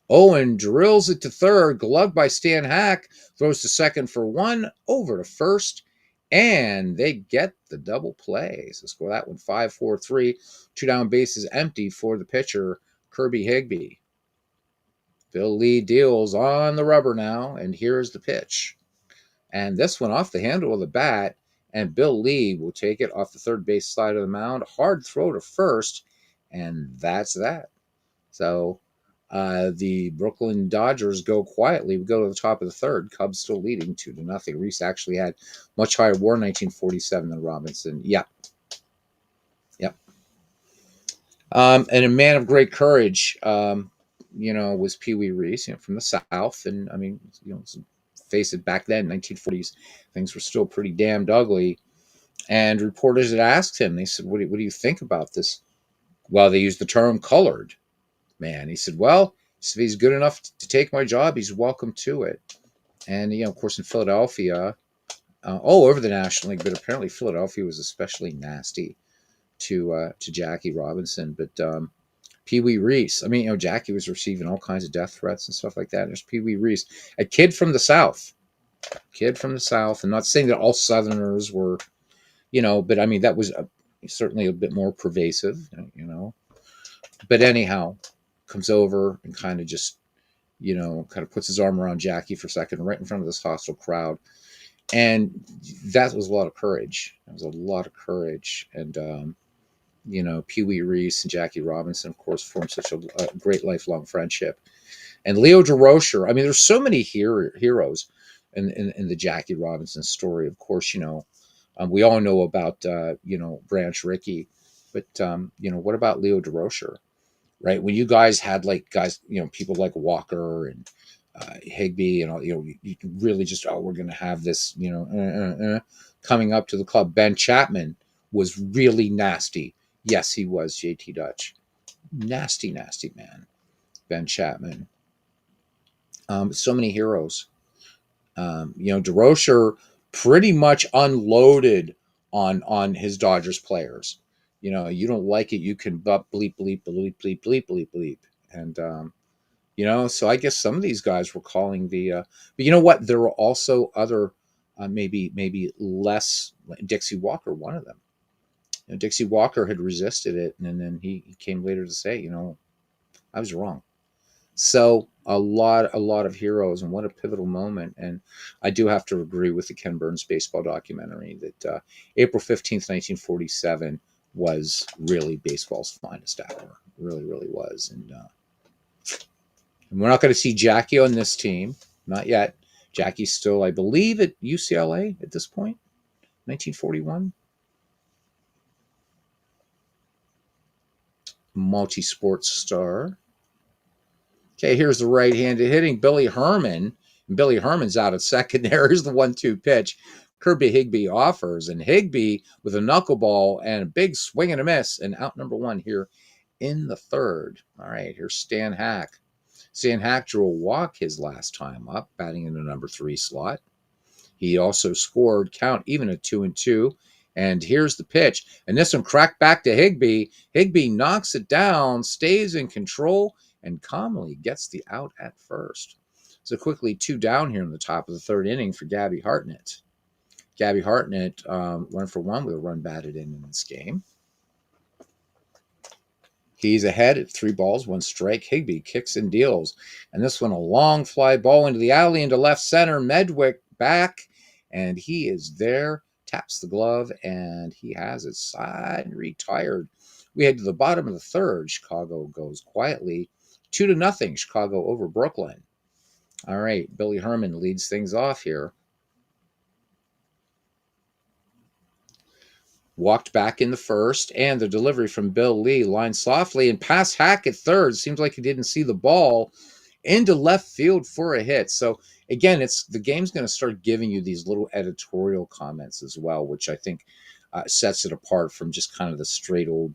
Owen drills it to third, gloved by Stan Hack, throws to second for one, over to first, and they get the double play. So score that one 5-4-3. 2 down bases empty for the pitcher, Kirby Higbee. Bill Lee deals on the rubber now, and here's the pitch. And this one off the handle of the bat, and Bill Lee will take it off the third base side of the mound. Hard throw to first, and that's that. So the Brooklyn Dodgers go quietly. We go to the top of the third. Cubs still leading 2-0. Reese actually had much higher WAR in 1947 than Robinson. Yep. And a man of great courage, was Pee Wee Reese, from the South. And I mean, face it, back then, 1940s, things were still pretty damned ugly. And reporters had asked him, they said, what do you think about this? Well, they used the term colored man. He said, well, if he's good enough to take my job, he's welcome to it. And, of course, in Philadelphia, all over the National League, but apparently Philadelphia was especially nasty to Jackie Robinson. But Pee Wee Reese, I mean, Jackie was receiving all kinds of death threats and stuff like that. And there's Pee Wee Reese, a kid from the South. I'm not saying that all Southerners were, but I mean, that was certainly a bit more pervasive, But anyhow, comes over and kind of just, kind of puts his arm around Jackie for a second, right in front of this hostile crowd. And that was a lot of courage. And, Pee Wee Reese and Jackie Robinson, of course, formed such a great lifelong friendship. And Leo DeRocher, I mean, there's so many heroes in the Jackie Robinson story. Of course, we all know about, Branch Rickey. But, what about Leo DeRocher? Right? When you guys had people like Walker and Higbee and all, you really just, we're going to have this, coming up to the club. Ben Chapman was really nasty. Yes, he was, JT Dutch. Nasty, nasty man. Ben Chapman. So many heroes. DeRocher pretty much unloaded on his Dodgers players. You don't like it, you can bleep, bleep, bleep, bleep, bleep, bleep, bleep. And, so I guess some of these guys were calling the, but you know what? There were also other, maybe less, Dixie Walker, one of them. Dixie Walker had resisted it, and then he came later to say, I was wrong. So a lot of heroes, and what a pivotal moment. And I do have to agree with the Ken Burns baseball documentary that April 15th, 1947 was really baseball's finest hour. It really, really was. And we're not going to see Jackie on this team. Not yet. Jackie's still, I believe, at UCLA at this point, 1941. Multi-sports star. Okay, here's the right-handed hitting Billy Herman. And Billy Herman's out at second there. Here's the 1-2 pitch. Kirby Higbee offers, and Higbee with a knuckleball and a big swing and a miss, and out number one here in the third. All right, here's Stan Hack. Stan Hack drew a walk his last time up, batting in the number 3 slot. He also scored, count even at 2-2. And here's the pitch. And this one cracked back to Higbee. Higbee knocks it down, stays in control, and calmly gets the out at first. So quickly 2 down here in the top of the third inning for Gabby Hartnett. Gabby Hartnett 1 for 1 with a run batted in this game. He's ahead at 3 balls, 1 strike. Higbee kicks and deals. And this one, a long fly ball into the alley into left center. Medwick back, and he is there. Taps the glove, and he has it side retired. We head to the bottom of the third. Chicago goes quietly 2-0. Chicago over Brooklyn. All right, Billy Herman leads things off here. Walked back in the first, and the delivery from Bill Lee lined softly and past Hack at third. Seems like he didn't see the ball into left field for a hit. So again, the game's going to start giving you these little editorial comments as well, which I think sets it apart from just kind of the straight old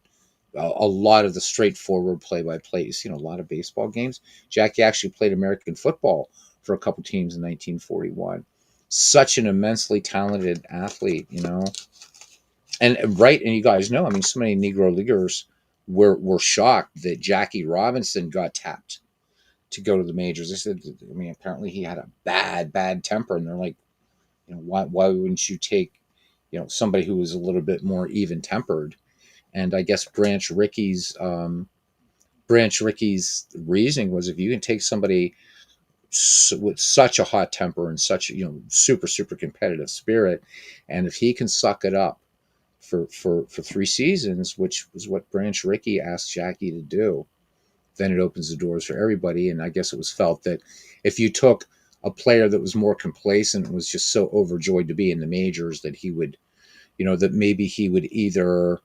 a lot of the straightforward play-by-play. You've seen a lot of baseball games. Jackie actually played American football for a couple teams in 1941. Such an immensely talented athlete, and right. And you guys know, I mean, so many Negro Leaguers were shocked that Jackie Robinson got tapped to go to the majors. They said, I mean, apparently he had a bad temper, and they're like, why wouldn't you take, somebody who was a little bit more even tempered? And I guess Branch Rickey's reasoning was, if you can take somebody with such a hot temper and such, super competitive spirit, and if he can suck it up for 3 seasons, which was what Branch Rickey asked Jackie to do, then it opens the doors for everybody. And I guess it was felt that if you took a player that was more complacent and was just so overjoyed to be in the majors, that he would, that maybe he would either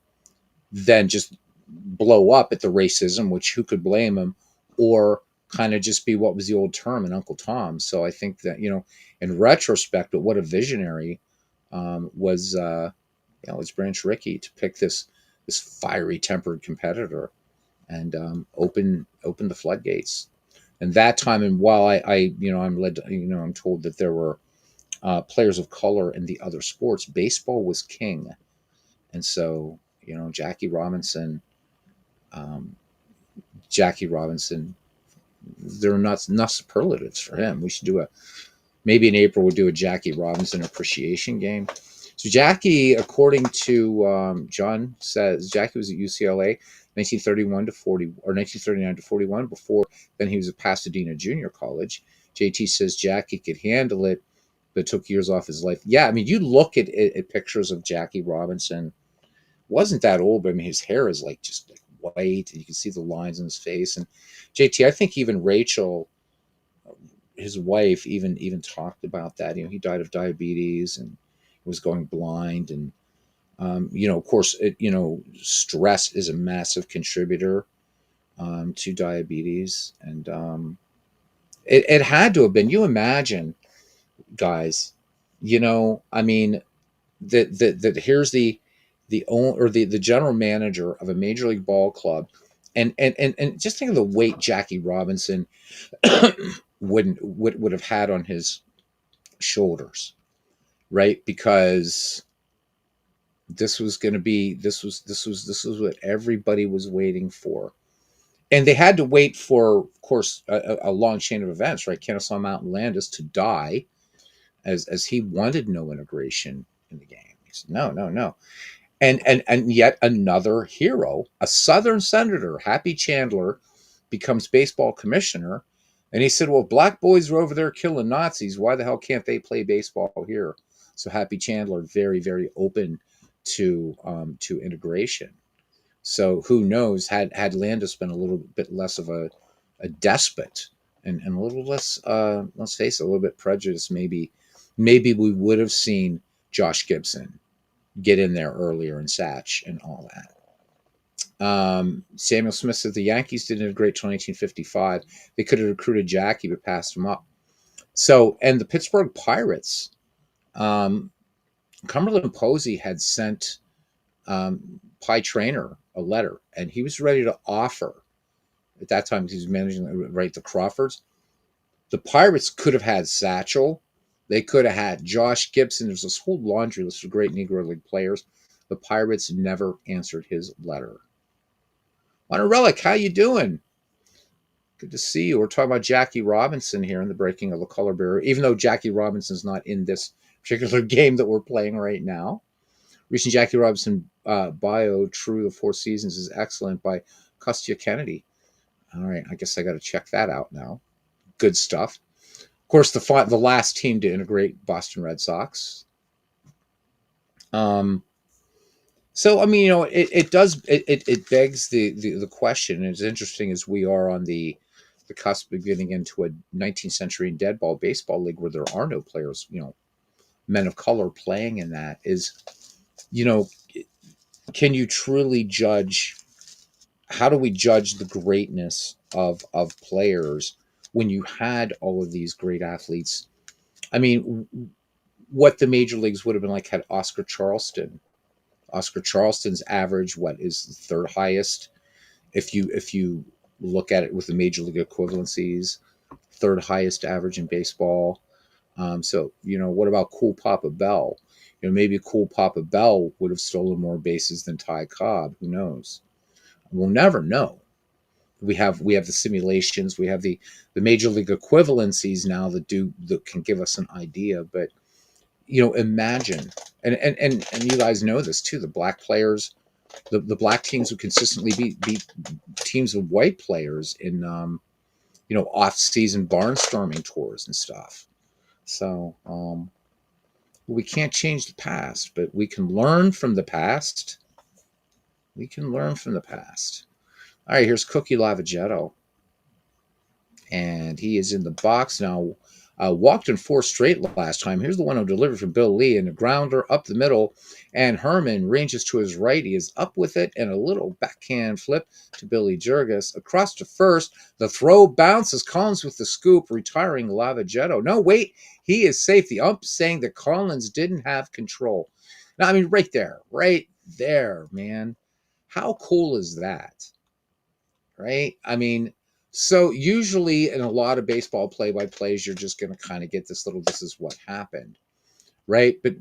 then just blow up at the racism, which who could blame him, or kind of just be what was the old term, an Uncle Tom. So I think that, in retrospect, but what a visionary was Branch Rickey to pick this fiery tempered competitor and open the floodgates. And that time, and while I'm led, I'm told that there were players of color in the other sports, baseball was king. And so, Jackie Robinson, um, Jackie Robinson, there are not superlatives for him. We should do maybe in April we'll do a Jackie Robinson appreciation game. So Jackie, according to John, says Jackie was at UCLA 1931 to 40 or 1939 to 41. Before then, he was at Pasadena Junior College. JT says Jackie could handle it, but took years off his life. Yeah, I mean, you look at pictures of Jackie Robinson. Wasn't that old, but I mean, his hair is like just like white, and you can see the lines in his face. And JT, I think even Rachel, his wife, even talked about that. He died of diabetes and was going blind, and of course, stress is a massive contributor to diabetes, and it had to have been. You imagine, guys, I mean, that here's the owner or the general manager of a major league ball club, and just think of the weight Jackie Robinson would have had on his shoulders, right? Because this was what everybody was waiting for, and they had to wait for, of course, a long chain of events, right? Kennesaw Mountain Landis to die, as he wanted no integration in the game. He said no, no, no. And yet another hero, a Southern senator, Happy Chandler, becomes baseball commissioner. And he said, well, black boys are over there killing Nazis. Why the hell can't they play baseball here? So Happy Chandler, very, very open to integration. So who knows, had Landis been a little bit less of a despot, and a little less, let's face it, a little bit prejudiced, maybe we would have seen Josh Gibson get in there earlier in Satch and all that. Samuel Smith said the Yankees didn't integrate till 1955. They could have recruited Jackie, but passed him up. So, and the Pittsburgh Pirates, um, Cumberland Posey had sent Pie Traynor a letter, and he was ready to offer. At that time, he was managing the Crawfords. The Pirates could have had Satchel. They could have had Josh Gibson. There's this whole laundry list of great Negro League players. The Pirates never answered his letter. On Relic, how you doing? Good to see you. We're talking about Jackie Robinson here in the breaking of the color barrier, even though Jackie Robinson's not in this particular game that we're playing right now. Recent Jackie Robinson bio, True the Four Seasons, is excellent, by Custia Kennedy. All right, I guess I got to check that out now. Good stuff. Of course, the last team to integrate, Boston Red Sox. So I mean, it begs the question. And as interesting as we are on the cusp of getting into a 19th century dead ball baseball league where there are no players, men of color playing in that, is, can you truly judge? How do we judge the greatness of players when you had all of these great athletes? I mean, what the major leagues would have been like had Oscar Oscar Charleston's average, what is the third highest? If you look at it with the major league equivalencies, third highest average in baseball. So, what about Cool Papa Bell? Maybe Cool Papa Bell would have stolen more bases than Ty Cobb. Who knows? We'll never know. We have the simulations, we have the major league equivalencies now that can give us an idea. But imagine, and you guys know this too. The black players, the black teams would consistently beat teams of white players in off-season barnstorming tours and stuff. So we can't change the past, but we can learn from the past. We can learn from the past. All right, here's Cookie Lavagetto, and he is in the box now. Walked in 4 straight last time. Here's the one who delivered from Bill Lee, and a grounder up the middle, and Herman ranges to his right. He is up with it, and a little backhand flip to Billy Jurgis. Across to first, the throw bounces. Collins with the scoop, retiring Lavagetto. No, wait, he is safe. The ump saying that Collins didn't have control. Now, I mean, right there, man. How cool is that? Right? I mean, so usually in a lot of baseball play-by-plays, you're just going to kind of get this is what happened, right? But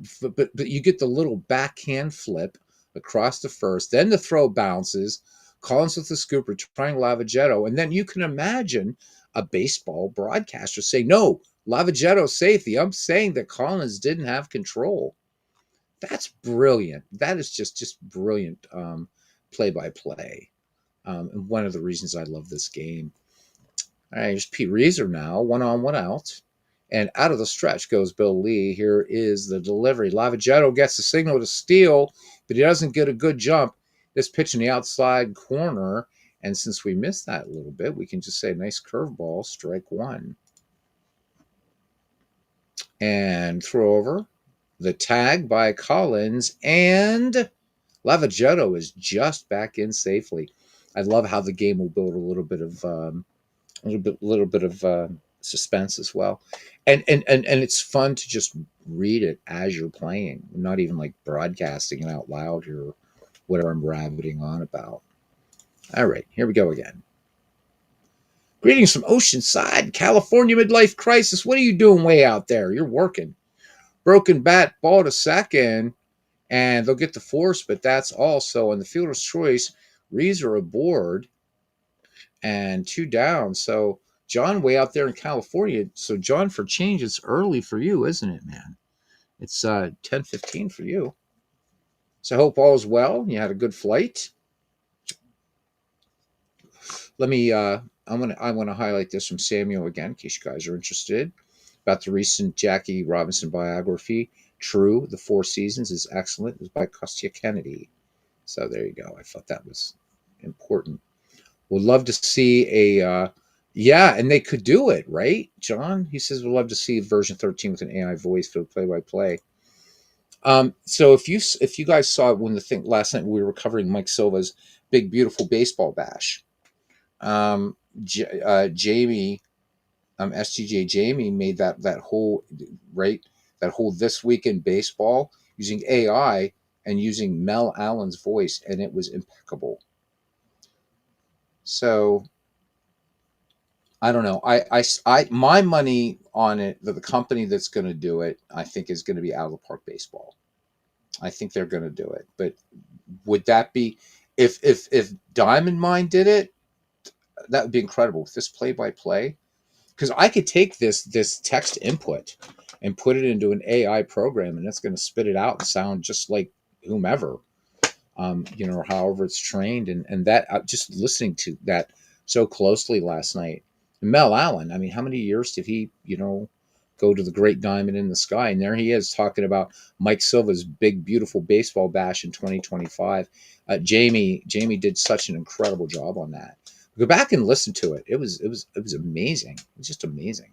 you get the little backhand flip across the first, then the throw bounces, Collins with the scoop, trying Lavagetto, and then you can imagine a baseball broadcaster saying, "No, Lavagetto's safe." The ump saying that Collins didn't have control. That's brilliant. That is just brilliant play-by-play. And one of the reasons I love this game. All right, here's Pete Reeser now, 1 on, 1 out. And out of the stretch goes Bill Lee. Here is the delivery. Lavagetto gets the signal to steal, but he doesn't get a good jump. This pitch in the outside corner. And since we missed that a little bit, we can just say nice curveball, strike 1. And throw over. The tag by Collins. And Lavagetto is just back in safely. I love how the game will build a little bit of suspense as well, and it's fun to just read it as you're playing, not even like broadcasting it out loud or whatever I'm rabbiting on about. All right, here we go again. Greetings from Oceanside, California, midlife crisis. What are you doing way out there? You're working. Broken bat, ball to second, and they'll get the force, but that's also in the fielder's choice. Reeser aboard, and 2 down. So John way out there in California. So John, for change, it's early for you, isn't it, man? It's 10:15 for you. So I hope all is well. You had a good flight. Let me I want to highlight this from Samuel again, in case you guys are interested, about the recent Jackie Robinson biography. True, The 4 Seasons is excellent. It was by Costia Kennedy. So there you go. I thought that was important. Would love to see and they could do it, right, John? He says, we'd love to see version 13 with an AI voice for play-by-play. So if you guys saw when the thing last night we were covering Mike Silva's Big Beautiful Baseball Bash, Jamie, STJ Jamie made that whole This Week in Baseball using AI and using Mel Allen's voice, and it was impeccable. So I don't know. I my money on it, the company that's going to do it, I think is going to be Out of the Park Baseball. I think they're going to do it. But would that be if Diamond Mine did it? That would be incredible. With this play-by-play, because I could take this text input and put it into an AI program, and it's going to spit it out and sound just like whomever, or however it's trained. And that just listening to that so closely last night. Mel Allen, I mean, how many years did he, go to the great diamond in the sky? And there he is talking about Mike Silva's Big Beautiful Baseball Bash in 2025. Jamie did such an incredible job on that. Go back and listen to it. It was amazing. It was just amazing.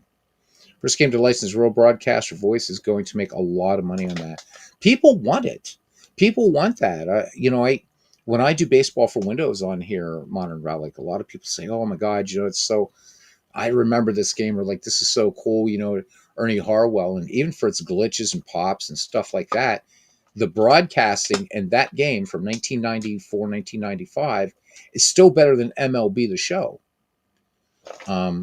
First came to licensed rural broadcaster voice is going to make a lot of money on that. People want it. People want that. When I do baseball for Windows on here, Modern Relic, a lot of people say, "Oh my God, it's so." I remember this game, or like, this is so cool, Ernie Harwell, and even for its glitches and pops and stuff like that, the broadcasting in that game from 1994, 1995 is still better than MLB The Show.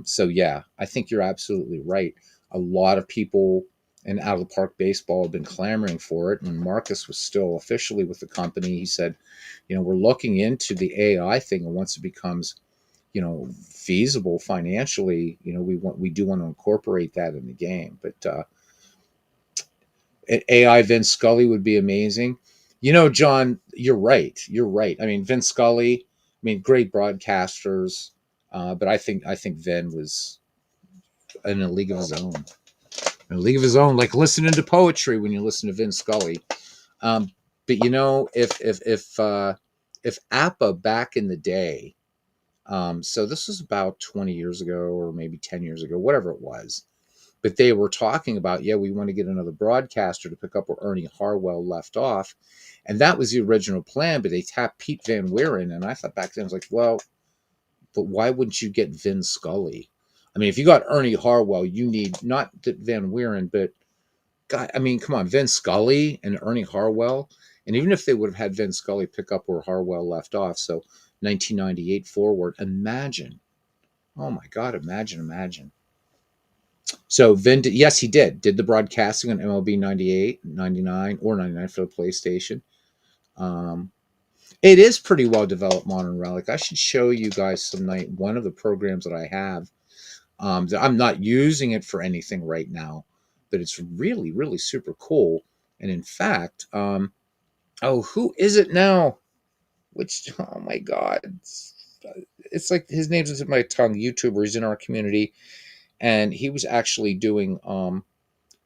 So yeah, I think you're absolutely right. A lot of people in out of the park baseball have been clamoring for it. When Marcus was still officially with the company, he said, we're looking into the AI thing, and once it becomes, feasible financially, we do want to incorporate that in the game. But AI Vince Scully would be amazing. John, you're right. You're right. I mean, Vince Scully. I mean, great broadcasters, but I think Vin was in a league of his own. In a league of his own, like listening to poetry when you listen to Vince Scully. Um, but if Appa back in the day, so this was about 20 years ago or maybe 10 years ago, whatever it was. But they were talking about, we want to get another broadcaster to pick up where Ernie Harwell left off. And that was the original plan, but they tapped Pete Van Wieren. And I thought back then, I was like, well, but why wouldn't you get Vin Scully? I mean, if you got Ernie Harwell, you need not that Van Wieren, but God, I mean, come on, Vin Scully and Ernie Harwell. And even if they would have had Vin Scully pick up where Harwell left off, so 1998 forward, imagine. Oh my God, imagine. So Vin, yes, he did the broadcasting on MLB 98, 99, or 99 for the PlayStation. Um, it is pretty well developed, Modern Relic. I should show you guys some night one of the programs that I have. I'm not using it for anything right now, but it's really, really super cool. And in fact, who is it now? Oh my God, it's like his name's in my tongue. YouTuber, he's in our community, and he was actually doing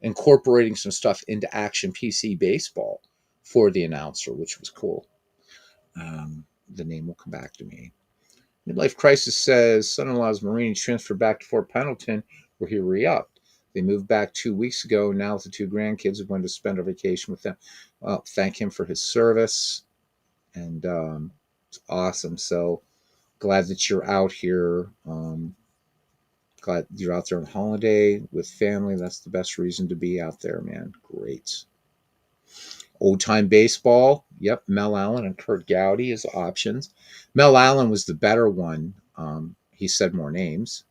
incorporating some stuff into Action PC Baseball for the announcer, which was cool. The name will come back to me. Midlife Crisis says son-in-law's Marine transferred back to Fort Pendleton, where he re-upped. They moved back 2 weeks ago. Now with the two grandkids, we wanted to spend our vacation with them. Well, thank him for his service, and it's awesome. So glad that you're out here. Glad you're out there on holiday with family. That's the best reason to be out there, man. Great. Old time baseball. Yep, Mel Allen and Kurt Gowdy as options. Mel Allen was the better one. He said more names.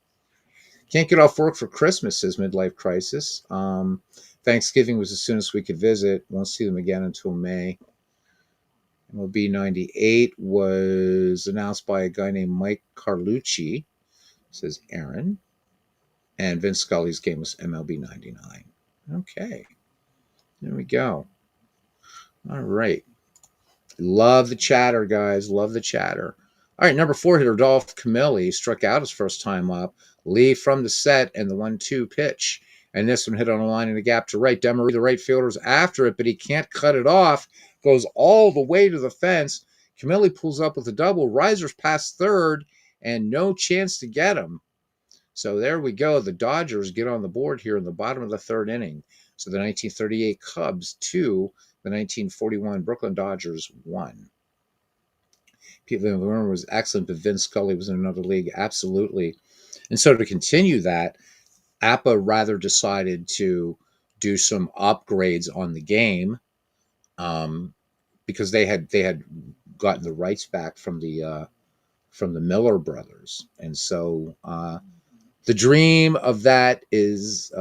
Can't get off work for Christmas, says Midlife Crisis. Thanksgiving was as soon as we could visit. Won't see them again until May. MLB 98 was announced by a guy named Mike Carlucci, says Aaron. And Vince Scully's game was MLB 99. Okay. There we go. All right. Love the chatter, guys. Love the chatter. All right, number 4 hitter Dolph Camilli struck out his first time up. Lee from the set and the 1-2 pitch. And this one hit on a line in the gap to right. Demery, the right fielder's after it, but he can't cut it off. Goes all the way to the fence. Camilli pulls up with a double. Risers past third, and no chance to get him. So there we go. The Dodgers get on the board here in the bottom of the third inning. So the 1938 Cubs 2, the 1941 Brooklyn Dodgers 1. Pete Van Wieren was excellent, but Vince Scully was in another league. Absolutely. And so to continue that, APA rather decided to do some upgrades on the game because they had gotten the rights back from the Miller brothers. And so the dream of that is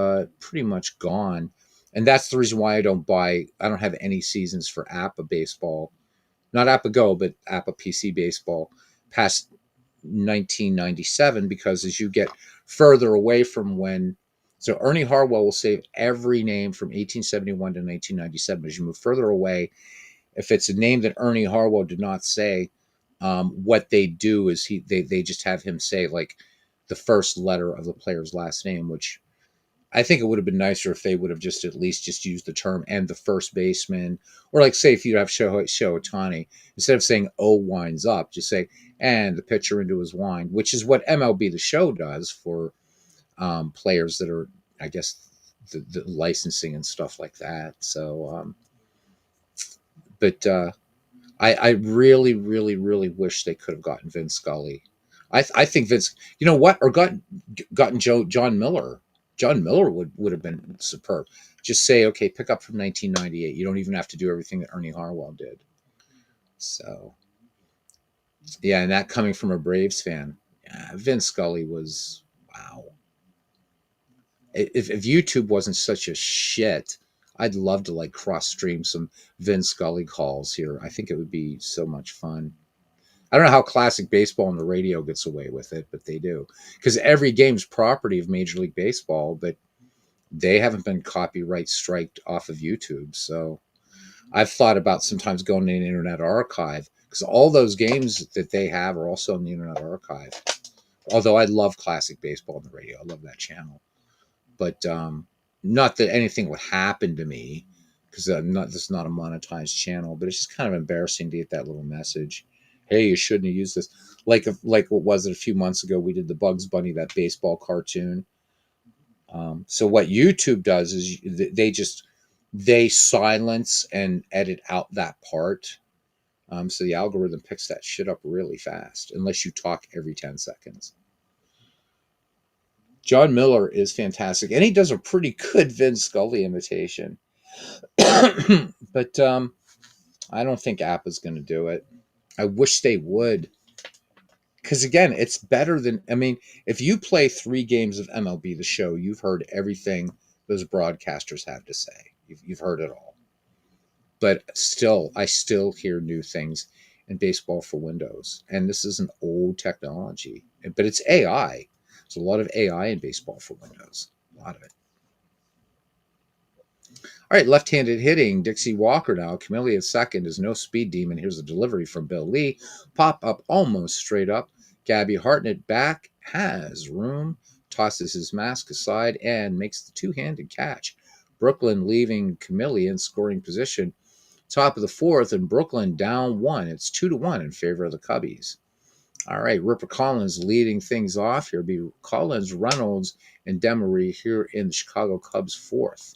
pretty much gone. And that's the reason why I don't have any seasons for APA baseball. Not APA Go, but APA PC baseball past 1997, because as you get further away from so Ernie Harwell will save every name from 1871 to 1997. As you move further away, if it's a name that Ernie Harwell did not say, what they do is they just have him say like the first letter of the player's last name, which I think it would have been nicer if they would have just at least just used the term and the first baseman, or like say if you have Shohei Ohtani, instead of saying "oh winds up," just say "and the pitcher into his wind," which is what MLB The Show does for players that are, I guess, the licensing and stuff like that. So, but I really, really, really wish they could have gotten Vince Scully. I think Vince, or gotten John Miller. John Miller would have been superb. Just say, okay, pick up from 1998. You don't even have to do everything that Ernie Harwell did. So, yeah, and that coming from a Braves fan, yeah, Vince Scully was, wow. If YouTube wasn't such a shit, I'd love to like cross stream some Vince Scully calls here. I think it would be so much fun. I don't know how classic baseball on the radio gets away with it, but they do. Because every game's property of Major League Baseball, but they haven't been copyright striked off of YouTube. So I've thought about sometimes going to an Internet Archive because all those games that they have are also in the Internet Archive. Although I love classic baseball on the radio, I love that channel. But not that anything would happen to me because this is not a monetized channel. But it's just kind of embarrassing to get that little message. Hey, you shouldn't have used this. Like what was it a few months ago? We did the Bugs Bunny, that baseball cartoon. So what YouTube does is they silence and edit out that part. So the algorithm picks that shit up really fast, unless you talk every 10 seconds. John Miller is fantastic, and he does a pretty good Vince Scully imitation. But I don't think Appa's going to do it. I wish they would. Because again, it's better than, I mean, if you play 3 games of MLB The Show, you've heard everything those broadcasters have to say. You've heard it all. But still, I still hear new things in Baseball for Windows. And this is an old technology, but it's AI. There's a lot of AI in Baseball for Windows. A lot of it. All right, left-handed hitting. Dixie Walker now. Camille at second is no speed demon. Here's a delivery from Bill Lee. Pop up almost straight up. Gabby Hartnett back. Has room. Tosses his mask aside and makes the two-handed catch. Brooklyn leaving Camille in scoring position. Top of the fourth, and Brooklyn down 1. It's 2-1 in favor of the Cubbies. All right, Ripper Collins leading things off here. Be Collins, Reynolds, and Demery here in the Chicago Cubs fourth.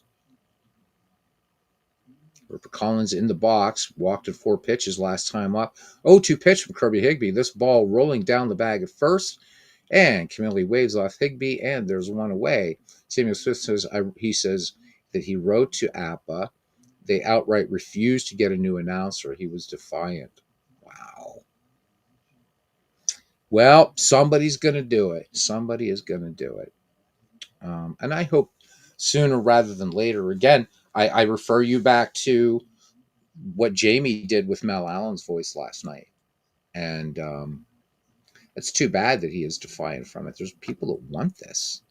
Ripper Collins in the box, walked at 4 pitches last time up. 0-2 pitch from Kirby Higbee. This ball rolling down the bag at first, and Camille waves off Higbee, and there's one away. Samuel Smith says he says that he wrote to Appa. They outright refused to get a new announcer. He was defiant. Wow. Well, somebody's going to do it. Somebody is going to do it. And I hope sooner rather than later. Again, I refer you back to what Jamie did with Mel Allen's voice last night. And it's too bad that he is defiant from it. There's people that want this.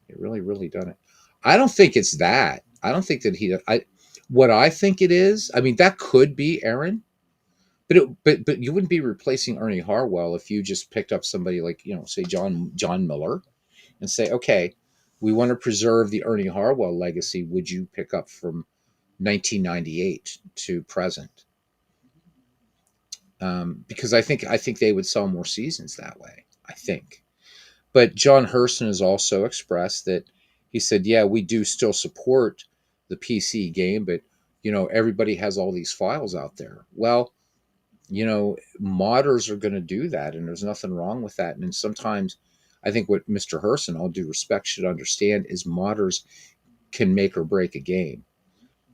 They really, really done it. I don't think it's that. I don't think that what I think it is, I mean, that could be Aaron. But you wouldn't be replacing Ernie Harwell if you just picked up somebody like, say John Miller and say, okay, we want to preserve the Ernie Harwell legacy. Would you pick up from 1998 to present? Because I think they would sell more seasons that way. I think. But John Hurston has also expressed that he said, yeah, we do still support the PC game, but everybody has all these files out there. Well, modders are going to do that, and there's nothing wrong with that. And sometimes I think what Mr. Hurston, all due respect, should understand is modders can make or break a game.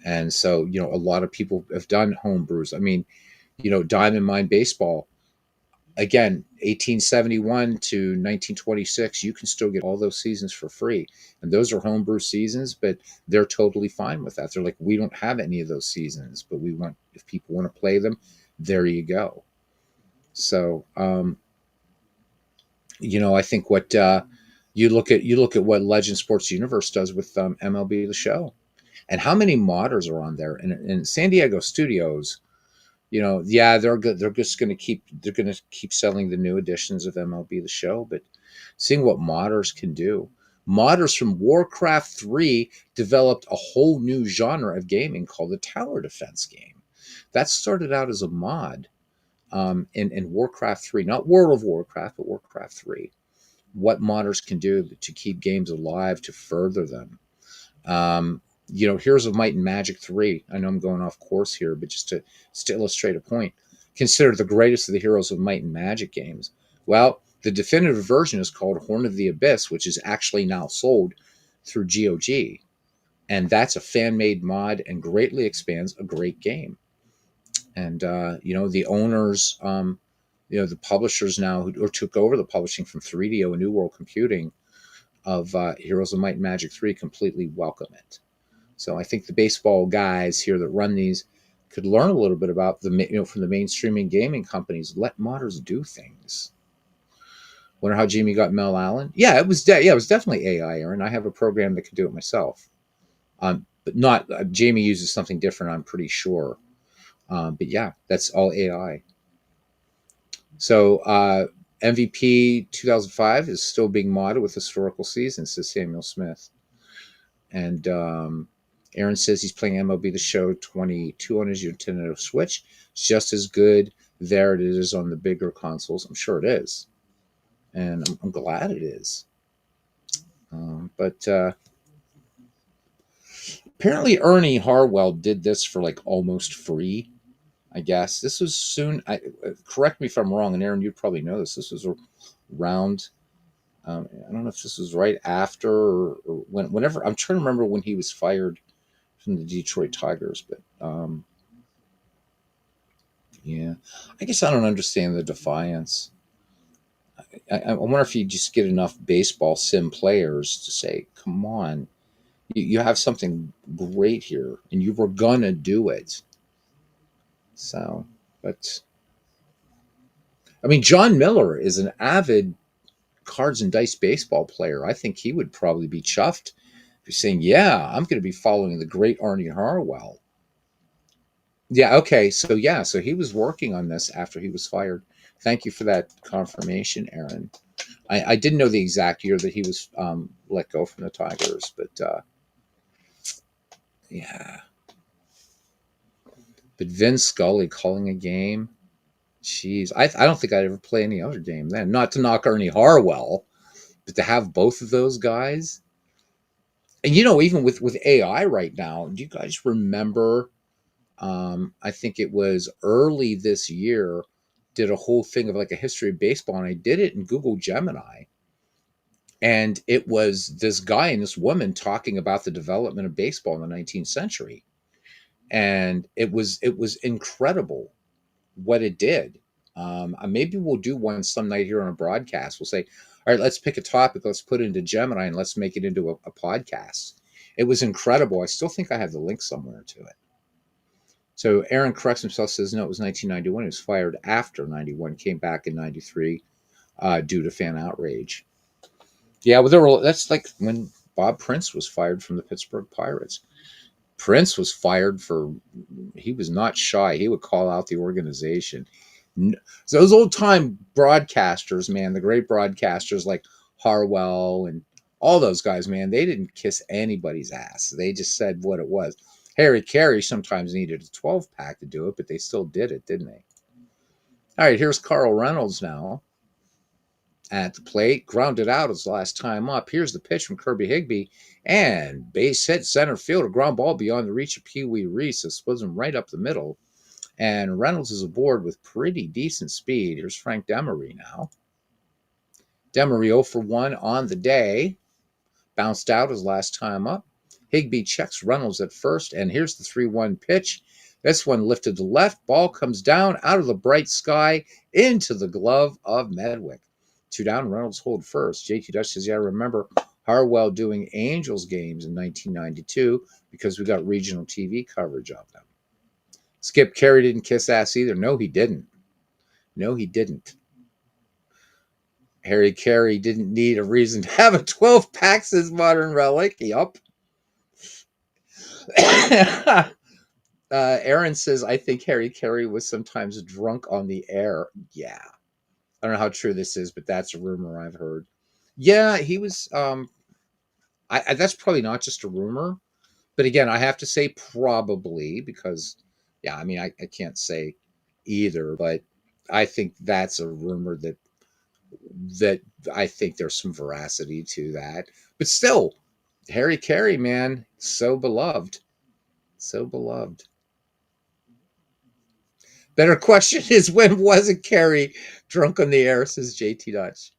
And so, a lot of people have done homebrews. I mean, Diamond Mine Baseball, again, 1871 to 1926, you can still get all those seasons for free. And those are homebrew seasons, but they're totally fine with that. They're like, we don't have any of those seasons, but if people want to play them, there you go. So, I think what you look at what Legend Sports Universe does with MLB The Show, and how many modders are on there. And in San Diego studios, yeah, they're good. They're going to keep selling the new editions of MLB The Show, but seeing what modders can do. Modders from Warcraft 3 developed a whole new genre of gaming called the tower defense game. That started out as a mod in Warcraft 3, not World of Warcraft, but Warcraft 3. What modders can do to keep games alive, to further them. Heroes of Might and Magic 3. I know I'm going off course here, but just to illustrate a point. Considered the greatest of the Heroes of Might and Magic games. Well, the definitive version is called Horn of the Abyss, which is actually now sold through GOG. and that's a fan-made mod and greatly expands a great game. And the owners, the publishers now who took over the publishing from 3DO and New World Computing of Heroes of Might and Magic 3 completely welcome it. So I think the baseball guys here that run these could learn a little bit about from the mainstreaming gaming companies. Let modders do things. Wonder how Jamie got Mel Allen? Yeah, it was definitely AI, Aaron. I have a program that can do it myself. But not Jamie uses something different, I'm pretty sure. But yeah, that's all AI. So MVP 2005 is still being modded with historical seasons, says Samuel Smith. And Aaron says he's playing MLB The Show 22 on his Nintendo Switch. It's just as good there it is on the bigger consoles. I'm sure it is. And I'm glad it is. But apparently Ernie Harwell did this for like almost free, I guess. This was soon. Correct me if I'm wrong, and Aaron, you'd probably know this. This was around. I don't know if this was right after or whenever. I'm trying to remember when he was fired from the Detroit Tigers, but yeah, I guess I don't understand the defiance. I wonder if you just get enough baseball sim players to say, "Come on, you have something great here, and you were gonna do it." So, but I mean, John Miller is an avid cards and dice baseball player. I think he would probably be chuffed if you're saying, "Yeah, I'm going to be following the great Arnie Harwell." Yeah, okay. So yeah, so he was working on this after he was fired. Thank you for that confirmation, Aaron. I didn't know the exact year that he was let go from the Tigers, but yeah. But Vin Scully calling a game. Jeez, I don't think I'd ever play any other game then. Not to knock Ernie Harwell, but to have both of those guys. And even with AI right now, do you guys remember? I think it was early this year. Did a whole thing of like a history of baseball, and I did it in Google Gemini. And it was this guy and this woman talking about the development of baseball in the 19th century, and it was incredible what it did. Maybe we'll do one some night here on a broadcast. We'll say, all right, let's pick a topic, let's put it into Gemini, and let's make it into a podcast. It was incredible. I still think I have the link somewhere to it. So Aaron corrects himself, says no, it was 1991. He was fired after 91, came back in 93 due to fan outrage. Yeah, well, that's like when Bob Prince was fired from the Pittsburgh Pirates. Prince was fired he was not shy. He would call out the organization. So those old time broadcasters, man, the great broadcasters like Harwell and all those guys, man, they didn't kiss anybody's ass. They just said what it was. Harry Carey sometimes needed a 12-pack to do it, but they still did it, didn't they? All right, here's Carl Reynolds now at the plate. Grounded out his last time up. Here's the pitch from Kirby Higbee. And base hit center field. A ground ball beyond the reach of Pee Wee Reese. It splits him right up the middle. And Reynolds is aboard with pretty decent speed. Here's Frank Demery now. Demery 0 for 1 on the day. Bounced out his last time up. Higbee checks Reynolds at first, and here's the 3-1 pitch. This one lifted to left. Ball comes down out of the bright sky into the glove of Medwick. 2 down, Reynolds hold first. JT Dutch says, yeah, I remember Harwell doing Angels games in 1992 because we got regional TV coverage of them. Skip Carey didn't kiss ass either. No, he didn't. No, he didn't. Harry Carey didn't need a reason to have a 12-pack, says Modern Relic. Yup. Aaron says, I think Harry Carey was sometimes drunk on the air. Yeah. I don't know how true this is, but that's a rumor I've heard. Yeah, he was. That's probably not just a rumor. But again, I have to say probably because, yeah, I mean, I can't say either. But I think that's a rumor that I think there's some veracity to that. But still, Harry Carey, man, so beloved. So beloved. Better question is, when wasn't Carey drunk on the air, says JT Dutch.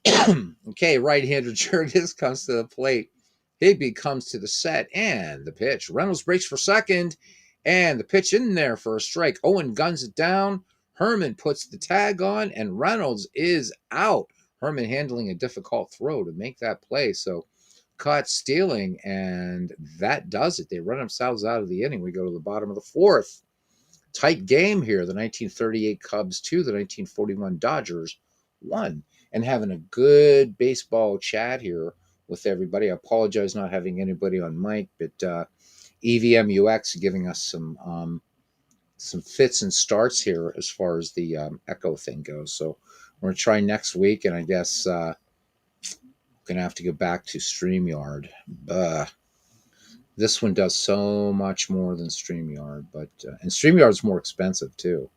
Okay, right-hander Jurgis comes to the plate. Higby comes to the set, and the pitch. Reynolds breaks for second, and the pitch in there for a strike. Owen guns it down. Herman puts the tag on, and Reynolds is out. Herman handling a difficult throw to make that play. So caught stealing, and that does it. They run themselves out of the inning. We go to the bottom of the fourth. Tight game here. The 1938 Cubs 2, the 1941 Dodgers 1. And having a good baseball chat here with everybody. I apologize not having anybody on mic, but EVMUX giving us some fits and starts here as far as the echo thing goes. So we're going to try next week, and I guess going to have to go back to StreamYard. This one does so much more than StreamYard, and StreamYard's more expensive too.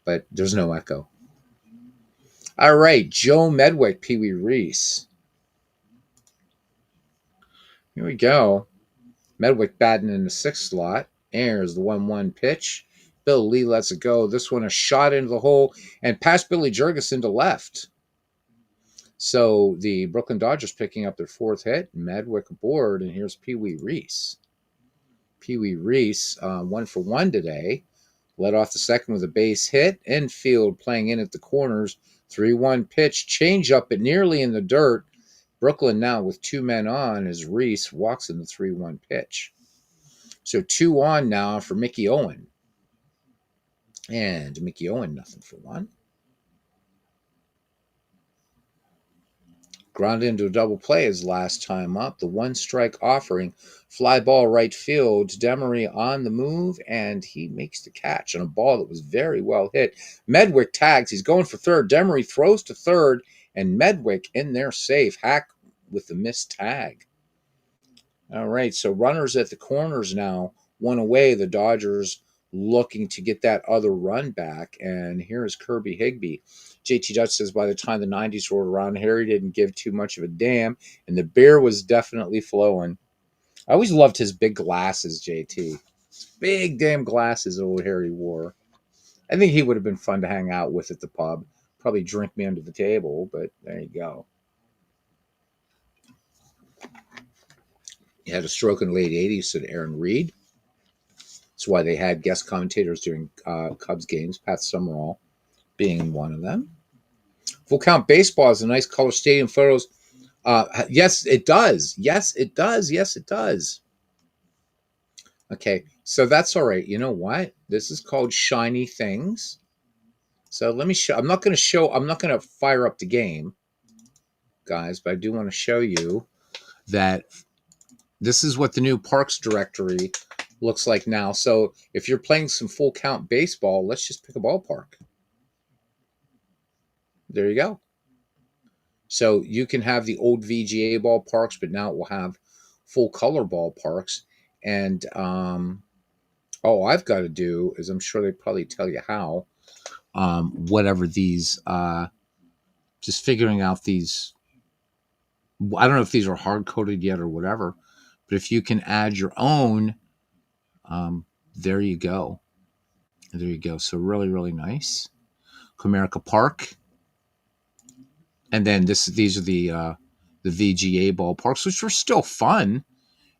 But there's no echo. All right, Joe Medwick, Pee Wee Reese. Here we go. Medwick batting in the sixth slot. Here's the 1-1 pitch. Bill Lee lets it go. This one a shot into the hole and past Billy Jurgis into left. So the Brooklyn Dodgers picking up their fourth hit. Medwick aboard, and here's Pee Wee Reese. Pee Wee Reese, 1 for 1 today. Led off the second with a base hit. Infield playing in at the corners. 3-1 pitch. Change up, but nearly in the dirt. Brooklyn now with 2 men on as Reese walks in the 3-1 pitch. So 2 on now for Mickey Owen. And Mickey Owen, nothing for 1. Grounded into a double play his last time up. The 1-strike offering. Fly ball right field. Demery on the move, and he makes the catch on a ball that was very well hit. Medwick tags. He's going for third. Demery throws to third, and Medwick in there safe. Hack with the missed tag. All right, so runners at the corners now. 1 away. The Dodgers looking to get that other run back, and here's Kirby Higby. JT Dutch says by the time the 90s rolled around, Harry didn't give too much of a damn, and the beer was definitely flowing. I always loved his big glasses, JT. Big damn glasses old Harry wore. I think he would have been fun to hang out with at the pub. Probably drink me under the table, but there you go. He had a stroke in the late 80s, said Aaron Reed. That's why they had guest commentators during Cubs games, Pat Summerall being one of them. Full Count Baseball has a nice color stadium photos. Yes, it does. Yes, it does. Yes, it does. Okay, so that's all right. You know what? This is called Shiny Things. So let me show. I'm not going to fire up the game, guys, but I do want to show you that this is what the new Parks directory looks like now. So if you're playing some Full Count Baseball, let's just pick a ballpark. There you go. So you can have the old VGA ballparks, but now it will have full color ballparks. And all I've got to do is, I'm sure they probably tell you how, whatever these, just figuring out these, I don't know if these are hard coded yet or whatever, but if you can add your own, there you go. There you go. So really, really nice. Comerica Park. And then these are the VGA ballparks, which were still fun.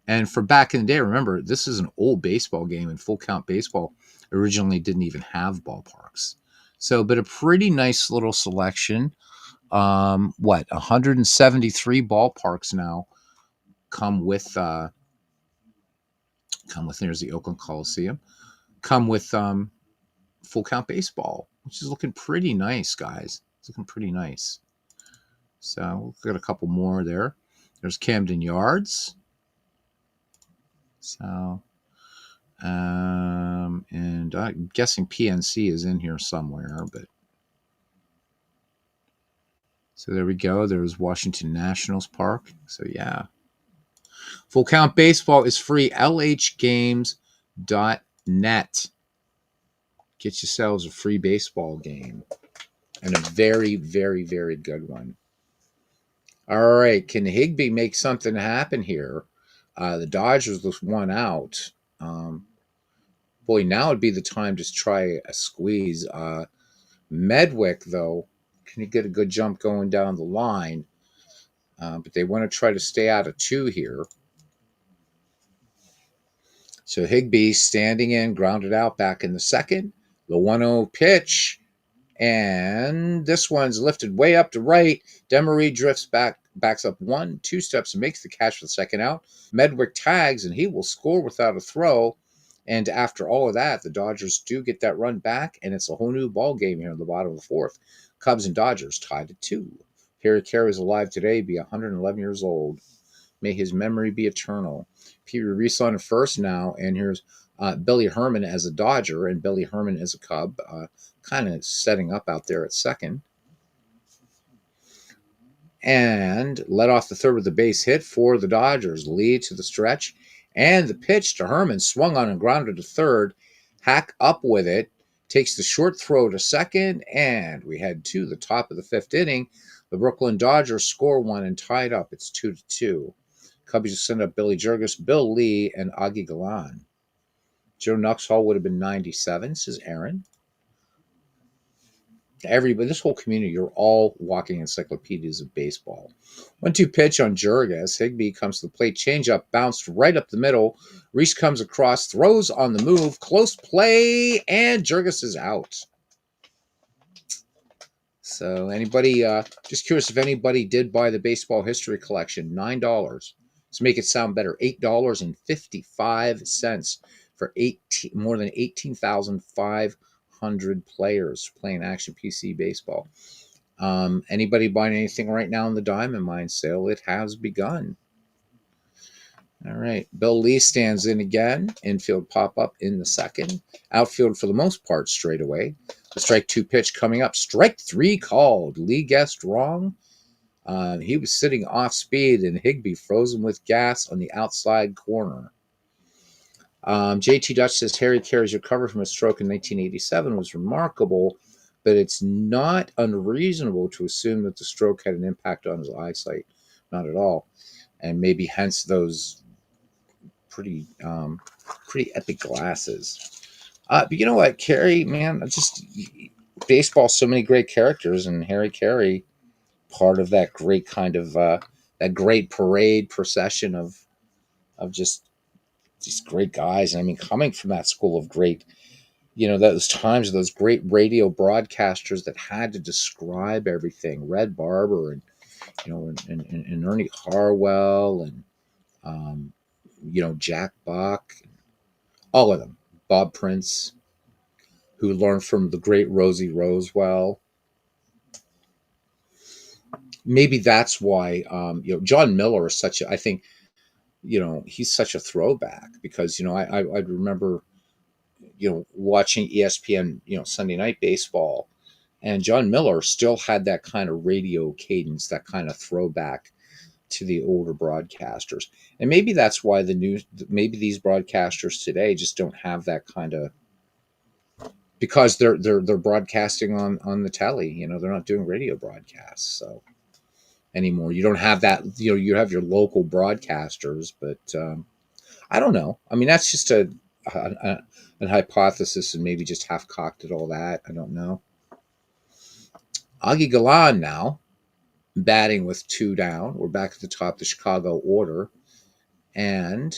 And for back in the day, remember, this is an old baseball game, and Full Count Baseball originally didn't even have ballparks. So, but a pretty nice little selection. 173 ballparks now come with, there's the Oakland Coliseum, come with Full Count Baseball, which is looking pretty nice, guys. It's looking pretty nice. So we've got a couple more there. There's Camden Yards. So, and I'm guessing PNC is in here somewhere, but so there we go. There's Washington Nationals Park. So yeah. Full Count Baseball is free. LHgames.net. Get yourselves a free baseball game. And a very, very, very good one. All right. Can Higby make something happen here? The Dodgers was 1 out. Boy, now would be the time to try a squeeze. Medwick, though, Can you get a good jump going down the line? But they want to try to stay out of 2 here. So Higbee standing in, grounded out back in the second. The 1-0 pitch. And this one's lifted way up to right. Demery drifts backs up 1-2 steps and makes the catch for the second out. Medwick tags, and he will score without a throw. And after all of that, the Dodgers do get that run back, and it's a whole new ball game here in the bottom of the fourth. Cubs and Dodgers tied at 2. Harry Carey is alive today, be 111 years old. May his memory be eternal. Peter Reese on first now, and here's Billy Herman as a Dodger and Billy Herman as a Cub, kind of setting up out there at second. And led off the third with a base hit for the Dodgers. Lead to the stretch, and the pitch to Herman swung on and grounded to third. Hack up with it, takes the short throw to second, and we head to the top of the 5th inning. The Brooklyn Dodgers score 1 and tied up. It's 2-2. Cubbies just send up Billy Jurgis, Bill Lee, and Augie Galan. Joe Nuxhall would have been 97, says Aaron. Everybody, this whole community, you're all walking encyclopedias of baseball. 1-2 pitch on Jurgis. Higbee comes to the plate. Changeup bounced right up the middle. Reese comes across, throws on the move. Close play, and Jurgis is out. So anybody, just curious if anybody did buy the baseball history collection, $9. To make it sound better, $8.55 for more than 18,500 players playing action PC baseball. Anybody buying anything right now in the Diamond Mine sale? It has begun. All right. Bill Lee stands in again. Infield pop-up in the second. Outfield, for the most part, straight away. The strike 2 pitch coming up. Strike 3 called. Lee guessed wrong. He was sitting off speed, and Higbee froze him with gas on the outside corner. JT Dutch says Harry Carey's recovery from a stroke in 1987 was remarkable, but it's not unreasonable to assume that the stroke had an impact on his eyesight. Not at all. And maybe hence those pretty epic glasses. But you know what, Carey, man, just baseball, so many great characters, and Harry Carey, part of that great kind of that great parade procession of just these great guys. And I mean, coming from that school of great, those times, those great radio broadcasters that had to describe everything, Red Barber and and Ernie Harwell and Jack Bach, all of them, Bob Prince, who learned from the great Rosie Rosewell. Maybe that's why John Miller is such a, I think, he's such a throwback, because I remember watching ESPN Sunday Night Baseball, and John Miller still had that kind of radio cadence, that kind of throwback to the older broadcasters. And maybe that's why maybe these broadcasters today just don't have that kind of, because they're broadcasting on the telly. They're not doing radio broadcasts so anymore. You don't have that. You have your local broadcasters, but I don't know. I mean, that's just an hypothesis, and maybe just half cocked at all that. I don't know. Augie Galan now batting with 2 down. We're back at the top of the Chicago order, and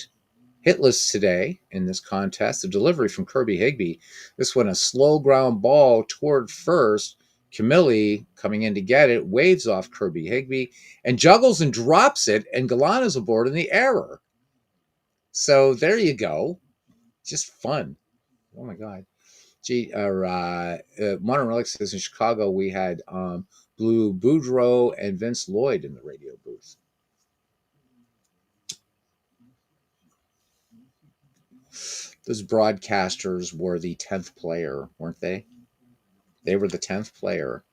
hitless today in this contest. A delivery from Kirby Higbee. This one, a slow ground ball toward first. Camilli coming in to get it, waves off Kirby Higbee, and juggles and drops it, and Galan is aboard in the error. So there you go. Just fun. Oh my God. Modern Relic says in Chicago we had Blue Boudreaux and Vince Lloyd in the radio booth. Those broadcasters were the 10th player, weren't they? They were the 10th player.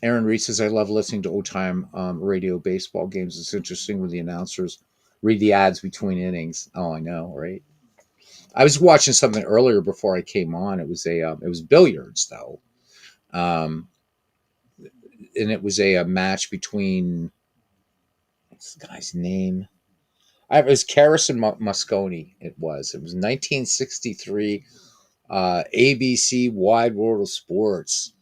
Aaron Reed says, I love listening to old-time radio baseball games. It's interesting when the announcers read the ads between innings. Oh, I know, right? I was watching something earlier before I came on. It was billiards, though. And it was a match between, what's the guy's name? It was Karras and Mosconi. It was 1963 ABC Wide World of Sports.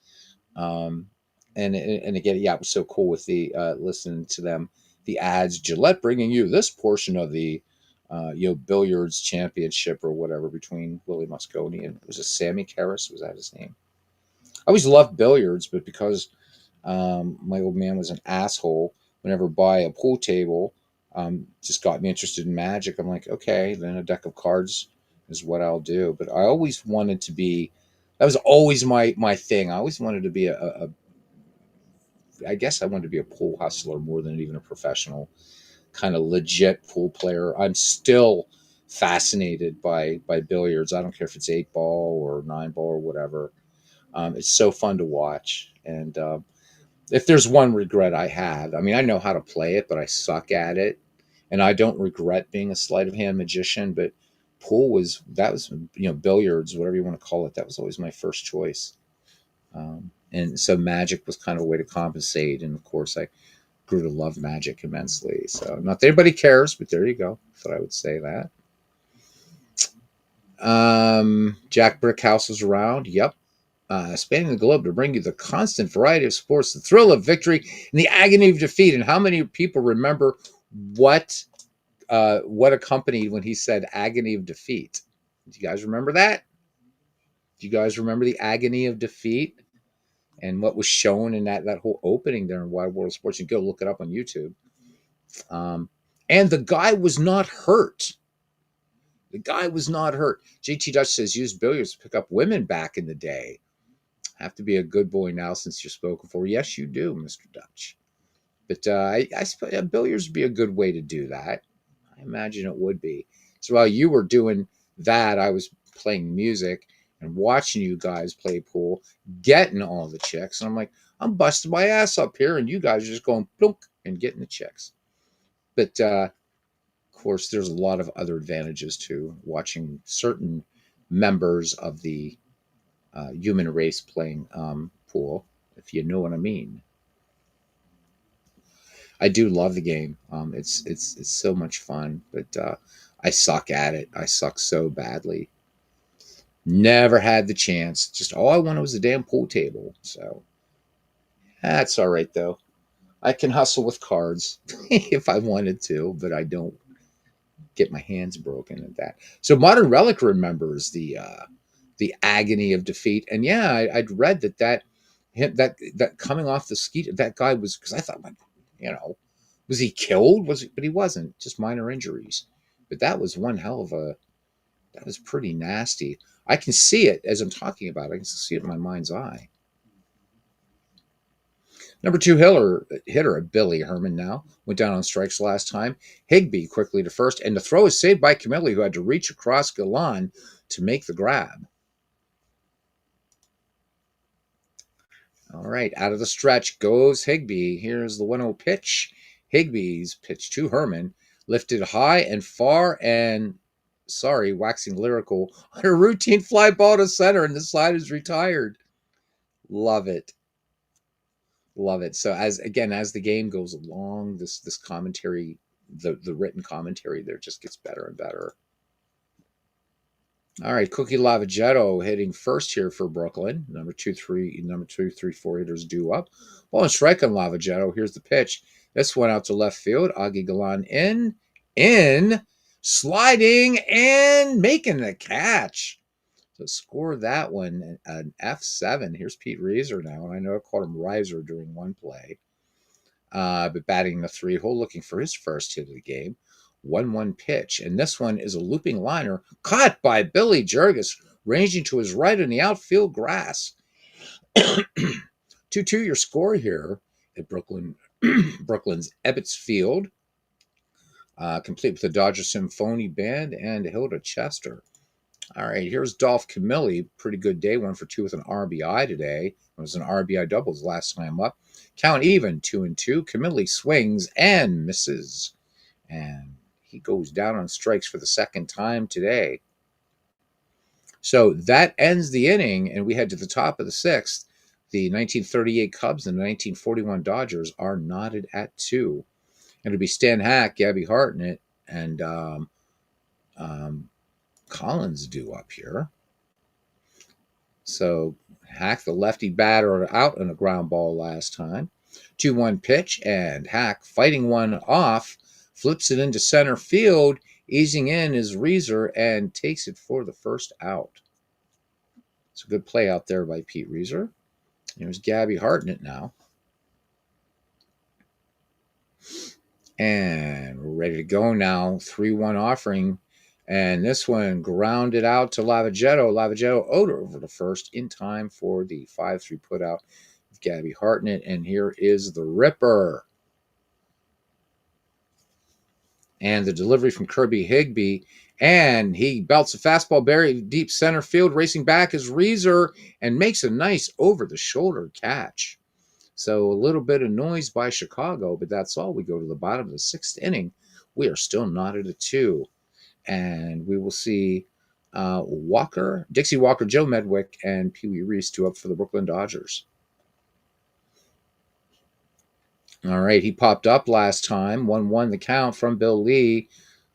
Um, and again, yeah, it was so cool with the listening to them, the ads. Gillette bringing you this portion of the billiards championship or whatever between Willie Mosconi and was it Sammy Karras? Was that his name? I always loved billiards, but because my old man was an asshole, whenever buy a pool table, just got me interested in Magic. I'm like, okay, then a deck of cards is what I'll do. But I always wanted to be. That was always my thing. I always wanted to be I guess I wanted to be a pool hustler more than even a professional kind of legit pool player. I'm still fascinated by billiards. I don't care if it's 8 ball or 9 ball or whatever. It's so fun to watch. And if there's one regret I have, I mean, I know how to play it, but I suck at it. And I don't regret being a sleight of hand magician, but pool was, that was, billiards, whatever you want to call it. That was always my first choice. And so Magic was kind of a way to compensate. And of course, I grew to love Magic immensely. So not that anybody cares, but there you go. Thought I would say that. Jack Brickhouse was around. Yep. Spanning the globe to bring you the constant variety of sports, the thrill of victory, and the agony of defeat. And how many people remember what accompanied when he said agony of defeat? Do you guys remember that? Do you guys remember the agony of defeat and what was shown in that whole opening there in Wide World of Sports? You go look it up on YouTube. And the guy was not hurt. The guy was not hurt. JT Dutch says used billiards to pick up women back in the day. Have to be a good boy now since you're spoken for. Yes, you do, Mr. Dutch. But I suppose billiards would be a good way to do that. I imagine it would be. So while you were doing that, I was playing music and watching you guys play pool, getting all the chicks. And I'm like, I'm busting my ass up here, and you guys are just going plunk and getting the chicks. But of course, there's a lot of other advantages to watching certain members of the human race playing pool, if you know what I mean. I do love the game. It's so much fun, but I suck at it. I suck so badly. Never had the chance. Just all I wanted was a damn pool table. So that's all right though. I can hustle with cards if I wanted to, but I don't get my hands broken at that. So Modern Relic remembers the agony of defeat, and yeah, I'd read that coming off the ski, that guy was, because I thought, like, was he killed? But he wasn't. Just minor injuries. But that was one hell of a. That was pretty nasty. I can see it as I'm talking about it. I can see it in my mind's eye. Number 2 hitter, Billy Herman now, went down on strikes last time. Higbee quickly to first, and the throw is saved by Camilli, who had to reach across Galan to make the grab. All right, out of the stretch goes Higbee. Here's the 1-0 pitch. Higbee's pitch to Herman, lifted high and far, and waxing lyrical, on a routine fly ball to center, and the side is retired. Love it. Love it. So as the game goes along, this commentary, the written commentary there just gets better and better. All right, Cookie Lavagetto hitting first here for Brooklyn. Number 2, 3, 4 hitters due up. Ball and strike on Lavagetto. Here's the pitch. This one out to left field. Augie Galan in, sliding and making the catch. So score that one, an F7. Here's Pete Reiser now, and I know I called him Riser during one play. But batting the 3-hole, looking for his first hit of the game. 1-1 pitch, and this one is a looping liner caught by Billy Jurgis, ranging to his right in the outfield grass. 2-2 your score here at Brooklyn's Ebbets Field, complete with the Dodger Symphony Band and Hilda Chester. All right, here's Dolph Camilli. Pretty good day, 1 for 2 with an RBI today. It was an RBI double his last time up. Count even, 2-2. Camilli swings and misses, and he goes down on strikes for the second time today. So that ends the inning, and we head to the top of the 6th. The 1938 Cubs and the 1941 Dodgers are knotted at 2. And it'll be Stan Hack, Gabby Hartnett, and Collins due up here. So Hack, the lefty batter, out on a ground ball last time. 2-1 pitch, and Hack, fighting one off, flips it into center field. Easing in is Reeser and takes it for the first out. It's a good play out there by Pete Reeser. There's Gabby Hartnett now. And we're ready to go now. 3-1 offering. And this one grounded out to Lavagetto. Lavagetto over to first in time for the 5-3 put out of Gabby Hartnett. And here is the Ripper. And the delivery from Kirby Higbee. And he belts a fastball buried deep center field. Racing back is Reeser and makes a nice over-the-shoulder catch. So a little bit of noise by Chicago, but that's all. We go to the bottom of the 6th inning. We are still not at a 2. And we will see Dixie Walker, Joe Medwick, and Pee Wee Reese 2 up for the Brooklyn Dodgers. All right, he popped up last time. 1-1 the count from Bill Lee.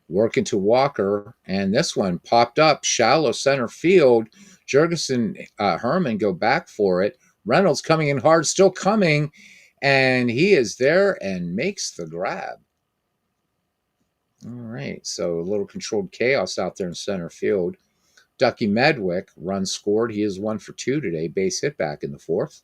Working to Walker. And this one popped up, shallow center field. Jurgensen, Herman go back for it. Reynolds coming in hard, still coming. And he is there and makes the grab. All right, so a little controlled chaos out there in center field. Ducky Medwick, run scored. He is 1 for 2 today. Base hit back in the 4th.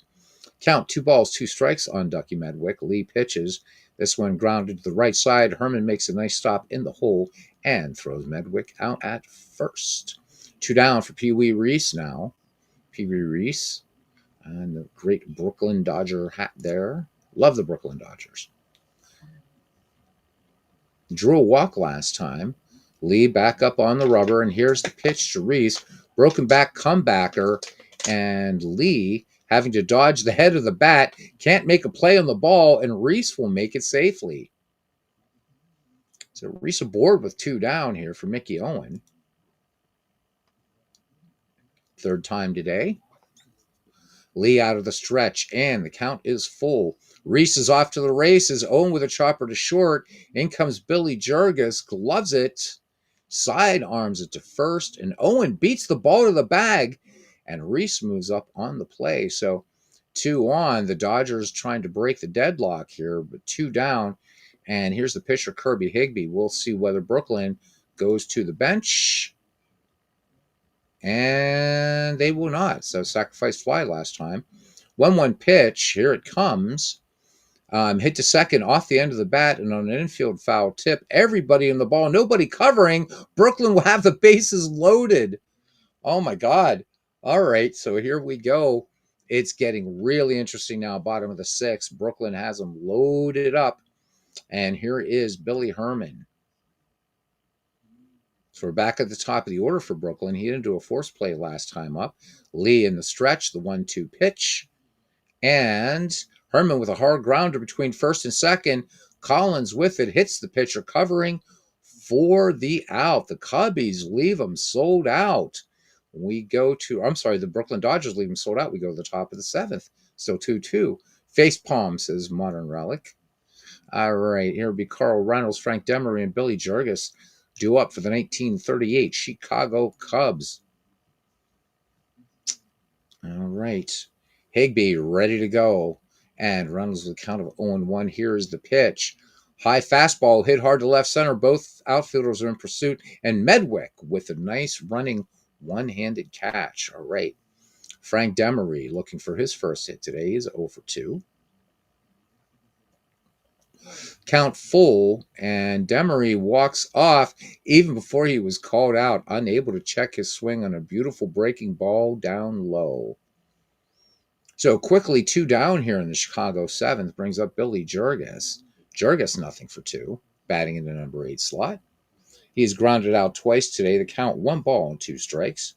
Count 2 balls, 2 strikes on Ducky Medwick. Lee pitches. This one grounded to the right side. Herman makes a nice stop in the hole and throws Medwick out at first. 2 down for Pee Wee Reese now. Pee Wee Reese and the great Brooklyn Dodger hat there. Love the Brooklyn Dodgers. Drew a walk last time. Lee back up on the rubber, and here's the pitch to Reese. Broken back comebacker, and Lee having to dodge the head of the bat, can't make a play on the ball, and Reese will make it safely. So Reese aboard with 2 down here for Mickey Owen. 3rd time today. Lee out of the stretch, and the count is full. Reese is off to the races. Owen with a chopper to short. In comes Billy Jurgis, gloves it, sidearms it to first, and Owen beats the ball to the bag, and Reese moves up on the play. So 2 on. The Dodgers trying to break the deadlock here, but 2 down. And here's the pitcher, Kirby Higbee. We'll see whether Brooklyn goes to the bench. And they will not. So sacrifice fly last time. 1-1 pitch. Here it comes. Hit to second off the end of the bat and on an infield foul tip. Everybody in the ball. Nobody covering. Brooklyn will have the bases loaded. Oh, my God. All right. So here we go. It's getting really interesting now. Bottom of the 6th. Brooklyn has them loaded up. And here is Billy Herman. So we're back at the top of the order for Brooklyn. He didn't do a force play last time up. Lee in the stretch, the 1-2 pitch. And Herman with a hard grounder between first and second. Collins with it, hits the pitcher, covering for the out. The Cubbies leave them sold out. The Brooklyn Dodgers leave them sold out. We go to the top of the 7th. Still 2-2. Face palm, says Modern Relic. All right, here will be Carl Reynolds, Frank Demery, and Billy Jurgis due up for the 1938 Chicago Cubs. All right. Higbee ready to go. And Reynolds with a count of 0-1. Here is the pitch. High fastball hit hard to left center. Both outfielders are in pursuit. And Medwick with a nice running one-handed catch. All right. Frank Demery looking for his first hit today. He's 0 for 2. Count full, and Demery walks off even before he was called out, unable to check his swing on a beautiful breaking ball down low. So quickly 2 down here in the Chicago 7th brings up Billy Jurgis. Jurgis nothing for 2, batting in the number 8 slot. He's grounded out twice today. The count 1 ball and 2 strikes.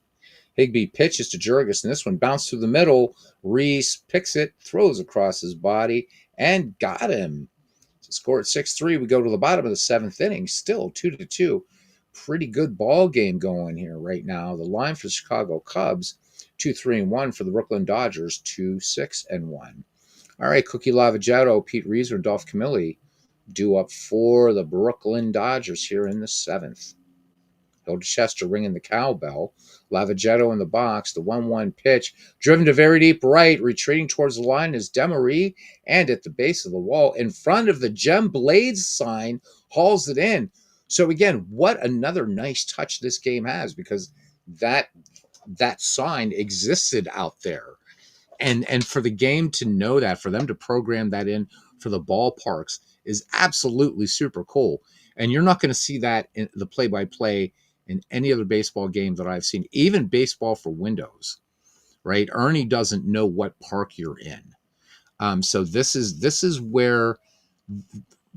Higbee pitches to Jurgis, and this one bounced through the middle. Reese picks it, throws across his body, and got him. Score at 6-3. We go to the bottom of the 7th inning, still 2-2. Pretty good ball game going here right now. The line for the Chicago Cubs, 2-3-1 for the Brooklyn Dodgers, 2-6-1. All right, Cookie Lavagetto, Pete Reeser, and Dolph Camilli due up for the Brooklyn Dodgers here in the 7th. Chester ringing the cowbell. Lavagetto in the box. The 1-1 pitch. Driven to very deep right. Retreating towards the line is Demery. And at the base of the wall, in front of the Gem Blades sign, hauls it in. So again, what another nice touch this game has, because that sign existed out there. And for the game to know that, for them to program that in for the ballparks, is absolutely super cool. And you're not going to see that in the play-by-play in any other baseball game that I've seen, even baseball for Windows, right? Ernie doesn't know what park you're in. So this is where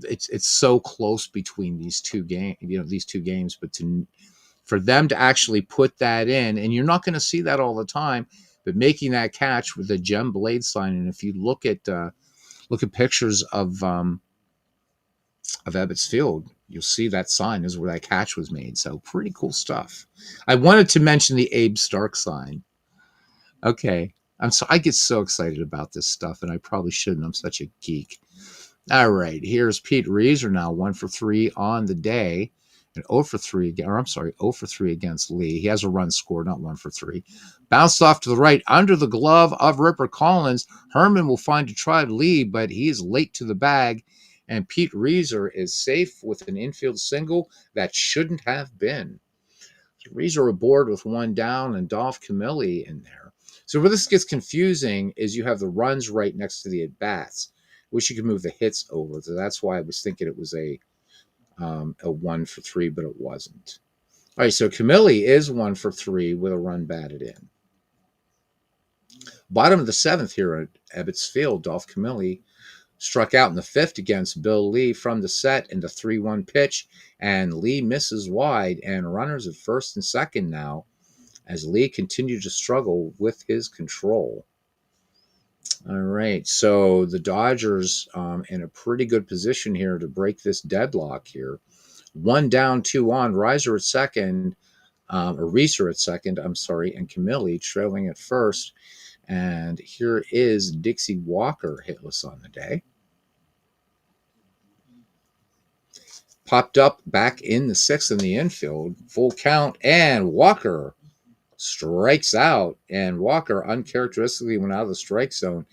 it's so close between these two games, but for them to actually put that in, and you're not going to see that all the time, but making that catch with the Gem Blade sign. And if you look at pictures of Ebbets Field, you'll see that sign is where that catch was made. So pretty cool stuff. I wanted to mention the Abe Stark sign. Okay. I get so excited about this stuff, and I probably shouldn't. I'm such a geek. All right, here's Pete Reeser now, 1 for 3 on the day, and 0 for 3 again. Or I'm sorry, 0 for 3 against Lee. He has a run scored, not 1 for 3. Bounced off to the right under the glove of Ripper Collins. Herman will find a try to lead, but he is late to the bag, and Pete Reeser is safe with an infield single that shouldn't have been. So Reeser aboard with one down, and Dolph Camilli in there. So where this gets confusing is you have the runs right next to the at-bats. Wish you could move the hits over. So that's why I was thinking it was a 1 for 3, but it wasn't. All right, so Camilli is 1 for 3 with a run batted in. Bottom of the 7th here at Ebbets Field, Dolph Camilli struck out in the 5th against Bill Lee from the set in the 3-1 pitch, and Lee misses wide, and runners at first and second now as Lee continued to struggle with his control. All right, so the Dodgers in a pretty good position here to break this deadlock here. 1 down, 2 on. Reeser at second, and Camilli trailing at first. And here is Dixie Walker hitless on the day. Popped up back in the 6th in the infield. Full count, and Walker strikes out, and Walker uncharacteristically went out of the strike zone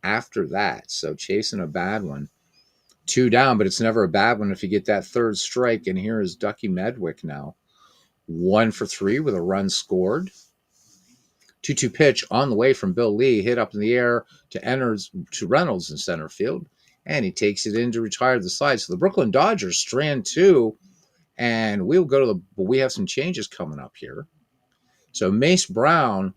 after that. So chasing a bad one. 2 down, but it's never a bad one if you get that third strike. And here is Ducky Medwick now. 1 for 3 with a run scored. 2-2 pitch on the way from Bill Lee, hit up in the air to Reynolds in center field, and he takes it in to retire the side. So the Brooklyn Dodgers strand 2, and we'll go to we have some changes coming up here. So Mace Brown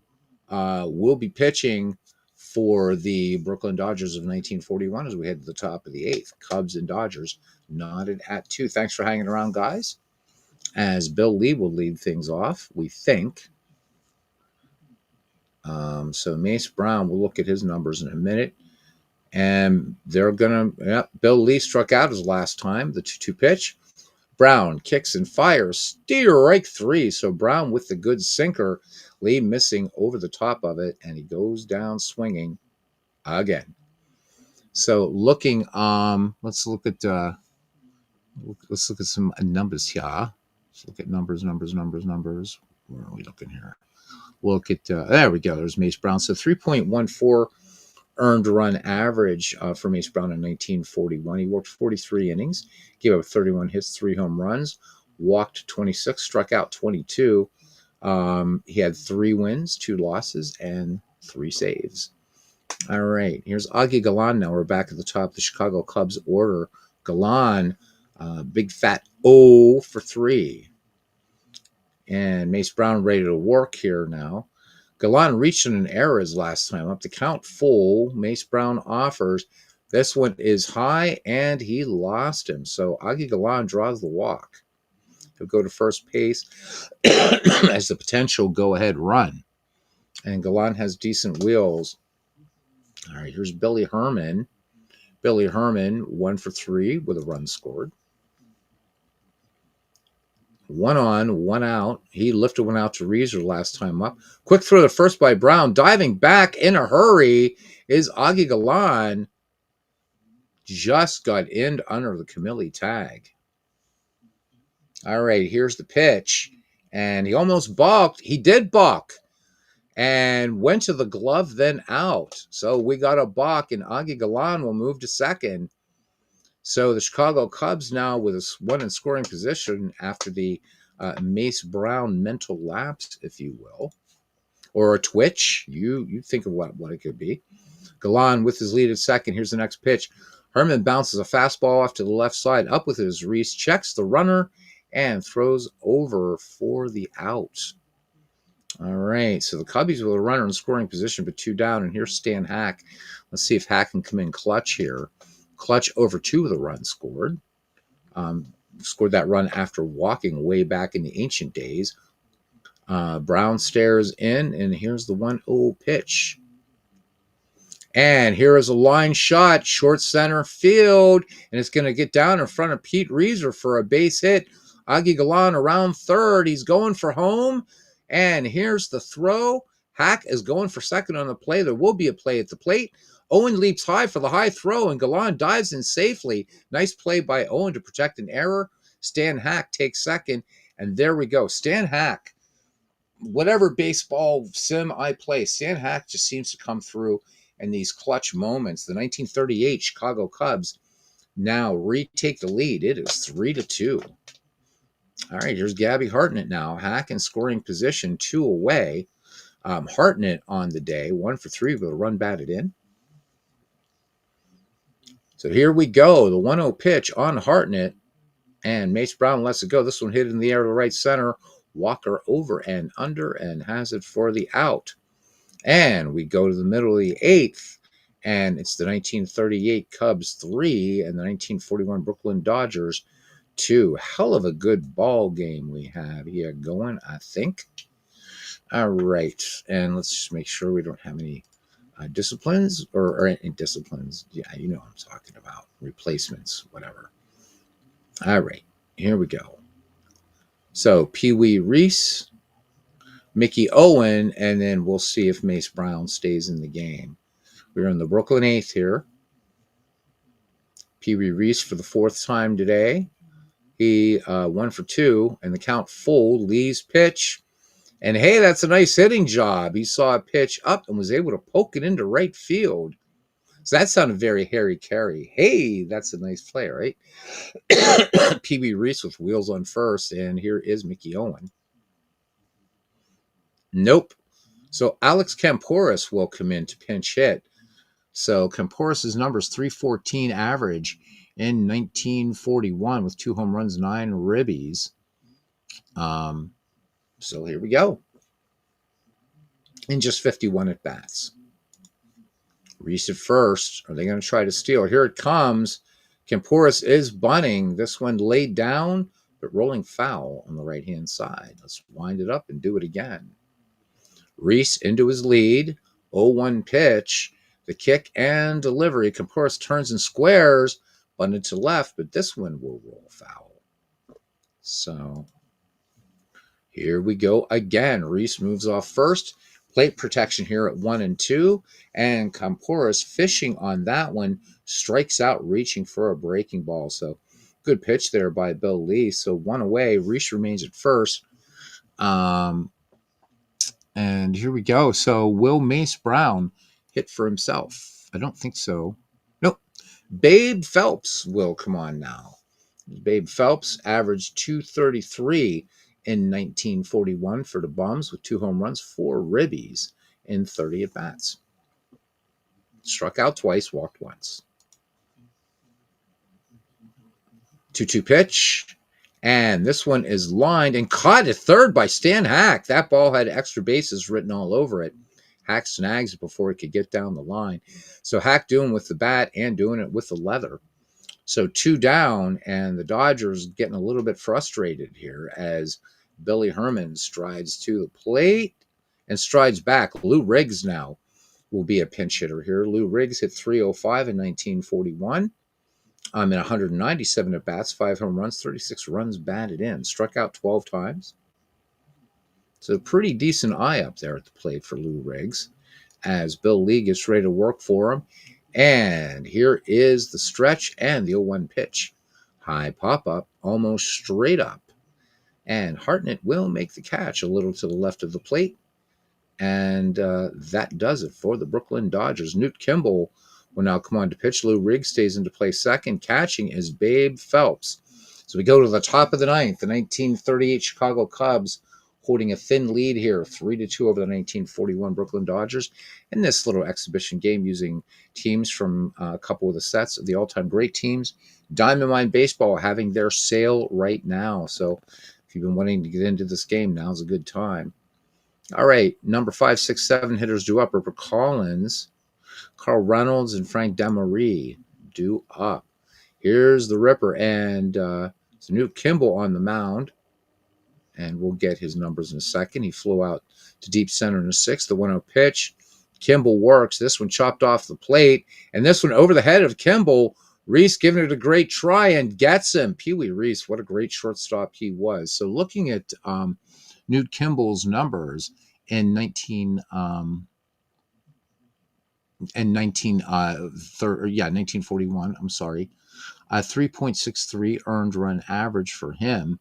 will be pitching for the Brooklyn Dodgers of 1941 as we head to the top of the 8th. Cubs and Dodgers knotted at 2. Thanks for hanging around, guys. As Bill Lee will lead things off, we think. So Mace Brown, we'll look at his numbers in a minute. And they're going to, Bill Lee struck out his last time, the 2-2 pitch. Brown kicks and fires, strike 3. So Brown with the good sinker, Lee missing over the top of it, and he goes down swinging again. So looking, let's look at some numbers here. Let's look at numbers. Where are we looking here? Look at there we go. There's Mace Brown. So 3.14 earned run average for Mace Brown in 1941. He worked 43 innings, gave up 31 hits, 3 home runs, walked 26, struck out 22. He had 3 wins, 2 losses, and 3 saves. All right, here's Augie Galan now. We're back at the top of the Chicago Cubs order. Galan, big fat 0 for 3. And Mace Brown ready to work here now. Galan reached in an error his last time up. The count full. Mace Brown offers. This one is high, and he lost him. So Augie Galan draws the walk. He'll go to first base as the potential go-ahead run. And Galan has decent wheels. All right, here's Billy Herman. Billy Herman, 1 for 3 with a run scored. 1 on, 1 out. He lifted one out to Reeser last time up. Quick throw to first by Brown. Diving back in a hurry is Augie Galan. Just got in under the Camilli tag. All right, here's the pitch. And he almost balked. He did balk and went to the glove, then out. So we got a balk, and Augie Galan will move to second. So the Chicago Cubs now with a one in scoring position after the Mace Brown mental lapse, if you will, or a twitch. You think of what it could be. Galan with his lead at second. Here's the next pitch. Herman bounces a fastball off to the left side. Up with his Reese, checks the runner, and throws over for the out. All right, so the Cubbies with a runner in scoring position, but 2 down. And here's Stan Hack. Let's see if Hack can come in clutch here. Clutch over 2 of the runs scored. Scored that run after walking way back in the ancient days. Brown stares in, and here's the 1-0 pitch. And here is a line shot, short center field, and it's going to get down in front of Pete Reeser for a base hit. Augie Galan around third. He's going for home, and here's the throw. Hack is going for second on the play. There will be a play at the plate. Owen leaps high for the high throw, and Galan dives in safely. Nice play by Owen to protect an error. Stan Hack takes second, and there we go. Stan Hack, whatever baseball sim I play, Stan Hack just seems to come through in these clutch moments. The 1938 Chicago Cubs now retake the lead. It is 3-2. All right, here's Gabby Hartnett now. Hack in scoring position, 2 away. Hartnett on the day, 1 for 3 with a run batted in. So here we go. The 1-0 pitch on Hartnett, and Mace Brown lets it go. This one hit in the air to right center. Walker over and under and has it for the out. And we go to the middle of the 8th, and it's the 1938 Cubs 3 and the 1941 Brooklyn Dodgers 2. Hell of a good ball game we have here going, I think. All right, and let's just make sure we don't have any disciplines or any disciplines. Yeah, you know what I'm talking about. Replacements, whatever. All right, here we go. So Pee Wee Reese, Mickey Owen, and then we'll see if Mace Brown stays in the game. We're in the Brooklyn 8th here. Pee Wee Reese for the 4th time today. He 1 for 2, and the count full. Lee's pitch. And hey, that's a nice hitting job. He saw a pitch up and was able to poke it into right field. So that sounded very Harry Carey. Hey, that's a nice play, right? Pee Wee Reese with wheels on first, and here is Mickey Owen. Nope. So Alex Camporis will come in to pinch hit. So Camporis' numbers 314 average in 1941 with 2 home runs, 9 ribbies. So here we go. In just 51 at bats. Reese at first. Are they going to try to steal? Here it comes. Camporis is bunting. This one laid down, but rolling foul on the right-hand side. Let's wind it up and do it again. Reese into his lead. 0-1 pitch. The kick and delivery. Camporis turns and squares. Bunted to left, but this one will roll foul. So here we go again. Reese moves off first. Plate protection here at 1 and 2. And Camporis fishing on that one. Strikes out, reaching for a breaking ball. So good pitch there by Bill Lee. So 1 away. Reese remains at first. And here we go. So will Mace Brown hit for himself? I don't think so. Nope. Babe Phelps will come on now. Babe Phelps averaged 233 in 1941 for the Bums with 2 home runs, 4 ribbies in 30 at-bats. Struck out twice, walked once. 2-2 pitch. And this one is lined and caught at third by Stan Hack. That ball had extra bases written all over it. Hack snags it before it could get down the line. So Hack doing with the bat and doing it with the leather. So 2 down, and the Dodgers getting a little bit frustrated here as Billy Herman strides to the plate and strides back. Lou Riggs now will be a pinch hitter here. Lou Riggs hit 305 in 1941. In 197 at-bats, 5 home runs, 36 runs batted in. Struck out 12 times. So pretty decent eye up there at the plate for Lou Riggs as Bill Lee gets ready to work for him. And here is the stretch and the 0-1 pitch. High pop-up, almost straight up. And Hartnett will make the catch a little to the left of the plate. And that does it for the Brooklyn Dodgers. Newt Kimball will now come on to pitch. Lou Riggs stays into play second. Catching is Babe Phelps. So we go to the top of the ninth. The 1938 Chicago Cubs holding a thin lead here, 3-2 over the 1941 Brooklyn Dodgers in this little exhibition game using teams from a couple of the sets of the all-time great teams. Diamond Mine Baseball having their sale right now. So if you've been wanting to get into this game, now's a good time. All right, number 5, 6, 7 hitters due up. Ripper Collins, Carl Reynolds, and Frank Demery due up. Here's the Ripper, and it's Newt Kimball on the mound, and we'll get his numbers in a second. He flew out to deep center in the sixth, the 1-0 pitch. Kimball works. This one chopped off the plate, and this one over the head of Kimball. Reese giving it a great try and gets him. Pee Wee Reese, what a great shortstop he was. So looking at Newt Kimball's numbers in 1941. I'm sorry, 3.63 earned run average for him.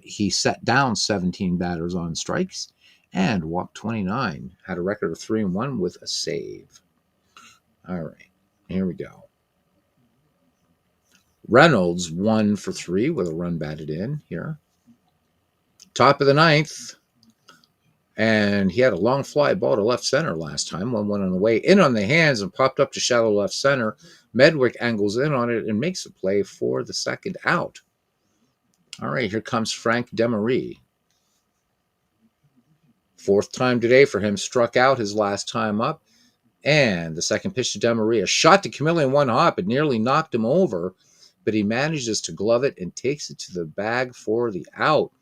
He set down 17 batters on strikes and walked 29. Had a record of 3-1 with a save. All right, here we go. Reynolds 1 for 3 with a run batted in here. Top of the ninth. And he had a long fly ball to left center last time. 1-1 on the way in on the hands and popped up to shallow left center. Medwick angles in on it and makes a play for the second out. All right, here comes Frank Demery. Fourth time today for him. Struck out his last time up. And the second pitch to Demery. A shot to Camille in one hop. It nearly knocked him over, but he manages to glove it and takes it to the bag for the out.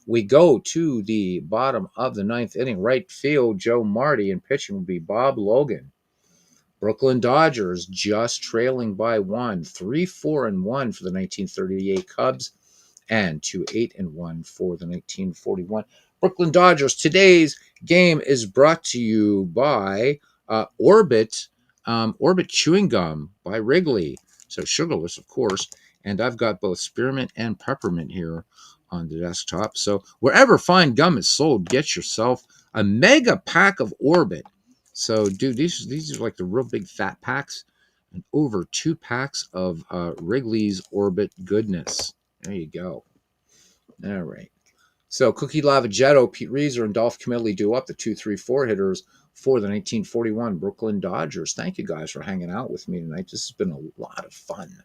We go to the bottom of the ninth inning. Right field, Joe Marty, and pitching will be Bob Logan. Brooklyn Dodgers just trailing by 1. 3-4-1 for the 1938 Cubs and 2-8-1 for the 1941 Brooklyn Dodgers. Today's game is brought to you by Orbit Chewing Gum by Wrigley. So sugarless, of course. And I've got both spearmint and peppermint here on the desktop. So wherever fine gum is sold, get yourself a mega pack of Orbit. So, dude, these are like the real big fat packs, and over 2 packs of Wrigley's Orbit goodness. There you go. All right. So Cookie Lavagetto, Pete Reeser, and Dolph Camilli do up the 2-3-4 hitters for the 1941 Brooklyn Dodgers. Thank you guys for hanging out with me tonight. This has been a lot of fun.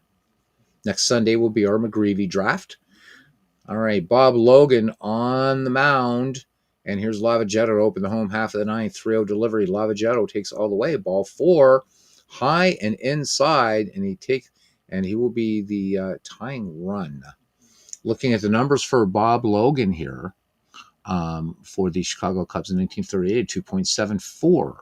Next Sunday will be our McGreevy draft. All right, Bob Logan on the mound. And here's Lavagetto to open the home half of the ninth. 3-0 delivery. Lavagetto takes all the way. Ball 4, high and inside, and he will be the tying run. Looking at the numbers for Bob Logan here for the Chicago Cubs in 1938, 2.74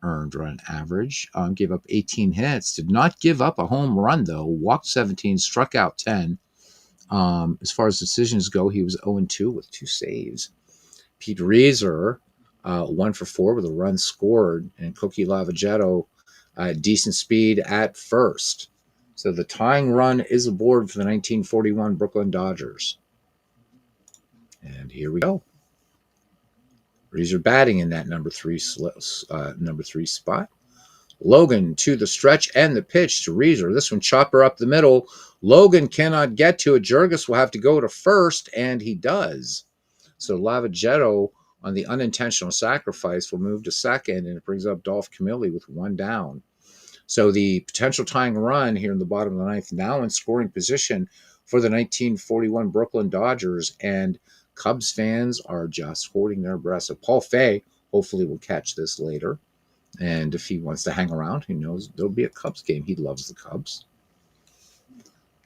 earned run average. Gave up 18 hits. Did not give up a home run, though. Walked 17, struck out 10. As far as decisions go, he was 0-2 with 2 saves. Pete Reeser, 1 for 4 with a run scored, and Cookie Lavagetto, decent speed at first. So the tying run is aboard for the 1941 Brooklyn Dodgers. And here we go. Reeser batting in that number 3 spot. Logan to the stretch and the pitch to Reeser. This one chopper up the middle. Logan cannot get to it. Jurgis will have to go to first, and he does. So Lavagetto on the unintentional sacrifice will move to second, and it brings up Dolph Camilli with 1 down. So the potential tying run here in the bottom of the ninth, now in scoring position for the 1941 Brooklyn Dodgers, and Cubs fans are just holding their breath. So Paul Fay hopefully will catch this later. And if he wants to hang around, who knows, there'll be a Cubs game. He loves the Cubs.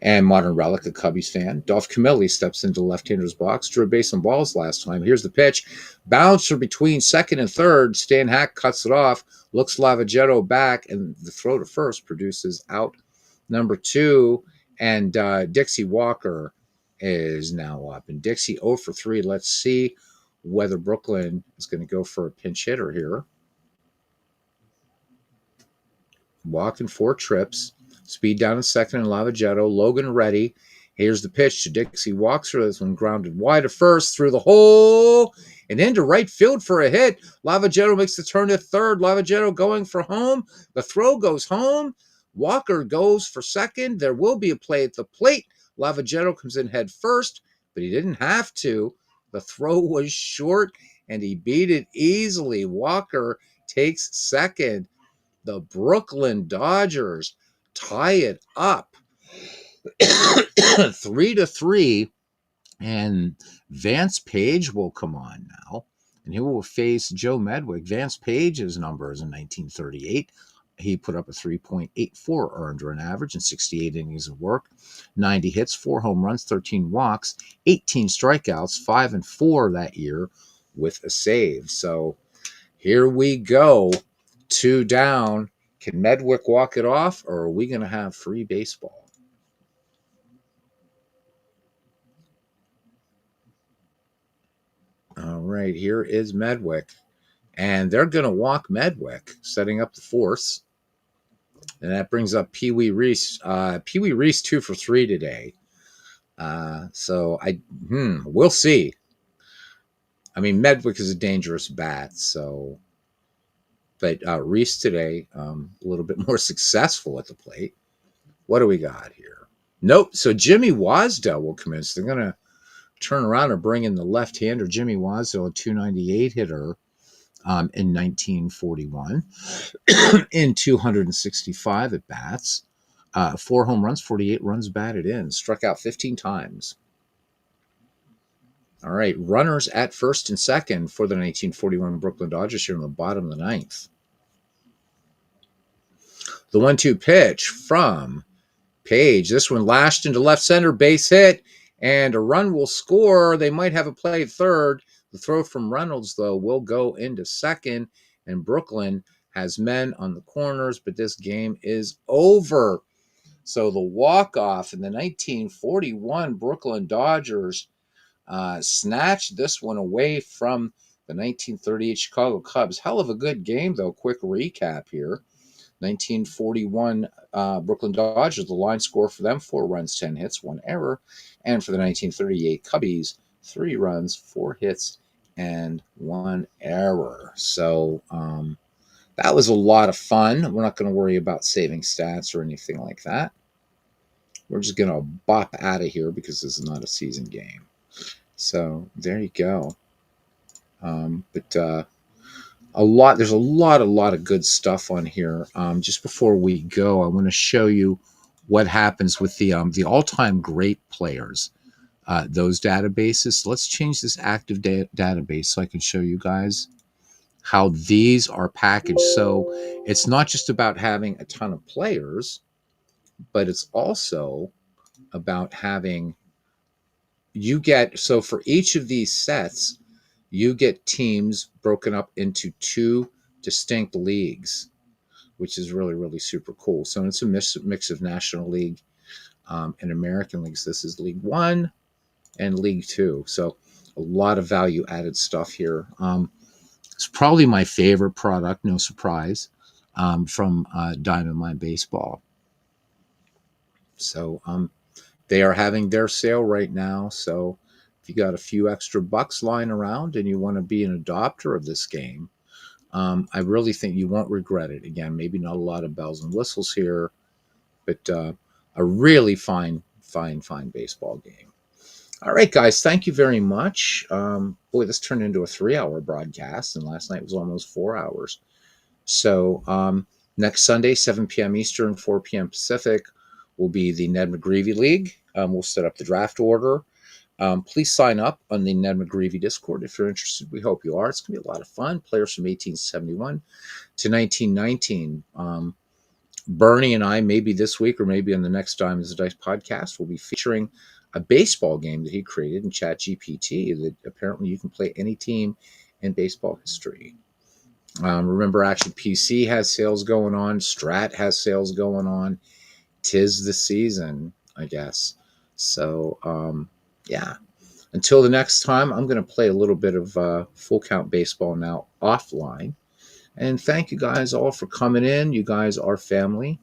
And Modern Relic, a Cubbies fan. Dolph Camilli steps into the left-hander's box, drew a base on balls last time. Here's the pitch. Bouncer between second and third. Stan Hack cuts it off, looks Lavagetto back, and the throw to first produces out number 2. And Dixie Walker is now up. And Dixie 0 for 3. Let's see whether Brooklyn is going to go for a pinch hitter here. Walking 4 trips. Speed down in second and Lavagetto. Logan ready. Here's the pitch to Dixie Walker. This one grounded wide to first, through the hole, and into right field for a hit. Lavagetto makes the turn to third. Lavagetto going for home. The throw goes home. Walker goes for second. There will be a play at the plate. Lavagetto comes in head first, but he didn't have to. The throw was short, and he beat it easily. Walker takes second. The Brooklyn Dodgers tie it up 3-3, and Vance Page will come on now, and he will face Joe Medwick. Vance Page's numbers in 1938, he put up a 3.84 earned run average in 68 innings of work, 90 hits, 4 home runs, 13 walks, 18 strikeouts, 5-4 that year with a save. So here we go, 2 down. Can Medwick walk it off, or are we going to have free baseball? All right, here is Medwick. And they're going to walk Medwick, setting up the fourth. And that brings up Pee Wee Reese. Pee Wee Reese 2 for 3 today. So we'll see. I mean, Medwick is a dangerous bat, so. But Reese today, a little bit more successful at the plate. What do we got here? Nope. So Jimmy Wasdell will come in. So they're going to turn around and bring in the left-hander, Jimmy Wasdell, a 298 hitter in 1941, in 265 at bats, 4 home runs, 48 runs batted in, struck out 15 times. All right, runners at first and second for the 1941 Brooklyn Dodgers here in the bottom of the ninth. The 1-2 pitch from Page. This one lashed into left center, base hit, and a run will score. They might have a play at third. The throw from Reynolds, though, will go into second, and Brooklyn has men on the corners, but this game is over. So the walk-off in the 1941 Brooklyn Dodgers snatched this one away from the 1938 Chicago Cubs. Hell of a good game, though. Quick recap here. 1941 Brooklyn Dodgers, the line score for them, 4 runs, 10 hits, 1 error. And for the 1938 Cubbies, 3 runs, 4 hits, and 1 error. So that was a lot of fun. We're not going to worry about saving stats or anything like that. We're just going to bop out of here because this is not a season game. So there you go. There's a lot of good stuff on here. Just before we go, I want to show you what happens with the all-time great players, those databases. So let's change this active database so I can show you guys how these are packaged. So it's not just about having a ton of players, but it's also about having, so for each of these sets, you get teams broken up into 2 distinct leagues, which is really, really super cool. So it's a mix of National League and American leagues. This is League 1 and League 2. So a lot of value added stuff here. It's probably my favorite product, no surprise, from Diamond Mine Baseball. So they are having their sale right now. So if you got a few extra bucks lying around and you want to be an adopter of this game, I really think you won't regret it. Again, maybe not a lot of bells and whistles here, but a really fine baseball game. All right, guys, thank you very much. Boy, this turned into a 3-hour broadcast, and last night was almost 4 hours. So next Sunday, 7 p.m. Eastern, 4 p.m. Pacific, will be the Ned McGreevy League. We'll set up the draft order. Please sign up on the Ned McGreevy Discord if you're interested. We hope you are. It's going to be a lot of fun. Players from 1871 to 1919. Bernie and I, maybe this week or maybe on the next Diamonds and Dice podcast, will be featuring a baseball game that he created in ChatGPT that apparently you can play any team in baseball history. Remember, Action PC has sales going on. Strat has sales going on. 'Tis the season, I guess. So, yeah. Until the next time, I'm going to play a little bit of full count baseball now offline. And thank you guys all for coming in. You guys are family.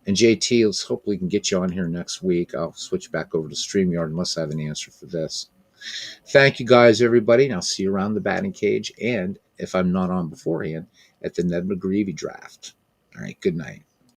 And JT, let's hope we can get you on here next week. I'll switch back over to StreamYard unless I have an answer for this. Thank you guys, everybody, and I'll see you around the batting cage. And if I'm not on beforehand, at the Ned McGreevy draft. All right, good night.